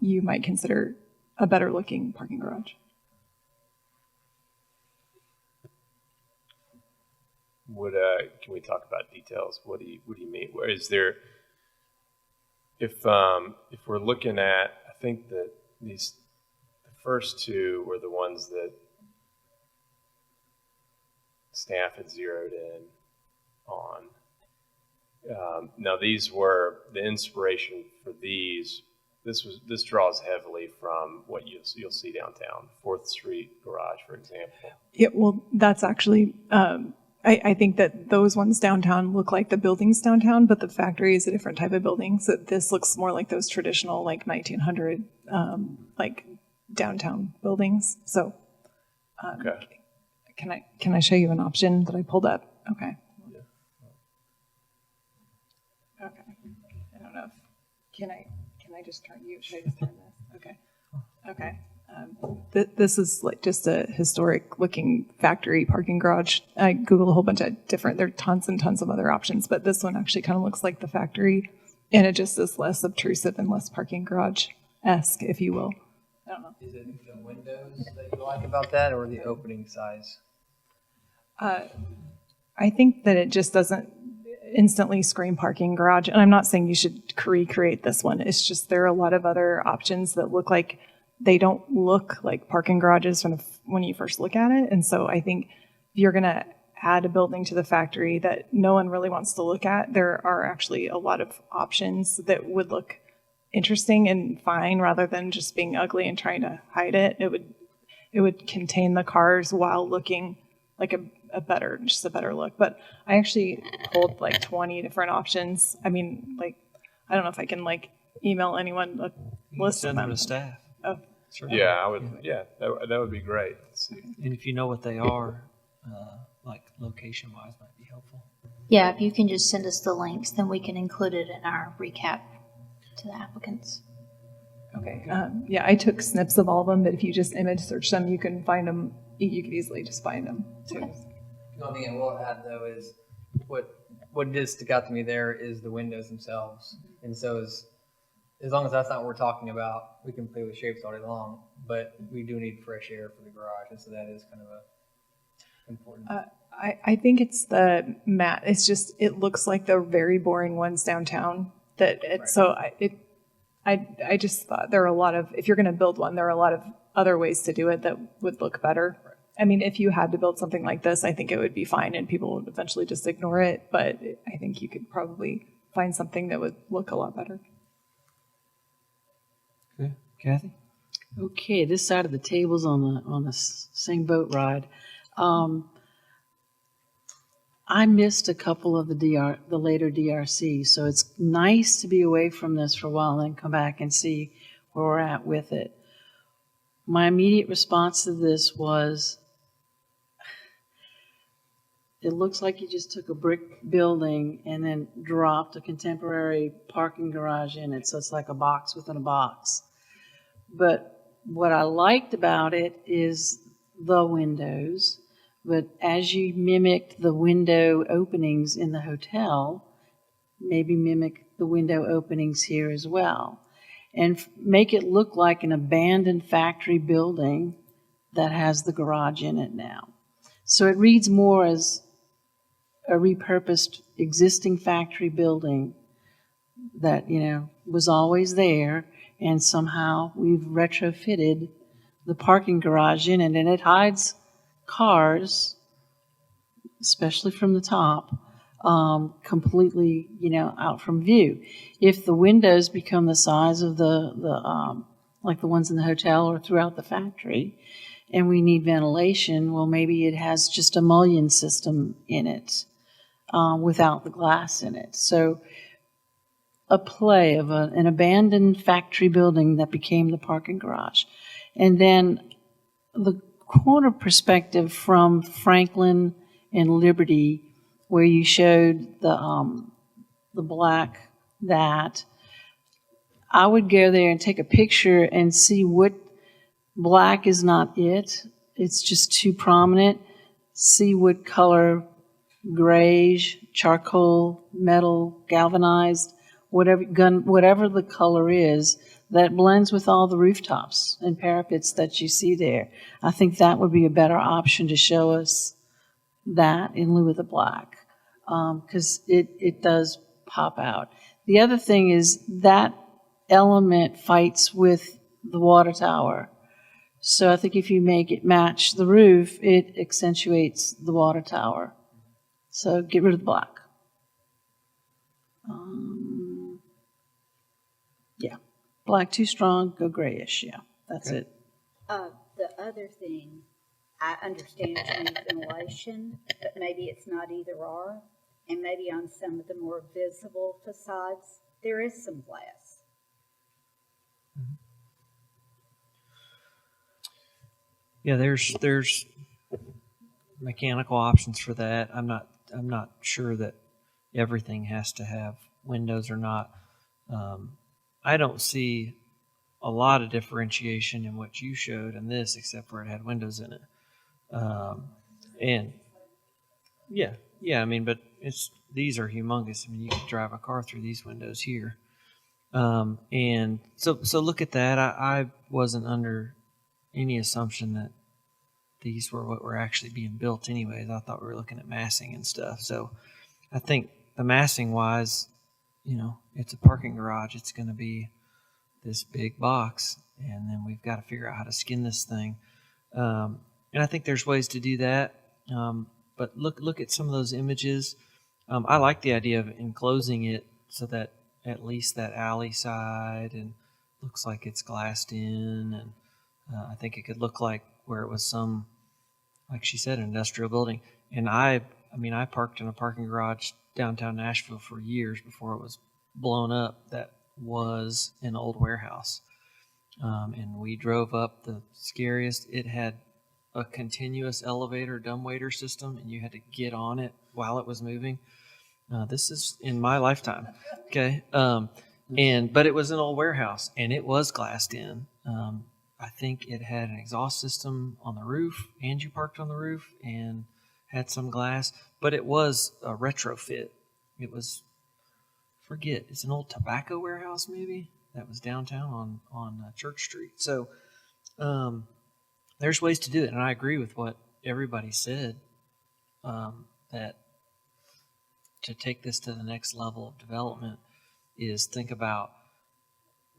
you might consider a better looking parking garage. Can we talk about details? What do you mean? Where is there? If we're looking at, I think that the first two were the ones that staff had zeroed in on. Now these were the inspiration for these. This draws heavily from what you'll see downtown, 4th Street garage, for example. Yeah, well, that's actually, I think that those ones downtown look like the buildings downtown, but the factory is a different type of building. So this looks more like those traditional, like 1900, like downtown buildings. So, Okay. Can I show you an option that I pulled up? Okay. Okay. I don't know if, can I just turn you? Should I just turn this? Okay. Okay. This is like just a historic looking factory parking garage. I Googled a whole bunch of different, there are tons and tons of other options, but this one actually kind of looks like the factory, and it just is less obtrusive and less parking garage-esque, if you will. I don't know. Is it the windows that you like about that, or the opening size? I think that it just doesn't instantly scream parking garage, and I'm not saying you should recreate this one. It's just there are a lot of other options that look like they don't look like parking garages when you first look at it. And so I think if you're going to add a building to the factory that no one really wants to look at, there are actually a lot of options that would look interesting and fine rather than just being ugly and trying to hide it. It would contain the cars while looking like a better look. But I actually pulled like 20 different options. I mean, like, I don't know if I can like email anyone a list of Send them them. to staff. Oh, Sure. Yeah, I would. Yeah, that would be great. Let's see. And if you know what they are, like location-wise, might be helpful. Yeah, if you can just send us the links, then we can include it in our recap to the applicants. okay. Yeah, I took snips of all of them, but if you just image search them, you can find them. You could easily just find them too. The only thing I will add though is what did stick out to me there is the windows themselves. And so as long as that's not what we're talking about, we can play with shapes all day long, but we do need fresh air for the garage. And so that is kind of a important. I think it's the matte. It's just, it looks like the very boring ones downtown so I just thought there are a lot of, if you're going to build one, there are a lot of other ways to do it that would look better. Right. I mean, if you had to build something like this, I think it would be fine and people would eventually just ignore it. But I think you could probably find something that would look a lot better. Okay. Kathy? Okay, this side of the table's on the same boat ride. I missed a couple of the later DRCs, so it's nice to be away from this for a while and then come back and see where we're at with it. My immediate response to this was, it looks like you just took a brick building and then dropped a contemporary parking garage in it, so it's like a box within a box. But what I liked about it is the windows. But as you mimicked the window openings in the hotel, maybe mimic the window openings here as well. And make it look like an abandoned factory building that has the garage in it now. So it reads more as a repurposed existing factory building that, was always there, and somehow we've retrofitted the parking garage in it, and it hides cars, especially from the top, completely, out from view. If the windows become the size of the like the ones in the hotel or throughout the factory, and we need ventilation, well, maybe it has just a mullion system in it without the glass in it. So a play of an abandoned factory building that became the parking garage. And then the corner perspective from Franklin and Liberty, where you showed the black, that I would go there and take a picture and see what black is not it. It's just too prominent. See what color, grayish, charcoal, metal, galvanized, whatever the color is, that blends with all the rooftops and parapets that you see there. I think that would be a better option to show us that in lieu of the black, because it does pop out. The other thing is that element fights with the water tower. So I think if you make it match the roof, it accentuates the water tower. So get rid of the black. Yeah. Black too strong, go grayish. Yeah, that's it. The other thing, I understand you need ventilation, but maybe it's not either or. And maybe on some of the more visible facades, there is some glass. Yeah, there's mechanical options for that. I'm not sure that everything has to have windows or not. I don't see a lot of differentiation in what you showed in this, except where it had windows in it. And yeah, I mean, but these are humongous. I mean, you could drive a car through these windows here. And so look at that. I wasn't under any assumption that these were what were actually being built anyways. I thought we were looking at massing and stuff. So I think the massing wise, it's a parking garage. It's going to be this big box, and then we've got to figure out how to skin this thing. And I think there's ways to do that. But look at some of those images. I like the idea of enclosing it so that at least that alley side and looks like it's glassed in, and I think it could look like where it was some like she said, an industrial building. And I mean, I parked in a parking garage downtown Nashville for years before it was blown up. That was an old warehouse. And we drove up the scariest. It had a continuous elevator dumbwaiter system, and you had to get on it while it was moving. This is in my lifetime. Okay. But it was an old warehouse, and it was glassed in. I think it had an exhaust system on the roof, and you parked on the roof and had some glass, but it was a retrofit. It was, it's an old tobacco warehouse maybe that was downtown on Church Street. So there's ways to do it, and I agree with what everybody said, that to take this to the next level of development is think about,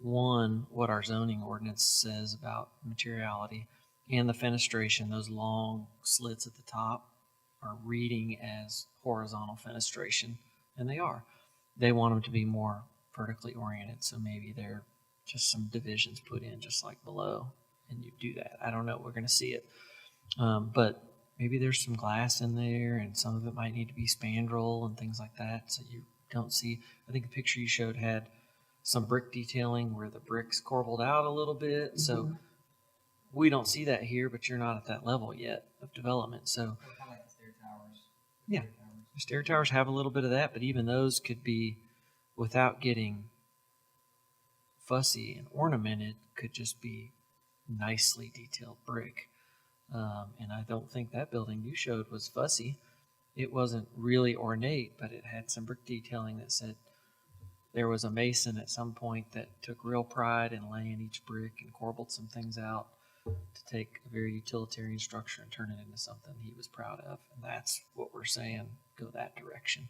one, what our zoning ordinance says about materiality, and the fenestration. Those long slits at the top are reading as horizontal fenestration, and they are. They want them to be more vertically oriented, so maybe they're just some divisions put in just like below, and you do that. I don't know. We're going to see it. But maybe there's some glass in there, and some of it might need to be spandrel and things like that, so you don't see. I think the picture you showed had some brick detailing where the bricks corbelled out a little bit. So we don't see that here, but you're not at that level yet of development. So yeah, the stair towers have a little bit of that, but even those could be, without getting fussy and ornamented, could just be nicely detailed brick. And I don't think that building you showed was fussy. It wasn't really ornate, but it had some brick detailing that said there was a mason at some point that took real pride in laying each brick and corbelled some things out to take a very utilitarian structure and turn it into something he was proud of. And that's what we're saying, go that direction.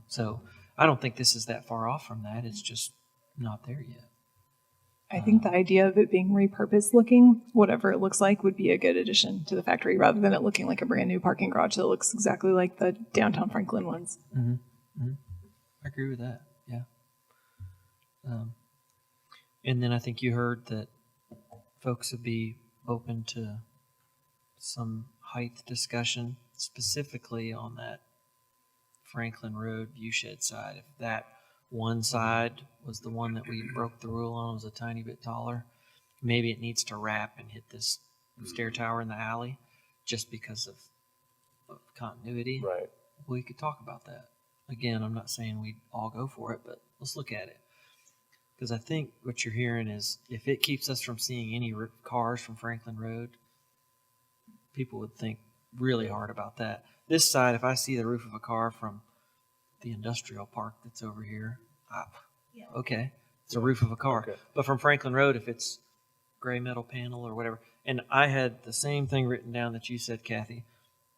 So I don't think this is that far off from that. It's just not there yet. I think the idea of it being repurposed looking, whatever it looks like, would be a good addition to the factory rather than it looking like a brand new parking garage that looks exactly like the downtown Franklin ones. Mm-hmm. Mm-hmm. I agree with that. Yeah. And then I think you heard that folks would be open to some height discussion, specifically on that Franklin Road viewshed side. If that one side was the one that we broke the rule on, was a tiny bit taller, maybe it needs to wrap and hit this stair tower in the alley just because of continuity. Right. We could talk about that. Again, I'm not saying we'd all go for it, but let's look at it. Because I think what you're hearing is if it keeps us from seeing any cars from Franklin Road, people would think really hard about that. This side, if I see the roof of a car from the industrial park that's over here, okay, it's a roof of a car. Okay. But from Franklin Road, if it's gray metal panel or whatever, and I had the same thing written down that you said, Kathy,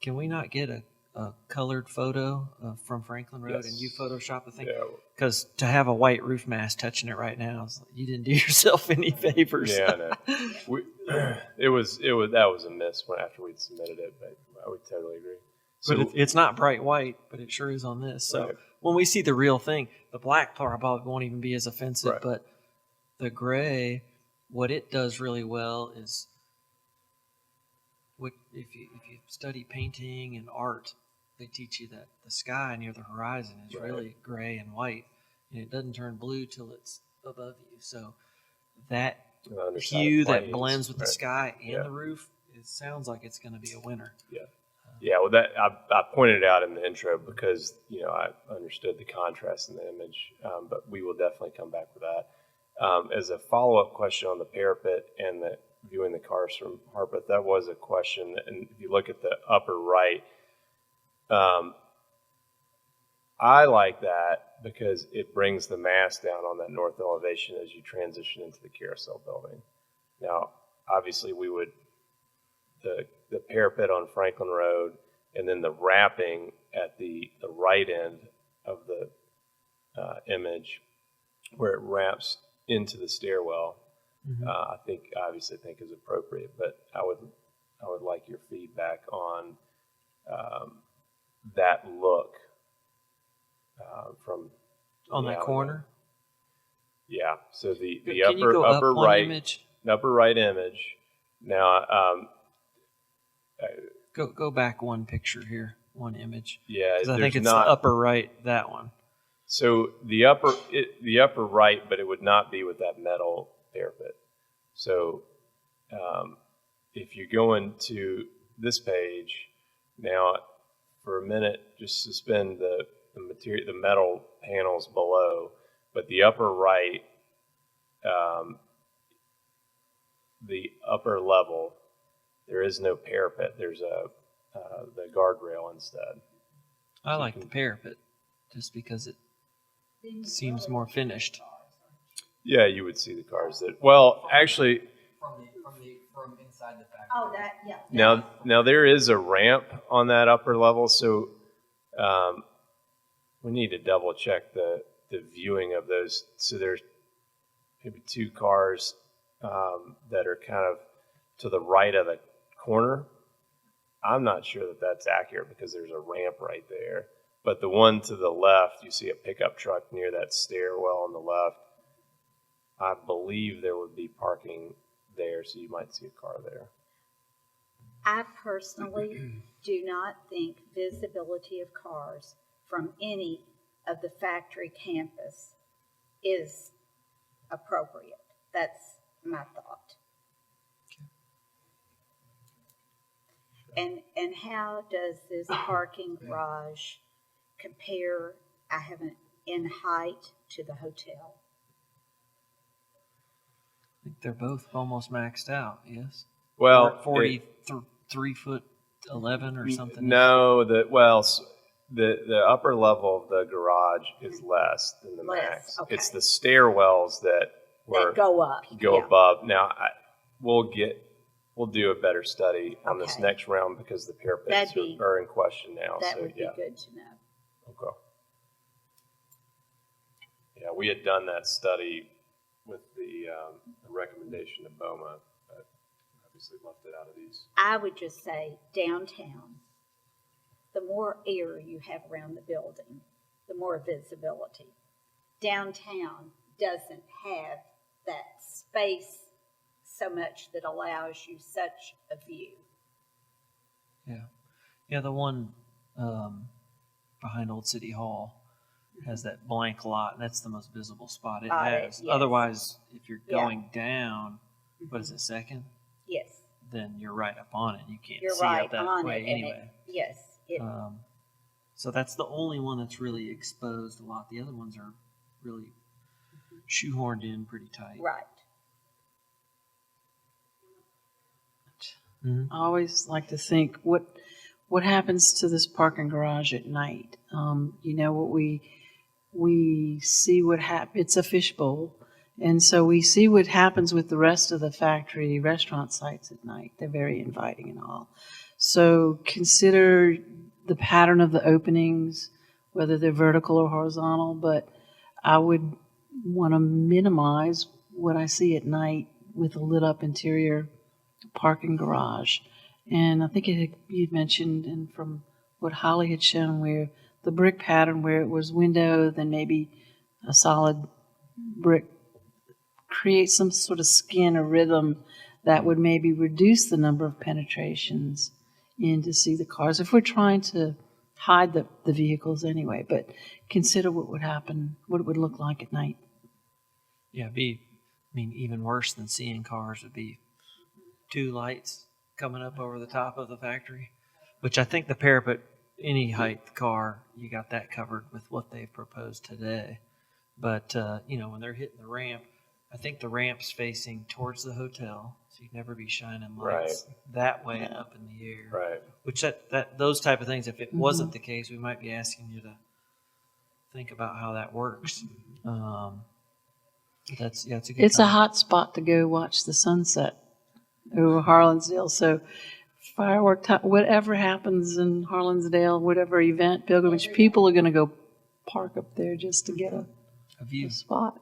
can we not get a colored photo from Franklin Road and you Photoshop the thing? Because to have a white roof mass touching it right now, you didn't do yourself any favors. Yeah, no. That was a miss after we'd submitted it, but I would totally agree. So, But it's not bright white, but it sure is on this. So Right. when we see the real thing, the black part probably won't even be as offensive, Right. but the gray, what it does really well is if you study painting and art, they teach you that the sky near the horizon is Right. really gray and white, and it doesn't turn blue till it's above you. So that the underside hue of that planes, blends with the right. sky and Yeah. the roof, it sounds like it's going to be a winner. Yeah. Yeah, well, that I pointed it out in the intro because I understood the contrast in the image, but we will definitely come back with that. As a follow-up question on the parapet and the viewing the cars from Harpeth, that was a question. And if you look at the upper right, I like that because it brings the mass down on that north elevation as you transition into the carousel building. Now, obviously, we would the parapet on Franklin Road, and then the wrapping at the right end of the image where it wraps into the stairwell, I obviously think is appropriate, but I would like your feedback on that look from On the that alleyway. corner? Yeah, so the Can you go upper up one right image? upper right image. Now, Go back one picture here, one image. Yeah, 'Cause I there's think it's not, the upper right, that one. So the upper right, but it would not be with that metal parapet. So if you're going to this page now, for a minute, just suspend the material, the metal panels below, but the upper right, the upper level, there is no parapet. There's the guardrail instead. I like the parapet just because it seems more finished. Yeah, you would see the cars that. Well, actually, From inside the factory. Oh, that, yeah. now there is a ramp on that upper level, so we need to double check the viewing of those. So there's maybe two cars that are kind of to the right of the corner. I'm not sure that that's accurate because there's a ramp right there. But the one to the left, you see a pickup truck near that stairwell on the left. I believe there would be parking there, so you might see a car there. I personally do not think visibility of cars from any of the factory campus is appropriate. That's my thought. And how does this parking garage compare, I haven't, in height to the hotel? I think they're both almost maxed out, yes? Well, 43 foot 11 or something. No, the upper level of the garage is less than the max. Okay. It's the stairwells that Go up. go yeah. above. Now we'll do a better study on this Okay. next round because the parapets That'd be- are in question now. That so would yeah, be good to know. okay. Yeah, we had done that study with the recommendation of BOMA, but obviously left it out of these. I would just say downtown, the more air you have around the building, the more visibility. Downtown doesn't have that space so much that allows you such a view. Yeah, the one behind Old City Hall has that blank lot, and that's the most visible spot it has. Yes. Otherwise, if you're Yeah. going down, what is it, second? Yes, Then you're right up on it. You can't you're see right out that on way it. anyway. Yes, it, So that's the only one that's really exposed a lot. The other ones are really shoehorned in pretty tight. right. Mhm. I always like to think what happens to this parking garage at night. What we see it's a fishbowl, and so we see what happens with the rest of the factory restaurant sites at night. They're very inviting and all. So consider the pattern of the openings, whether they're vertical or horizontal. But I would want to minimize what I see at night with a lit up interior parking garage. And I think you'd mentioned, and from what Holly had shown, where the brick pattern where it was window, then maybe a solid brick, create some sort of skin or rhythm that would maybe reduce the number of penetrations in to see the cars, if we're trying to hide the vehicles anyway. But consider what would happen, what it would look like at night. Yeah, even worse than seeing cars would be two lights coming up over the top of the factory, which I think the parapet, any height car, you got that covered with what they've proposed today. But, when they're hitting the ramp, I think the ramp's facing towards the hotel, so you'd never be shining lights that way up in the air. Right. Which those type of things, if it wasn't the case, we might be asking you to think about how that works. It's a good It's a comment. hot spot to go watch the sunset over Harlansdale. So firework time, whatever happens in Harlansdale, whatever event, pilgrimage, people are going to go park up there just to get a view spot.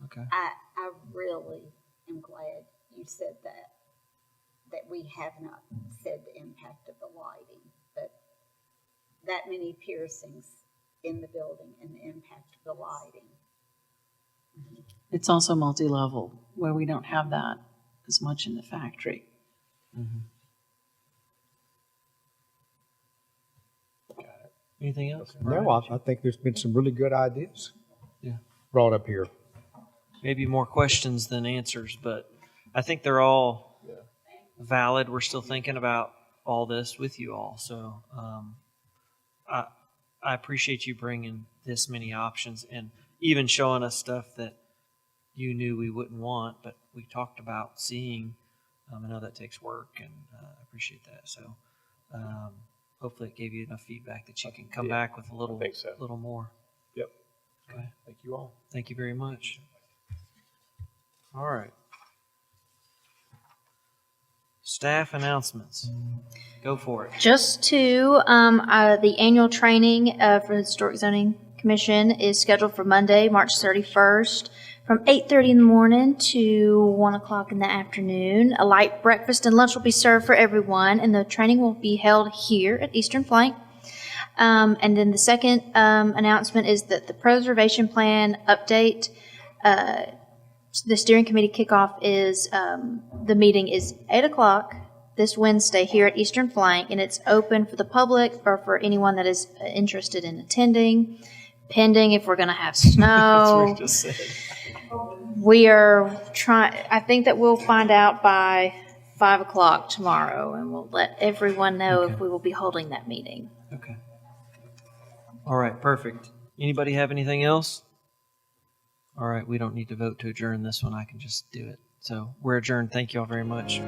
Okay. I really am glad you said that we have not said the impact of the lighting, but that many piercings in the building and the impact of the lighting. It's also multi-level, where we don't have that as much in the factory. Anything else? No, I think there's been some really good ideas. Yeah. Brought up here. Maybe more questions than answers, but I think they're all valid. We're still thinking about all this with you all. So I appreciate you bringing this many options and even showing us stuff that you knew we wouldn't want, but we talked about seeing. I know that takes work, and I appreciate that. So hopefully it gave you enough feedback that you can come back with a little, think so. little more. Yep. Okay. Thank you all. Thank you very much. All right. Staff announcements. Go for it. Just to, the annual training for the Historic Zoning Commission is scheduled for Monday, March 31st, from 8:30 in the morning to 1 o'clock in the afternoon. A light breakfast and lunch will be served for everyone, and the training will be held here at Eastern Flank. And then the second announcement is that the preservation plan update, the steering committee kickoff is, the meeting is 8 o'clock this Wednesday here at Eastern Flank, and it's open for the public or for anyone that is interested in attending, pending if we're going to have snow. We are trying, I think that we'll find out by 5 o'clock tomorrow, and we'll let everyone know if we will be holding that meeting. Okay. All right, perfect. Anybody have anything else? All right, we don't need to vote to adjourn this one. I can just do it. So we're adjourned. Thank you all very much.